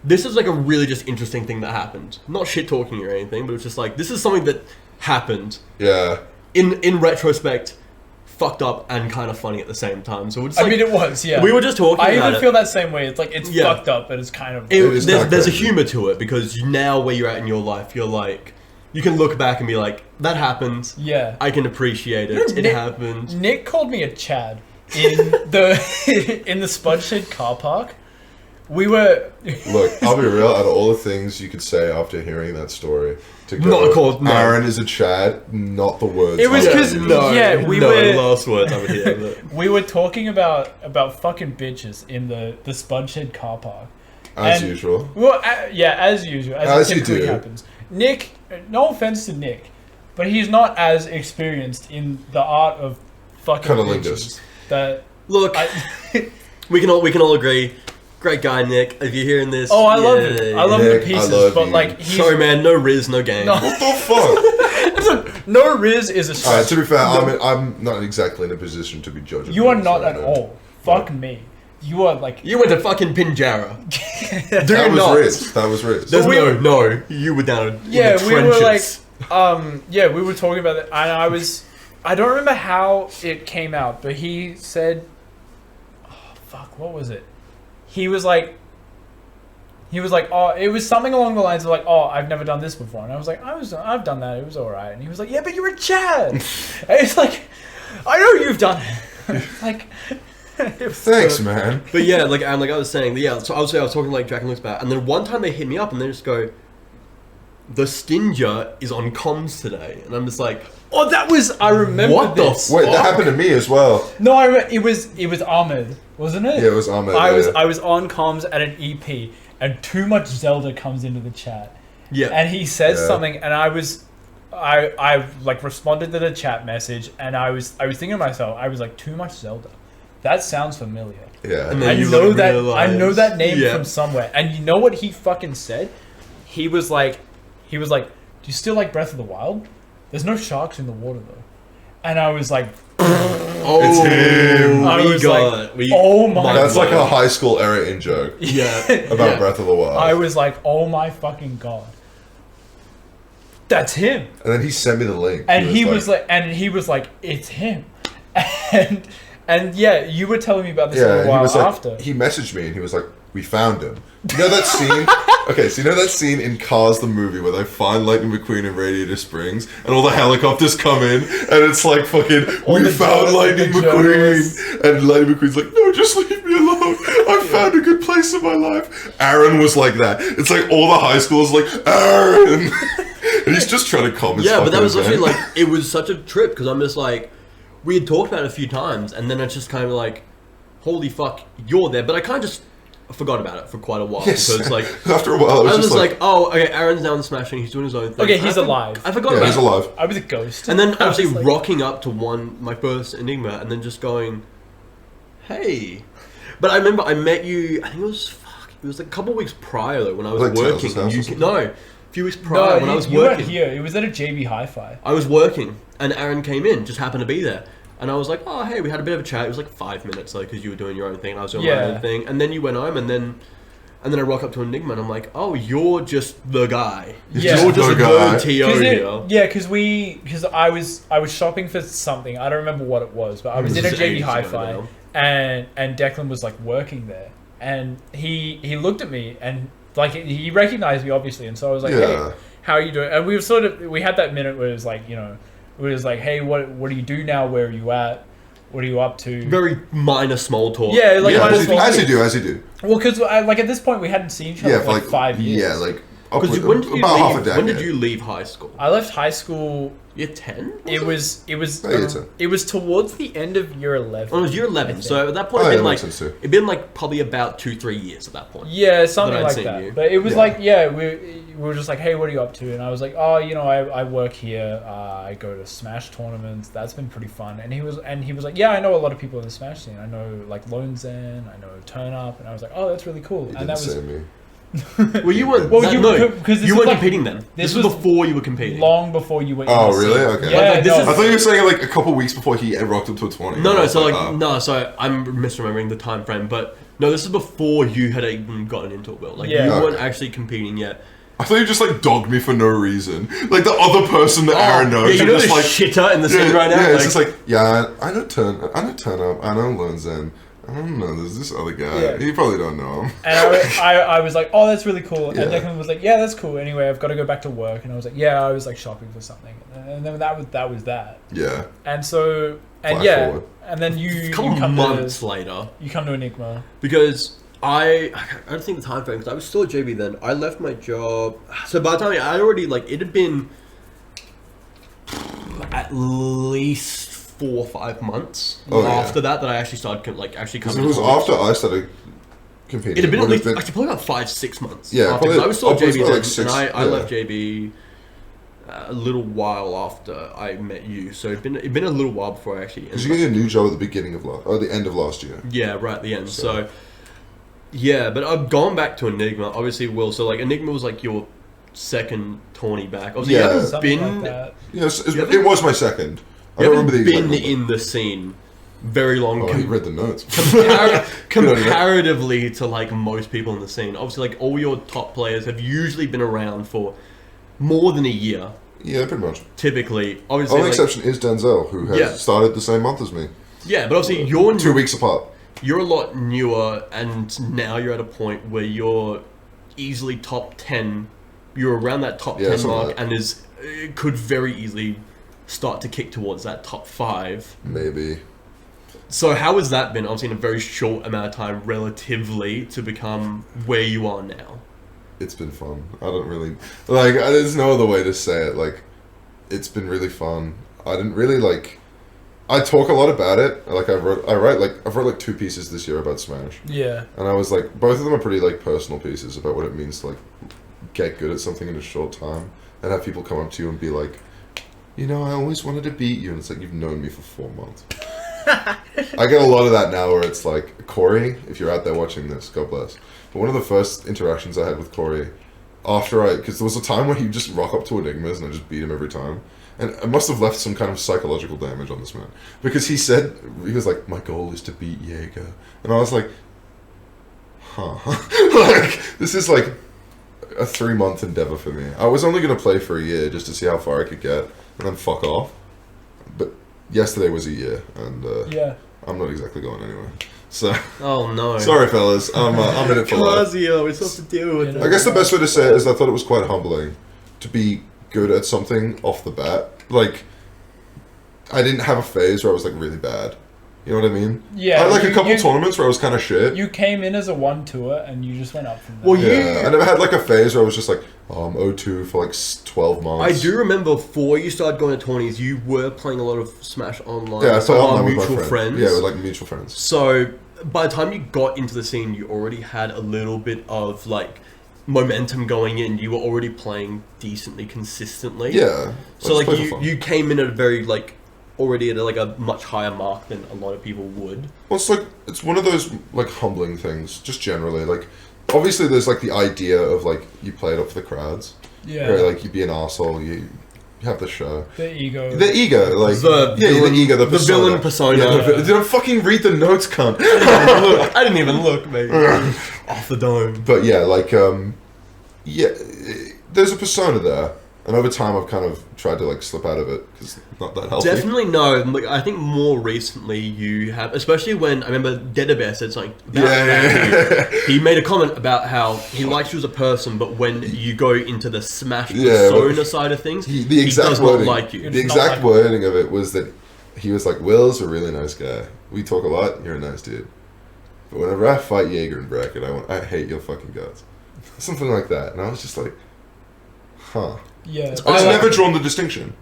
this is like a really just interesting thing that happened. Not shit talking or anything, but it's just like this is something that happened. Yeah. In retrospect, fucked up and kind of funny at the same time. So we're just, I mean, it was, yeah. We were just talking about it. I even feel that same way. It's like, it's fucked up, but it's kind of... There's a humour to it, because now where you're at in your life, you're like... You can look back and be like, that happened. Yeah. I can appreciate it. It happened. Nick called me a Chad in the in the Spudshed car park. We were... Look, I'll be real. Out of all the things you could say after hearing that story... Not called Aaron is a Chad, not the words. It was because we were last words I would hear. We were talking about fucking bitches in the Spudshed car park. As usual. Well, as usual, as you do. Happens. Nick, no offense to Nick, but he's not as experienced in the art of fucking bitches. That look, we can all agree. Great guy, Nick. If you're hearing this, Oh, I love it. I love Nick, the I pieces, love but you. like, he's Sorry, man. No Riz, no game. No. What the fuck? no Riz is a Alright, stretch. to be fair, I'm not exactly in a position to be judging. You are him, not so at no. all. Fuck me. You are like. You went to fucking Pinjarra. Do That not. was Riz. That was Riz. There's We were- no. You were down in Yeah, the we were like, trenches. we were talking about it, and I don't remember how it came out, but he said, oh, fuck, what was it? He was like, oh, it was something along the lines of like, oh, I've never done this before, and I was like, I've done that, it was alright, and he was like, yeah, but you were Chad. And it's like, I know you've done it. Like, Thanks, man. But yeah, like I was saying, yeah. So I was talking like Jack and Luke's about, and then one time they hit me up and they just go, "The Stinja is on comms today," and I'm just like, oh, that was, I remember What the this. Wait, that happened to me as well. No, it was Ahmed, wasn't it? Yeah, it was Ahmed. I yeah. was on comms at an EP, and Too Much Zelda comes into the chat. yeah, And he says Yeah. something, and I like responded to the chat message, and I was thinking to myself, I was like, Too Much Zelda, that sounds familiar. Yeah. And I then you know like that realize- I know that name Yeah. from somewhere. And you know what he fucking said? He was like, do you still like Breath of the Wild? There's no sharks in the water though. And I was like, oh, It's him. I we was got, we, oh my That's like a God. high school era in joke yeah, about yeah. Breath of the Wild. I was like, oh my fucking god, that's him. And then he sent me the link. And he was like, it's him. And yeah, you were telling me about this a yeah, little he while was like, after. he messaged me and he was like, we found him. You know that scene? Okay, so you know that scene in Cars the movie where they find Lightning McQueen in Radiator Springs and all the helicopters come in and it's like fucking, All we the found Lightning the McQueen. journalists. And Lightning McQueen's like, no, just leave me alone. I found a good place in my life. Aaron was like that. It's like all the high schoolers like, Aaron. And he's just trying to calm his Yeah, but that fucking was actually event. like, it was such a trip because I'm just like, we had talked about it a few times, and then it's just kind of like, holy fuck, you're there. But I kind of just forgot about it for quite a while. Yes. So it's like, After a while, I was just just like, oh, okay, Aaron's down smashing, he's doing his own thing. Okay, he's I alive. I forgot yeah, about he's it. alive. I was a ghost. And then I was actually like- rocking up to my first Enigma, and then just going, hey. But I remember I met you, I think it was like a couple of weeks prior though, when I was Like working. Tails' house or You, something? no, a few weeks prior No, when I was you weren't working. here. It was at a JB Hi-Fi. I was working, and Aaron came in, just happened to be there. And I was like, oh, hey, we had a bit of a chat. It was like 5 minutes, though, because you were doing your own thing, and I was doing my Yeah. own thing. And then you went home, and then I rock up to Enigma, and I'm like, oh, you're just the guy. Yeah. You're just The a guy. good TO here. Yeah, because I was shopping for something. I don't remember what it was, but I was This in a is JB ages ago Hi-Fi, now. and Declan was like working there, and he looked at me and like he recognized me obviously, and so I was like, Yeah. hey, how are you doing? And we had that minute where it was like, you know, it was like, hey, what do you do now? Where are you at? What are you up to? Very minor small talk. Yeah, like Yeah, minor as small you talk. do. Well, because like at this point we hadn't seen each other Yeah, for like 5 years. Yeah, like Because upward- when did you about half a leave? decade. When did you leave high school? I left high school. Year 10? It was Oh, year 10. it was towards the end of year 11. Oh, it was year I 11. think. So at that point, Oh, yeah, it'd been that like makes sense too. it'd been like probably about 2-3 years at that point. Yeah, something I'd like seen that. you. But it was Yeah. like, yeah, we were just like, hey, what are you up to? And I was like, oh, you know, I work here. I go to Smash tournaments. That's been pretty fun. And he was like, yeah, I know a lot of people in the Smash scene. I know like Lone Zen. I know Turn Up. And I was like, oh, that's really cool. He And didn't that was say me. Well, you weren't. Well, no, you- no, 'cause this you was weren't like- competing then. This was was before you were competing. long before you went. Oh, in the really? scene. Okay. Yeah, Like, this no, is- I thought you were saying like a couple weeks before he rocked up to a 20. No, I no. was So like, oh. no. So I'm misremembering the time frame, but no, this is before you had even gotten into it, Will. Like Yeah. you Okay. weren't actually competing yet. I thought you just like dogged me for no reason. Like the other person that Aaron knows. Oh, yeah, you you're know just the like, shitter in the scene right now. Yeah, like, it's just like, yeah, I know Turn Up, I know Lone Zen. I don't know, there's this other guy. Yeah. You probably don't know him. And I was like, oh, that's really cool. Yeah. And Declan was like, yeah, that's cool. Anyway, I've got to go back to work. And I was like, yeah, I was like shopping for something. And then that was that. Yeah. And so, and Flash yeah, forward. and then you a couple come months to later, you come to Enigma. because I don't think the time frame, because I was still at JB then. I left my job, so by the time I already like it had been at least 4 or 5 months Oh, yeah. after that I actually started actually Because coming. it was to college. after I started competing. It had been at Would least have actually probably about 5-6 months. Yeah, after, 'cause probably I was still at upwards JB of, then, like, 6, and I yeah. left JB a little while after I met you. So it'd been a little while before I actually. Because you get a new job at the beginning of the end of last year. Yeah, right at the end. So Yeah, but I've gone back to Enigma. Obviously, Will. So like Enigma was like your second tourney back. Obviously, Yeah. you haven't Something been. like that. Yes, You it was my second. I You don't haven't remember the exact been number. in the scene very long. Oh, you read the notes. Comparatively to like most people in the scene, obviously, like all your top players have usually been around for more than a year. Yeah, pretty much. Typically, The obviously, only like, exception is Denzel, who has Yeah. started the same month as me. yeah, but obviously you're 2 weeks apart. You're a lot newer, and now you're at a point where you're easily top 10. You're around that top 10 something mark, like that. and could very easily start to kick towards that top 5. Maybe. So how has that been, obviously in a very short amount of time, relatively, to become where you are now? It's been fun. I don't really... Like, there's no other way to say it. Like, it's been really fun. I didn't really, like... I talk a lot about it. Like, I've wrote 2 pieces this year about Smash. Yeah. And I was like, both of them are pretty, like, personal pieces about what it means to, like, get good at something in a short time. And have people come up to you and be like, you know, I always wanted to beat you. And it's like, you've known me for 4 months. I get a lot of that now where it's like, Corey, if you're out there watching this, God bless. But one of the first interactions I had with Corey, because there was a time where he'd just rock up to Enigmas and I just beat him every time. And I must have left some kind of psychological damage on this man. Because he was like, my goal is to beat Jaeger. And I was like, huh. Like, this is like a 3-month endeavor for me. I was only going to play for a year just to see how far I could get and then fuck off. But yesterday was a year, and Yeah. I'm not exactly going anywhere. So, Oh no. sorry fellas, I'm in it for life. Casio, we're supposed to deal with You it. I guess the best way to say it is I thought it was quite humbling to be good at something off the bat. Like, I didn't have a phase where I was like really bad. You know what I mean? Yeah. I had like a couple tournaments where I was kind of shit. You came in as a 1 tour and you just went up from there. Well, Yeah, I never had like a phase where I was just like, oh, I'm 0-2 for like 12 months. I do remember before you started going to tourneys, you were playing a lot of Smash online. Yeah, I started with our online with my mutual friends. Yeah, with like mutual friends. So by the time you got into the scene, you already had a little bit of like momentum going in. You were already playing decently consistently. Yeah. So like just play for fun. you came in at a very like already at like a much higher mark than a lot of people would. Well, it's one of those like humbling things, just generally. Like, obviously, there's like the idea of like you play it up for the crowds. Yeah. Where, like you be an arsehole, you have the show. The ego. The ego, like The the ego, the persona. villain persona. Yeah, did I fucking read the notes, cunt? I didn't even look, mate. Off the dome. But yeah, like there's a persona there, and over time I've kind of tried to like slip out of it because it's not that healthy. Definitely no. Like, I think more recently you have, especially when I remember Dedabear said something. About that. He made a comment about how he likes you as a person, but when you go into the Smash persona side of things, the he exact does wording, not like you. The exact wording of it was that he was like, "Will's a really nice guy. We talk a lot. You're a nice dude. But whenever I fight Jaeger in bracket, I hate your fucking guts." Something like that, and I was just like, "Huh." Yeah. I've never drawn the distinction.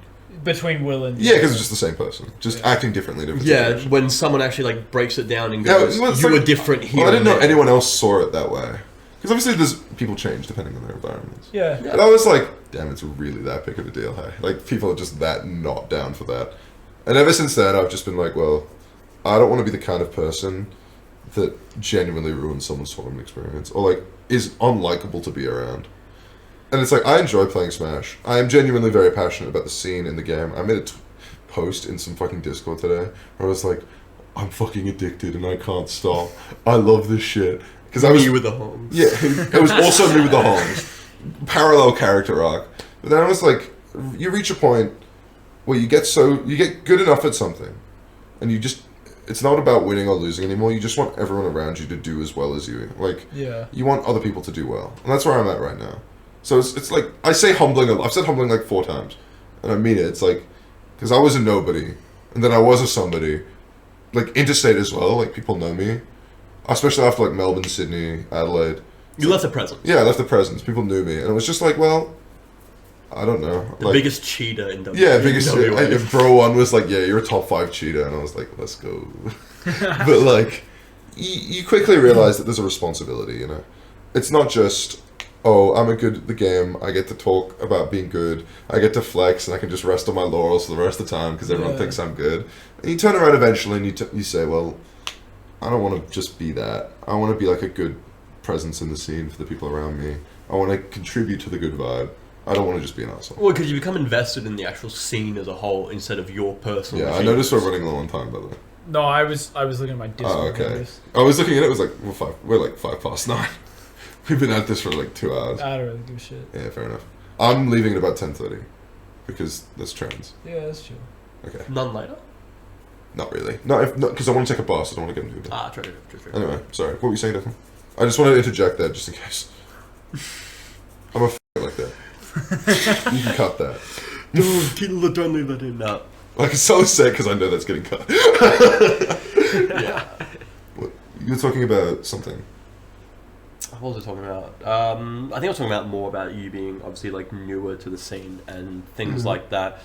Between Will and... Yeah, because it's just the same person, just acting differently. In different Yeah, situations. when someone actually like breaks it down and Yeah, goes, well, it's "You like- were different here." Well, I didn't know and there." anyone else saw it that way. Because obviously, there's people change depending on their environments. Yeah. But I was like, damn, it's really that big of a deal, hey? Like, people are just that not down for that. And ever since then, I've just been like, well, I don't want to be the kind of person that genuinely ruins someone's tournament experience, or like, is unlikable to be around. And it's like, I enjoy playing Smash. I am genuinely very passionate about the scene in the game. I made a post in some fucking Discord today where I was like, I'm fucking addicted and I can't stop. I love this shit. Because I was You with the homes. Yeah, it was also me with the homes. Parallel character arc. But then I was like, you reach a point where you get good enough at something, and you just, it's not about winning or losing anymore. You just want everyone around you to do as well as you. Like, Yeah. you want other people to do well, and that's where I'm at right now. So it's like, I say humbling. I've said humbling like 4 times, and I mean it. It's like, because I was a nobody, and then I was a somebody, like interstate as well. Like, people know me, especially after like Melbourne, Sydney, Adelaide. You left a present. Yeah, I left the presence. People knew me, and it was just like, well, I don't know. The Like, biggest cheater in W. yeah, biggest. in WA. If Bro One was like, yeah, you're a top 5 cheater, and I was like, let's go. But like, you quickly realize that there's a responsibility. You know, it's not just, oh, I'm a good at the game. I get to talk about being good. I get to flex, and I can just rest on my laurels for the rest of the time because everyone Yeah. thinks I'm good. And you turn around eventually, and you say, well, I don't want to just be that. I want to be like a good presence in the scene for the people around me. I want to contribute to the good vibe. I don't want to just be an asshole. Well, because you become invested in the actual scene as a whole instead of your personal. Yeah, I noticed we're running low on time, by the way. No, I was looking at my Discord. Oh, okay. Numbers. I was looking at it. It was like we're like 9:05. We've been at this for like 2 hours. I don't really give a shit. Yeah, fair enough. I'm leaving at about 10:30 because there's trains. Yeah, that's chill. Okay. None later. Not really. No, because I want to take a bus. I don't want to get into it. True. Anyway, sorry. What were you saying, Declan? I just wanted to interject that just in case. I'm a like that. You can cut that. Don't leave that in. No. Like, it's so sad because I know that's getting cut. Yeah. What, you were talking about something. What was I talking about? I think I was talking about more about you being obviously like newer to the scene and things like that.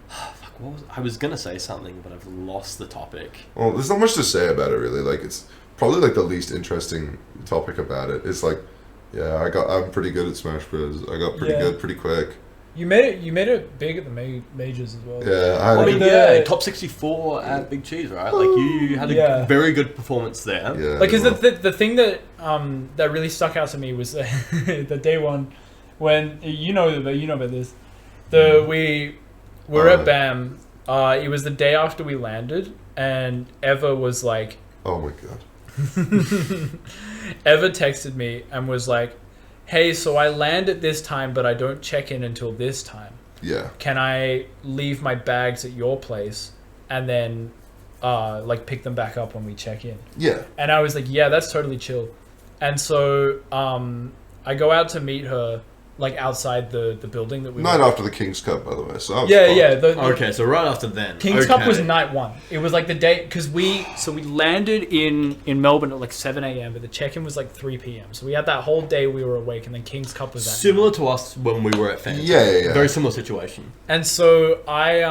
Fuck, I was gonna say something, but I've lost the topic. Well, there's not much to say about it really. Like, it's probably like the least interesting topic about it. It's like, yeah, I'm pretty good at Smash Bros. I got pretty good pretty quick. You made it big at the majors as well. Yeah, top 64 at Big Cheese, right? Like you had a very good performance there. Yeah. Like, because the thing that that really stuck out to me was the day one when you know about this. We were at BAM. It was the day after we landed, and Eva was like, "Oh my god." Eva texted me and was like, "Hey, so I land at this time, but I don't check in until this time. Yeah. Can I leave my bags at your place and then like pick them back up when we check in?" Yeah. And I was like, "Yeah, that's totally chill." And so I go out to meet her like outside the building that we Night were after the King's Cup, by the way. So I was yeah. fucked. Okay, so right after then. King's Cup was night one. It was like the day, because we landed in Melbourne at like 7 a.m, but the check-in was like 3 p.m. So we had that whole day we were awake, and then King's Cup was that similar night. to us when we were at Fancy. Yeah. Very similar situation. And so I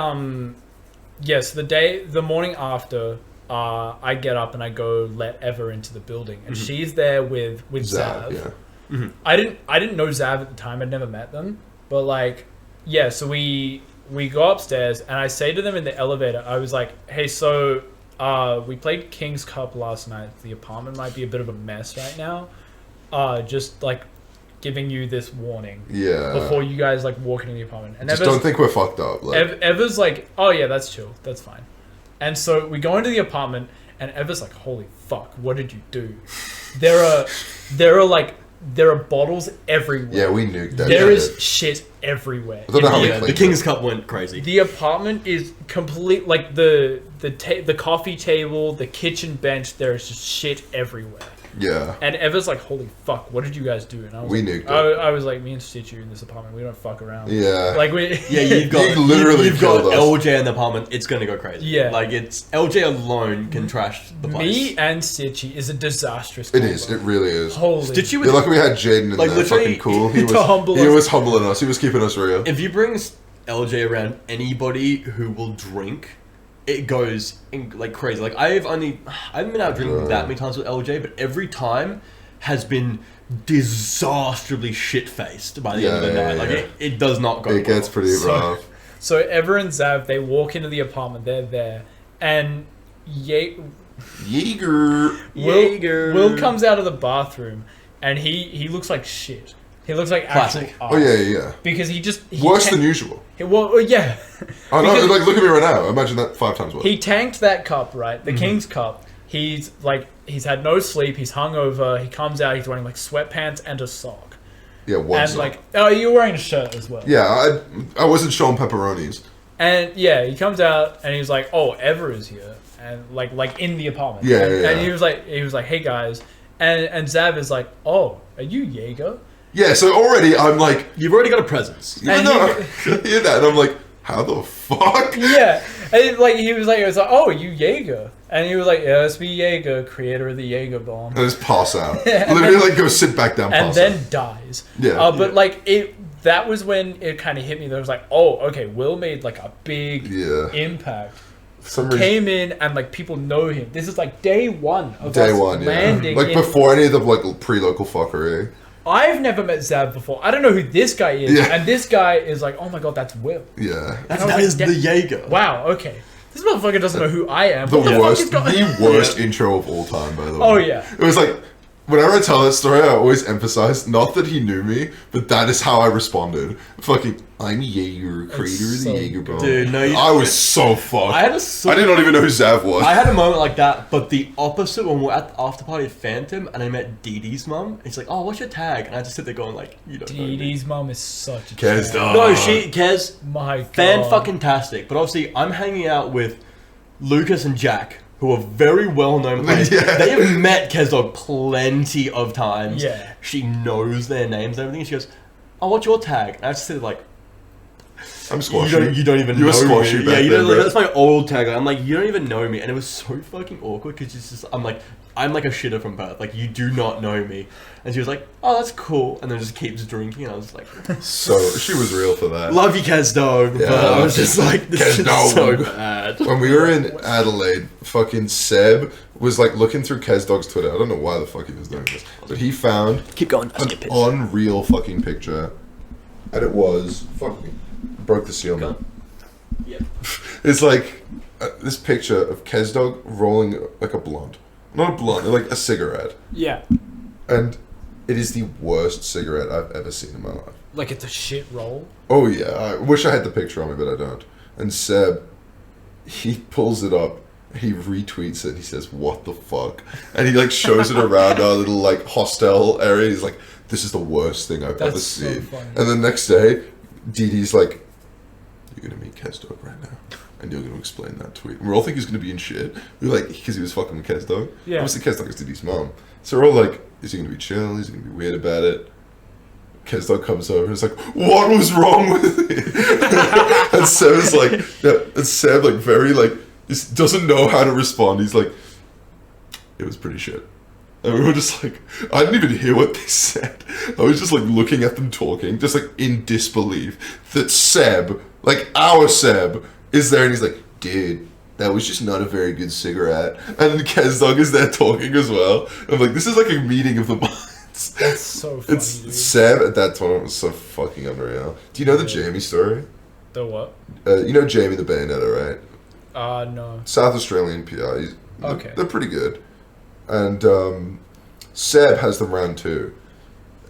the morning after, I get up and I go let Eva into the building, and she's there with Zav. Yeah. Mm-hmm. I didn't know Zav at the time. I'd never met them, but like, yeah. So we go upstairs, and I say to them in the elevator, I was like, "Hey, so we played King's Cup last night. The apartment might be a bit of a mess right now. Just like giving you this warning. Yeah. Before you guys like walk into the apartment. And Just don't think we're fucked up. Like. Eva's like, "Oh yeah, that's chill. That's fine." And so we go into the apartment, and Eva's like, "Holy fuck, what did you do? There are bottles everywhere. Yeah, we nuked that. There is shit everywhere. I don't know how we Yeah, the played King's it. Cup went crazy. The apartment is complete. Like the coffee table, the kitchen bench. There is just shit everywhere. Yeah. And Eva's like, "Holy fuck, what did you guys do?" And I was We like, nuked it. I was like, "Me and Stitch are in this apartment. We don't fuck around." Yeah. Like we. Yeah, you've got you've got killed us. LJ in the apartment. It's gonna go crazy. Yeah. like it's LJ alone can trash the place. Me and Stitchy is a disastrous. It combo. is. It really is. Holy. Stitchy You're lucky we had Jaden in Like, there. literally, Fucking cool. He to humble he us. was humbling us. He was keeping us real. If you bring LJ around anybody who will drink, it goes like crazy. Like I haven't been out drinking that many times with LJ, but every time has been disastrously shit-faced by the end of the night. Like it does not go. It gets pretty rough. So Eva and Zav, they walk into the apartment. They're there, and Jaeger. Will comes out of the bathroom, and he looks like shit. He looks like Classic. actual Oh arse. yeah. Because he Worse than usual. Yeah. I know. Because Like, look at me right now. Imagine that 5 times worse. he tanked that cup, right? The King's Cup. He's had no sleep. He's hungover. He comes out. He's wearing like sweatpants and a sock. Yeah, one And sock. like, oh, you're wearing a shirt as well. Yeah, I wasn't showing pepperonis. And yeah, he comes out and he's like, "Oh, Ever is here," and like in the apartment. Yeah, and, yeah. And he was like, "Hey guys," and Zav is like, "Oh, are you Jaeger?" Yeah, so already I'm like, You've already got a presence. no, And no, I hear that, and I'm like, how the fuck? Yeah, and like he was like, "Oh, are you Jaeger?" And he was like, "Yeah, it's me, Jaeger, creator of the Jaeger bomb." And just pass out. And Literally, then- like, go sit back down, And pass then out. dies. Yeah. But like that was when it kind of hit me. That I was like, "Oh, okay, Will made like a big impact." For some reason, Came in and like people know him. This is like day one of day us one, landing. like in- before any of the like pre-local fuckery. I've never met Zav before. I don't know who this guy is. Yeah. And this guy is like, "Oh my god, that's Will." Yeah, That is the Jaeger. Wow, okay. This motherfucker doesn't know who I am. the What the fuck worst, is going the worst intro of all time, by the way. Oh, yeah. It was like, Whenever I tell that story, I always emphasize not that he knew me, but that is how I responded. Fucking, I'm Jaeger, creator of the Jaeger bomb. Dude, no, I was so fucked. I did not even know who Zav was. I had a moment like that, but the opposite when we were at the after party at Phantom, and I met Dee Dee's mum. And he's like, "Oh, what's your tag?" And I just sit there going like, "You don't know me." Dee Dee's mum is such a Kez child. dog. No, Kez, My God. fan-fucking-tastic. But obviously, I'm hanging out with Lucas and Jack, who are very well-known players. Yeah. They have met Kezdog plenty of times. Yeah. She knows their names and everything. She goes, "Oh, what's your tag?" And I just said like, I'm squashy. You don't even You know were squashy me. back Yeah, you then, know, like, bro. that's my old tag. I'm like, you don't even know me. And it was so fucking awkward because it's just, I'm like a shitter from Perth. Like, you do not know me. And she was like, "Oh, that's cool." And then just keeps drinking. And I was like, So, she was real for that. "Love you, Kezdog." Yeah, But I was just like, this is Kezdog. so bad. When we were in Adelaide, fucking Seb was like looking through Kezdog's Twitter. I don't know why the fuck he was doing this, but he found Keep going. an unreal fucking picture, and it was fucking broke the seal, man. Yep. It's like this picture of Kezdog rolling like a blunt, not a blunt, like a cigarette, Yeah. and it is the worst cigarette I've ever seen in my life. Like it's a shit roll. Oh yeah, I wish I had the picture on me, but I don't. And Seb, he pulls it up, he retweets it, he says, "What the fuck?" And he like shows it around our little like hostel area. He's like, "This is the worst thing I've ever That's so seen." funny. And the next day, Dee Dee's like, "You're gonna meet Kezdog right now, and you're gonna explain that tweet." And we all think he's gonna be in shit. We're like, because he was fucking with Kezdog. Yeah. Obviously, Kezdog is Dee Dee's mom. So we're all like, is he gonna be chill? Is he gonna be weird about it? Kezdog comes over and is like, "What was wrong with it?" And Seb is like, yeah, and Seb like very like just doesn't know how to respond. He's like, "It was pretty shit." And we were just like, I didn't even hear what they said. I was just like looking at them talking, just like in disbelief that Seb, like our Seb, is there and he's like, "Dude, that was just not a very good cigarette." And then Kezdog is there talking as well. I'm like, this is like a meeting of the minds. That's so funny, It's dude. Seb at that tournament was so fucking unreal. Do you know the Jamie story? The what? You know Jamie the Bayonetta, right? No. South Australian PR. Okay. They're pretty good. And Seb has them round two.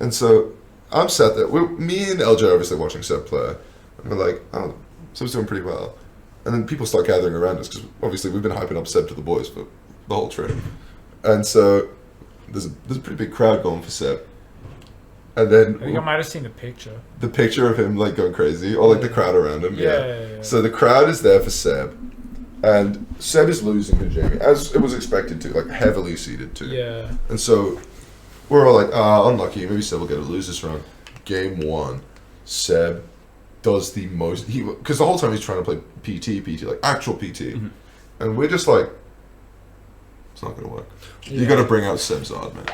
And so I'm sat there. Me and LJ are obviously watching Seb play. And we're like, "Oh, Seb's doing pretty well." And then people start gathering around us because obviously we've been hyping up Seb to the boys for the whole trip. And so there's a pretty big crowd going for Seb. And then I think I might have seen the picture. the picture of him like going crazy, or like the crowd around him. Yeah. So the crowd is there for Seb, and Seb is losing to Jamie, as it was expected to, like heavily seeded too. Yeah. And so we're all like, unlucky. Maybe Seb will get to lose this round. Game one, Seb does the most. Because the whole time he's trying to play PT, like actual PT, and we're just like, it's not gonna work. You Yeah. gotta bring out Seb's Zod, man.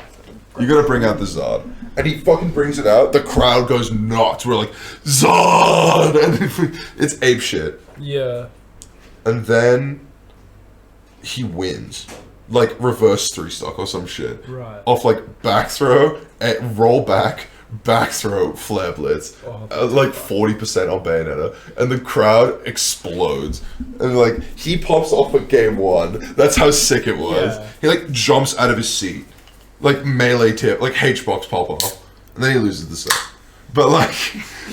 You gotta bring out the Zod. And he fucking brings it out. The crowd goes nuts. We're like, "Zod!" And it's ape shit. Yeah. And then he wins. Like reverse three stock or some shit. Right. Off like back throw, roll back throw, flare blitz. Like 40% on Bayonetta. And the crowd explodes. And like, he pops off at game one. That's how sick it was. Yeah. He like jumps out of his seat. Like melee tip, like H-box pop off. And then he loses the set. But like,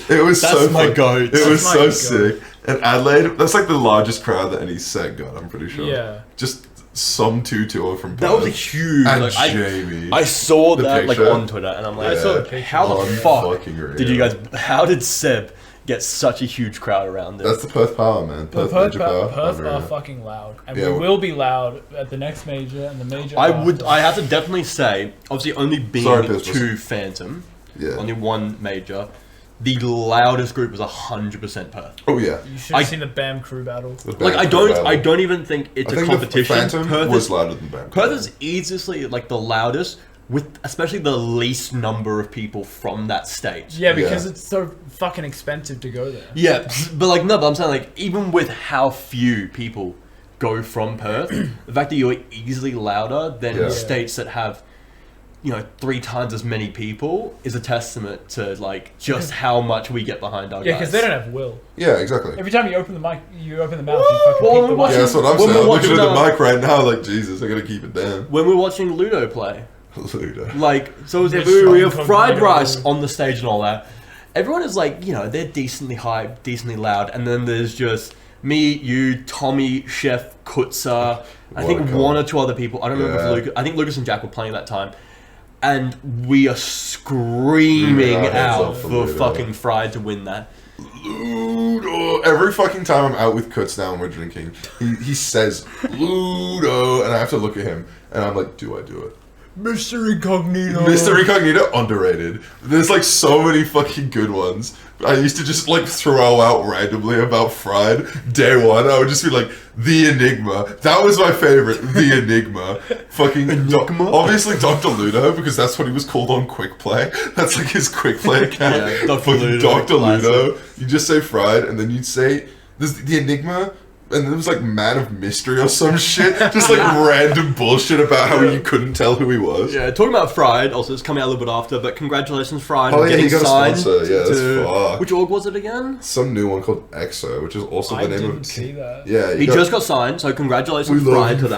it was That's so my fun. goat. It was That's so my goat. sick. And Adelaide, that's like the largest crowd that any set got, I'm pretty sure. Yeah. Just some 2-2 from That was a Perth. huge. And Like, Jamie. I saw The that like picture. on Twitter, and I'm like, I saw the picture. how the fuck Unfucking did you real. guys? How did Seb get such a huge crowd around this? That's the Perth power, man. But Perth, Perth, major power. Perth unreal. are fucking loud, and Yeah, we will be loud at the next major and the major. after. I have to definitely say, obviously only being Sorry, Piers, two Phantom, Yeah. only one major, the loudest group was 100% Perth. Oh yeah. You should I- have seen the BAM crew battle. The Like band battle. I don't even think it's I a think competition. the Phantom Perth was is, louder than Band. Perth is easily like the loudest, with especially the least number of people from that state. Yeah, because Yeah. it's so fucking expensive to go there. Yeah, but like no, but I'm saying like even with how few people go from Perth, the fact that you're easily louder than Yeah. states that have, 3 times as many people is a testament to like just how much we get behind our Yeah, guys. because they don't have will. Yeah, exactly. Every time you open the mic, you open the mouth, you fucking Well, pick we're the watching- Yeah, mic. that's what I'm When saying. we're I'm looking at watching, the mic right now, like Jesus, I gotta keep it down. When we're watching Ludo play, Ludo. Like, so They're we have strong fried cognito. rice on the stage and all that. Everyone is like, you know, they're decently hyped, decently loud, and then there's just me, you, Tommy, Chef, Kutza, I think Watercolor. one or two other people. I don't remember Yeah. if Lucas. I think Lucas and Jack were playing that time. And we are screaming Yeah, hands out up for for Ludo. fucking Fried to win that. Ludo. Every fucking time I'm out with Kutz now and we're drinking, he says Ludo, and I have to look at him, and I'm like, do I do it? Mr. Incognito. Mr. Incognito, underrated. There's like so many fucking good ones. I used to just like throw out randomly about Fried. Day one, I would just be like, the Enigma. That was my favorite, the Enigma. Fucking Enigma? obviously Dr. Ludo, because that's what he was called on Quick Play. That's like his Quick Play account. Yeah, Dr. Fucking Ludo, Dr. Ludo. classic. You just say Fried, and then you'd say, there's the Enigma. And then there was like Man of Mystery or some shit. Just like random bullshit about how you couldn't tell who he was. Yeah, talking about Fried, also it's coming out a little bit after, but congratulations, Fried, Oh, on yeah, getting he got a signed sponsor. Yeah, that's to... fucked. Which org was it again? Some new one called EXO, which is also I the name didn't of. see that. Yeah, He just got signed, so congratulations, We love Fried, you, to that.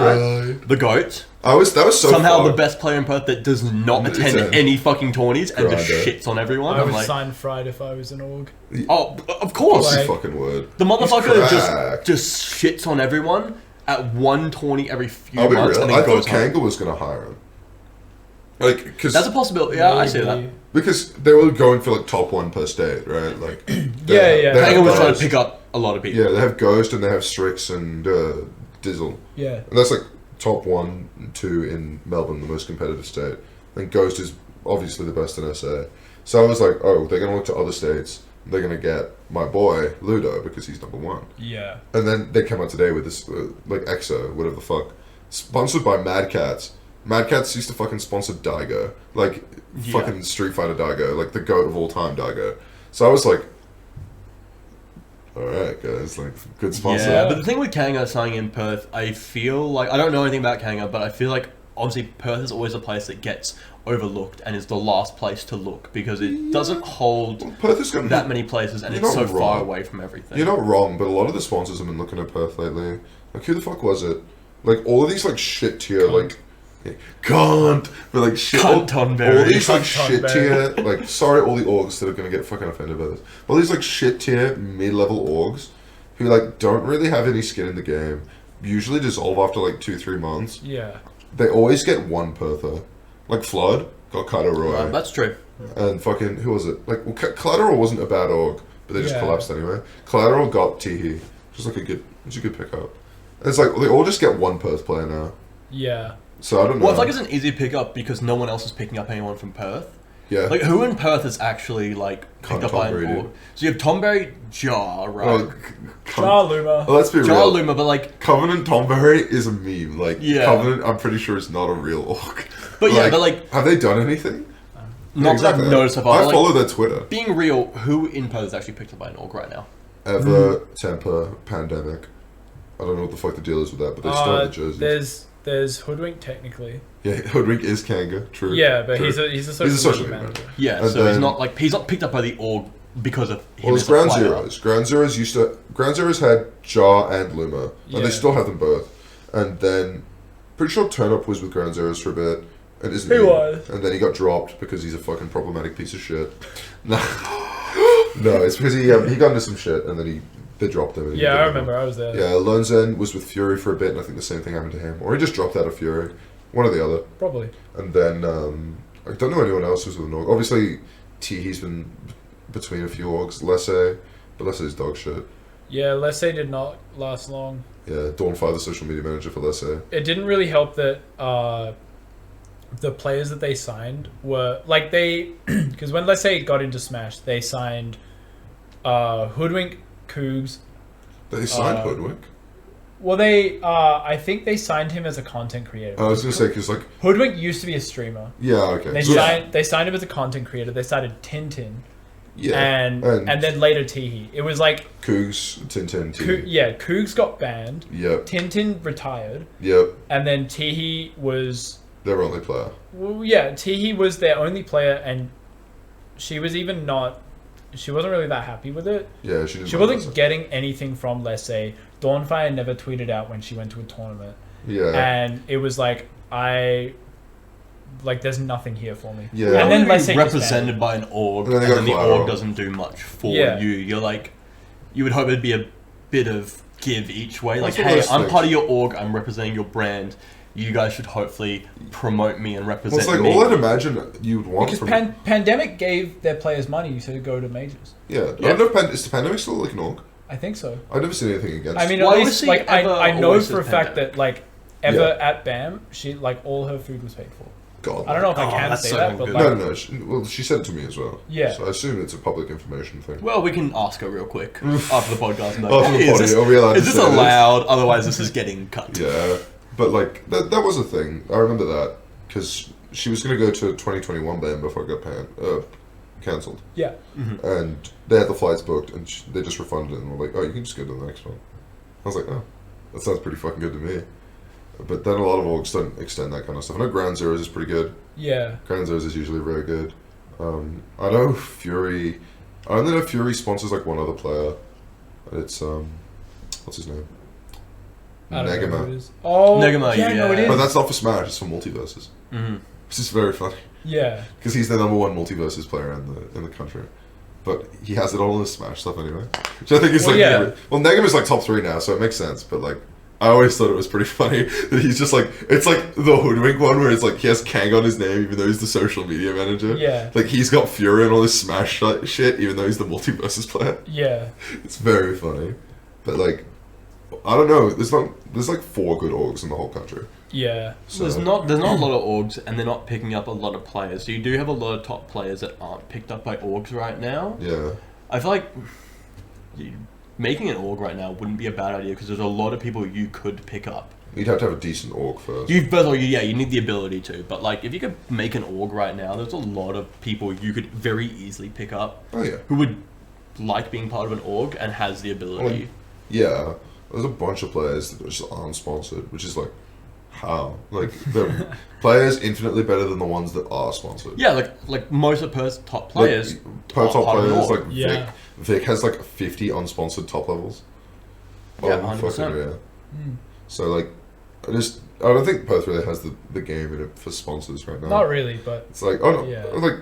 Fried. The GOAT. That was so Somehow the fucked. best player in Perth that does not attend Attend. any fucking tourneys and just Grinder. shits on everyone. I I'm would like, sign Fried if I was an org. oh, of course. What's Like- the fucking word? The motherfucker cracked. just shits on everyone at one tourney every few I'll be months real. and I then thought goes home. Kanga was gonna hire him. Like, because That's a possibility. Yeah, I see that. Maybe. because they were going for like top one per state, right? Like, Yeah, yeah. They Kanga have was trying to Ghost. pick up a lot of people. Yeah, they have Ghost and they have Strix and Dizzle, Yeah. and that's like top 1 and 2 in Melbourne, the most competitive state. I think Ghost is obviously the best in SA. So I was like, oh, they're gonna look to other states. They're gonna get my boy Ludo because he's number 1. Yeah. And then they came out today with this, like, EXO, whatever the fuck. Sponsored by Mad Cats. Mad Cats used to fucking sponsor Daigo. Like, Yeah. fucking Street Fighter Daigo. Like, the GOAT of all time Daigo. So I was like, alright, guys, like, good sponsor. Yeah, but the thing with Kanga signing in Perth, I feel like I don't know anything about Kanga, but I feel like obviously Perth is always a place that gets overlooked and is the last place to look because it doesn't hold Well, Perth is gonna that many places and You're it's so not far wrong. away from everything. You're not wrong, but a lot of the sponsors have been looking at Perth lately. Like, who the fuck was it? Like, all of these, like, shit tier, like... yeah, Can't! But, like, shit... Cunt all Tonberry. these, like, Cunt shit Tonberry. tier... Like, sorry, all the orgs that are gonna get fucking offended by this. All these, like, shit tier, mid-level orgs who, like, don't really have any skin in the game, usually dissolve after, like, 2-3 months. Yeah. They always get one Perther. Like, Flood got Kaido Roy. That's true. And fucking... Who was it? Like, well, Collateral wasn't a bad org, but they just Yeah. collapsed anyway. Collateral got Teehee. Which is, like, it's a good pickup. It's like, they all just get one Perth player now. Yeah. So I don't know. Well, I feel like it's an easy pickup because no one else is picking up anyone from Perth. Yeah. Like, who in Perth is actually, like, picked Tom up by an Brady. org? So you have Tomberry, Jar, right? Well, Jar Luma. well, let's be Jar real. Luma, but, like... Covenant Tomberry is a meme. Like, Yeah. Covenant, I'm pretty sure is not a real org. But yeah, but, like... Have they done anything? Not that I've noticed so far. I but, follow like, their Twitter. being real, who in Perth is actually picked up by an org right now? Ever, Temper, Pandemic. I don't know what the fuck the deal is with that, but they still have the jerseys. There's Hoodwink technically. Yeah, Hoodwink is Kanga, true. Yeah, but true. he's a social, social media media manager. Yeah, And so he's then- not, like... He's not picked up by the org because of him Well, it's as a Ground player. Zeroes. Ground Zeroes used to... Ground Zeroes had Jar and Luma. And Yeah. they still have them both. And then... Pretty sure Turn Up was with Ground Zeroes for a bit. And isn't He was. And then he got dropped because he's a fucking problematic piece of shit. No, no, it's because he got into some shit and then they dropped him. And he Yeah, I didn't remember. I was there. Yeah, Lonzen was with Fury for a bit, and I think the same thing happened to him. Or he just dropped out of Fury. One or the other. Probably. And then, I don't know anyone else who's with an org. Obviously, Teehee's been between a few orgs. Lesse, but Lesse's dog shit. Yeah, Lesse did not last long. Yeah, Dawnfire, the social media manager for Lesse. It didn't really help that the players that they signed were like because when Lesse got into Smash, they signed Hoodwink, Cougs. They signed Hoodwink. Well, I think they signed him as a content creator. I was gonna say, because, like... Hoodwink used to be a streamer. Yeah, okay. They signed him as a content creator. They started Tintin. Yeah. And then later Teehee. It was like Cougs, Tintin, Teehee. Cougs got banned. Yep. Tintin retired. Yep. And then Teehee was Their only player. well, yeah, Teehee was their only player, and she was even not. She wasn't really that happy with it. Yeah, she didn't. She wasn't getting anything from Lesse. Dawnfire never tweeted out when she went to a tournament. Yeah. And it was like, I like there's nothing here for me. Yeah. And then you're let's say represented by an org, And then and they then go the collateral. org doesn't do much for Yeah. you. You're like, you would hope it'd be a bit of give each way. Like, That's what hey, those I'm things- part of your org. I'm representing your brand. You guys should hopefully promote me and Well, represent it's like me. all I'd imagine you'd want Because from Pandemic gave their players money to go to majors. Yeah. Yeah. I don't know, is the Pandemic still like an org? I think so. I've never seen anything against I mean, Why at was least she like ever I know always for a says fact Pandemic? that like at BAM, she like all her food was paid for. God. I don't know if I Oh, can that's say so that, but good. like No. Well, she said it to me as well. Yeah. So I assume it's a public information thing. Well, we can ask her real quick after the podcast. And After the hey, potty, are we allowed is to this say this? allowed? Otherwise, this is getting cut. Yeah. But like that was a thing. I remember that because she was going to go to 2021 BAM before it got cancelled. yeah. And they had the flights booked, and they just refunded it, and were like, "Oh, you can just go to the next one." I was like, "Oh, that sounds pretty fucking good to me." But then a lot of orgs don't extend that kind of stuff. I know Ground Zeroes is pretty good. Yeah. Ground Zeroes is usually very good. I know Fury. I only know Fury sponsors like one other player. And it's what's his name? I don't know who it Negama. is. Oh, Negama, yeah, no, it yeah. is. But that's not for Smash. It's for multiverses. Mm-hmm. Which is very funny Yeah. because he's the #1 multiverses player in the country. But he has it all in his Smash stuff anyway, which I think is Well, like yeah. well, Negama's like top 3 now, so it makes sense. But like, I always thought it was pretty funny that he's just like it's like the hoodwink one where it's like he has Kang on his name even though he's the social media manager. Yeah. Like he's got Fury and all this Smash shit even though he's the multiverses player. Yeah. It's very funny, but like, I don't know. There's like 4 good orgs in the whole country. Yeah. So There's not a lot of orgs, and they're not picking up a lot of players. So you do have a lot of top players that aren't picked up by orgs right now. Yeah. I feel like making an org right now wouldn't be a bad idea because there's a lot of people you could pick up. You'd have to have a decent org first. You need the ability to, but like if you could make an org right now, there's a lot of people you could very easily pick up Oh yeah. who would like being part of an org and has the ability. Yeah. There's a bunch of players that just aren't sponsored, which is like, how? Like, the players infinitely better than the ones that are sponsored. Yeah, like most of Perth's top players. Per are top part of an players, org. like Yeah. Vic has like 50 unsponsored top levels. Yeah, Oh, 100%. fucking yeah. So like, I don't think Perth really has the game in it for sponsors right now. Not really, but It's like, oh no, Yeah. like,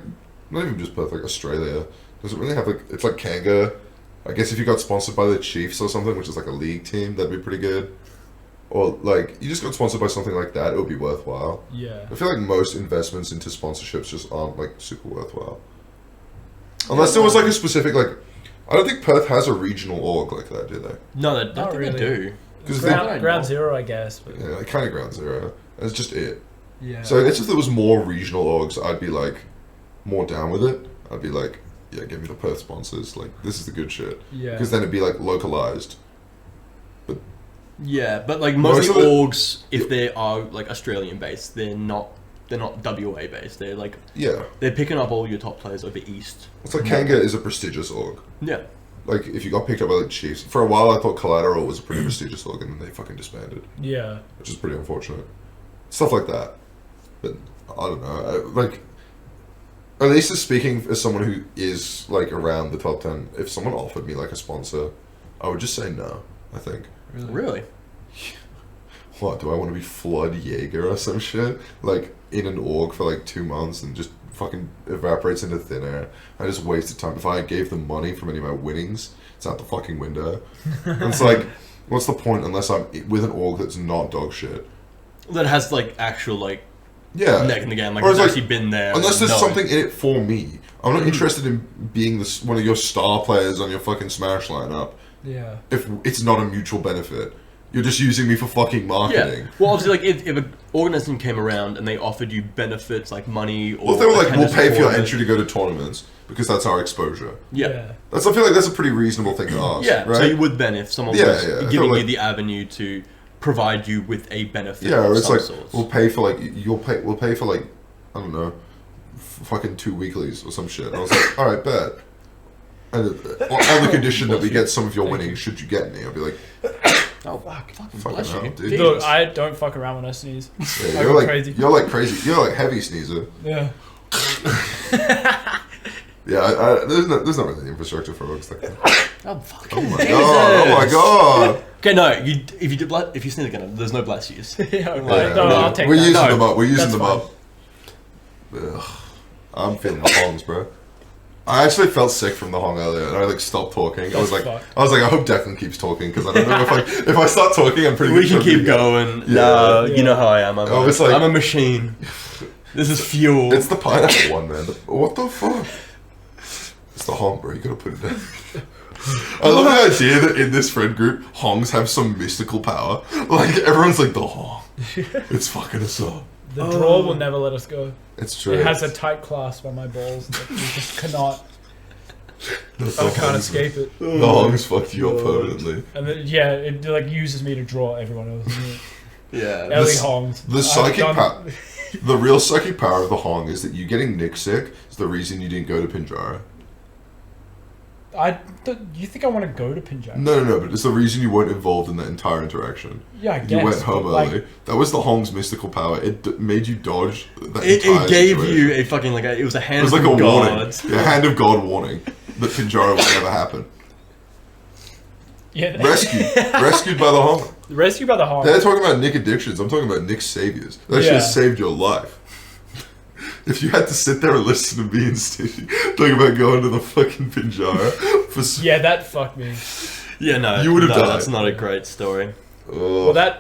not even just Perth, like Australia doesn't really have like, it's like Kanga. I guess if you got sponsored by the Chiefs or something, which is like a league team, that'd be pretty good. Or like, you just got sponsored by something like that, it would be worthwhile. yeah. I feel like most investments into sponsorships just aren't like super worthwhile. Unless there was like a specific like, I don't think Perth has a regional org like that, do they? No, I don't Not think really. they do. Because Ground Zero, I guess. But yeah, like kind of Ground Zero. That's just it. yeah. So I guess if there was more regional orgs, I'd be like more down with it. I'd be like, yeah, give me the Perth sponsors. Like this is the good shit. yeah. Because then it'd be like localized. Yeah, but like Most most of of the it- orgs, if they are like Australian based, they're not WA based. They're like Yeah, they're picking up all your top players over East. it's like Kanga is a prestigious org. Yeah. Like if you got picked up by the Chiefs, for a while I thought Collateral was a pretty prestigious org, and then they fucking disbanded, Yeah. which is pretty unfortunate. Stuff like that. But I don't know. Like, at least as speaking as someone who is like around the top 10, if someone offered me like a sponsor, I would just say no. I think. Really? What, do I want to be Flood Jaeger or some shit? Like, in an org for like 2 months and just fucking evaporates into thin air. I just wasted time. If I gave them money from any of my winnings, it's out the fucking window. And it's like, what's the point unless I'm with an org that's not dog shit? That has like actual like Yeah. neck in the game. Like Or it's it's actually been there. Unless there's No. something in it for me. I'm not interested in being one of your star players on your fucking Smash lineup Yeah. if it's not a mutual benefit. You're just using me for fucking marketing. Yeah. Well, obviously, like if an organisation came around and they offered you benefits like money or Well, if they were like, we'll attendance pay for your tournament- entry to go to tournaments because that's our exposure. Yeah. I feel like that's a pretty reasonable thing to ask. Yeah. Right? So you would then if someone Yeah, was yeah. I feel giving you like- the avenue to provide you with a benefit. Yeah, or of it's some like sorts. we'll pay for like we'll pay for like I don't know, fucking 2 weeklies or some shit. And I was like, all right, bet. And on the condition that we get some of your winnings, should you get any, I'll be like, Oh fuck! Fucking Fucking bless hell, you. dude. Jesus. Look, I don't fuck around when I sneeze. yeah, I you're go like crazy. you're like crazy, you're like heavy sneezer. Yeah. Yeah, there's not really infrastructure for orgs like that. Oh fuck! Oh my god! Oh my god! Okay, no. If you sneeze again, there's no bless yous. Yeah, Yeah, no, I'll take we're that. using No, them up. We're using that's them fine. up. Ugh. I'm feeling the hongs, bro. I actually felt sick from the hong earlier, and I like stopped talking. I was like, I hope Declan keeps talking because I don't know if I start talking, I'm pretty. We can keep going. Yeah. No, you know how I am. I'm a machine. This is fuel. It's the pineapple one, man. What the fuck? It's the hong, bro. You gotta put it down. I love the idea that in this friend group, hongs have some mystical power. Like everyone's like the hong. It's fucking us up. The draw will never let us go. It's true. It has a tight clasp on my balls that we just cannot. I can't escape it. The hongs fucked you up permanently. And then, yeah, it like uses me to draw everyone else. Yeah. Ellie hongs. The psychic power. The real psychic power of the hong is that you getting Nick sick is the reason you didn't go to Pinjara. You think I want to go to Pinjara? No, but it's the reason you weren't involved in that entire interaction. Yeah, I guess. You went home early. That was the hong's mystical power. It made you dodge that entire It gave situation. you a fucking it was a hand of God. It was like a warning. A hand of God warning that Pinjara would never happen. Yeah. Rescued by the hong. Rescued by the hong. They're talking about Nick addictions. I'm talking about Nick's saviors. That shit has saved your life. If you had to sit there and listen to me and Stinja talking about going to the fucking Pinjara for yeah, that fucked me. Yeah, no, you would have died. That's not a great story. Oh. Well,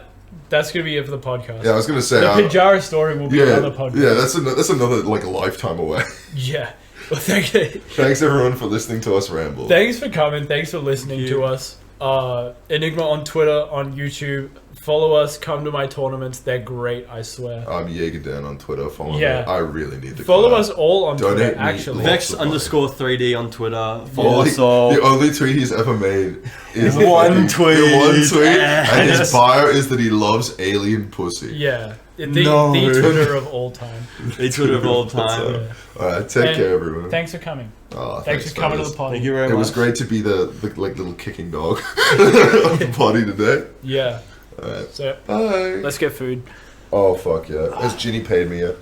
that's gonna be it for the podcast. Yeah, I was gonna say the Pinjara story will be another podcast. Yeah, that's another like a lifetime away. Yeah. Well, thanks everyone for listening to us ramble. Thanks for coming. Thanks for listening to us. Enigma on Twitter, on YouTube. Follow us. Come to my tournaments. They're great. I swear. I'm Jaegerdan on Twitter. Follow me. I really need to follow us all on Twitter. Actually, Vexx_3D on Twitter. Follow us all. The only tweet he's ever made is one tweet. And his bio is that he loves alien pussy. Yeah. The Twitter of all time. The Twitter of all time. Yeah. Alright, take care, everyone. Thanks for coming. Oh, thanks for coming to the party. Thank you very much. It was great to be the like little kicking dog of the party today. Yeah. Alright. So, bye. Let's get food. Oh, fuck yeah. Has Ginny paid me yet?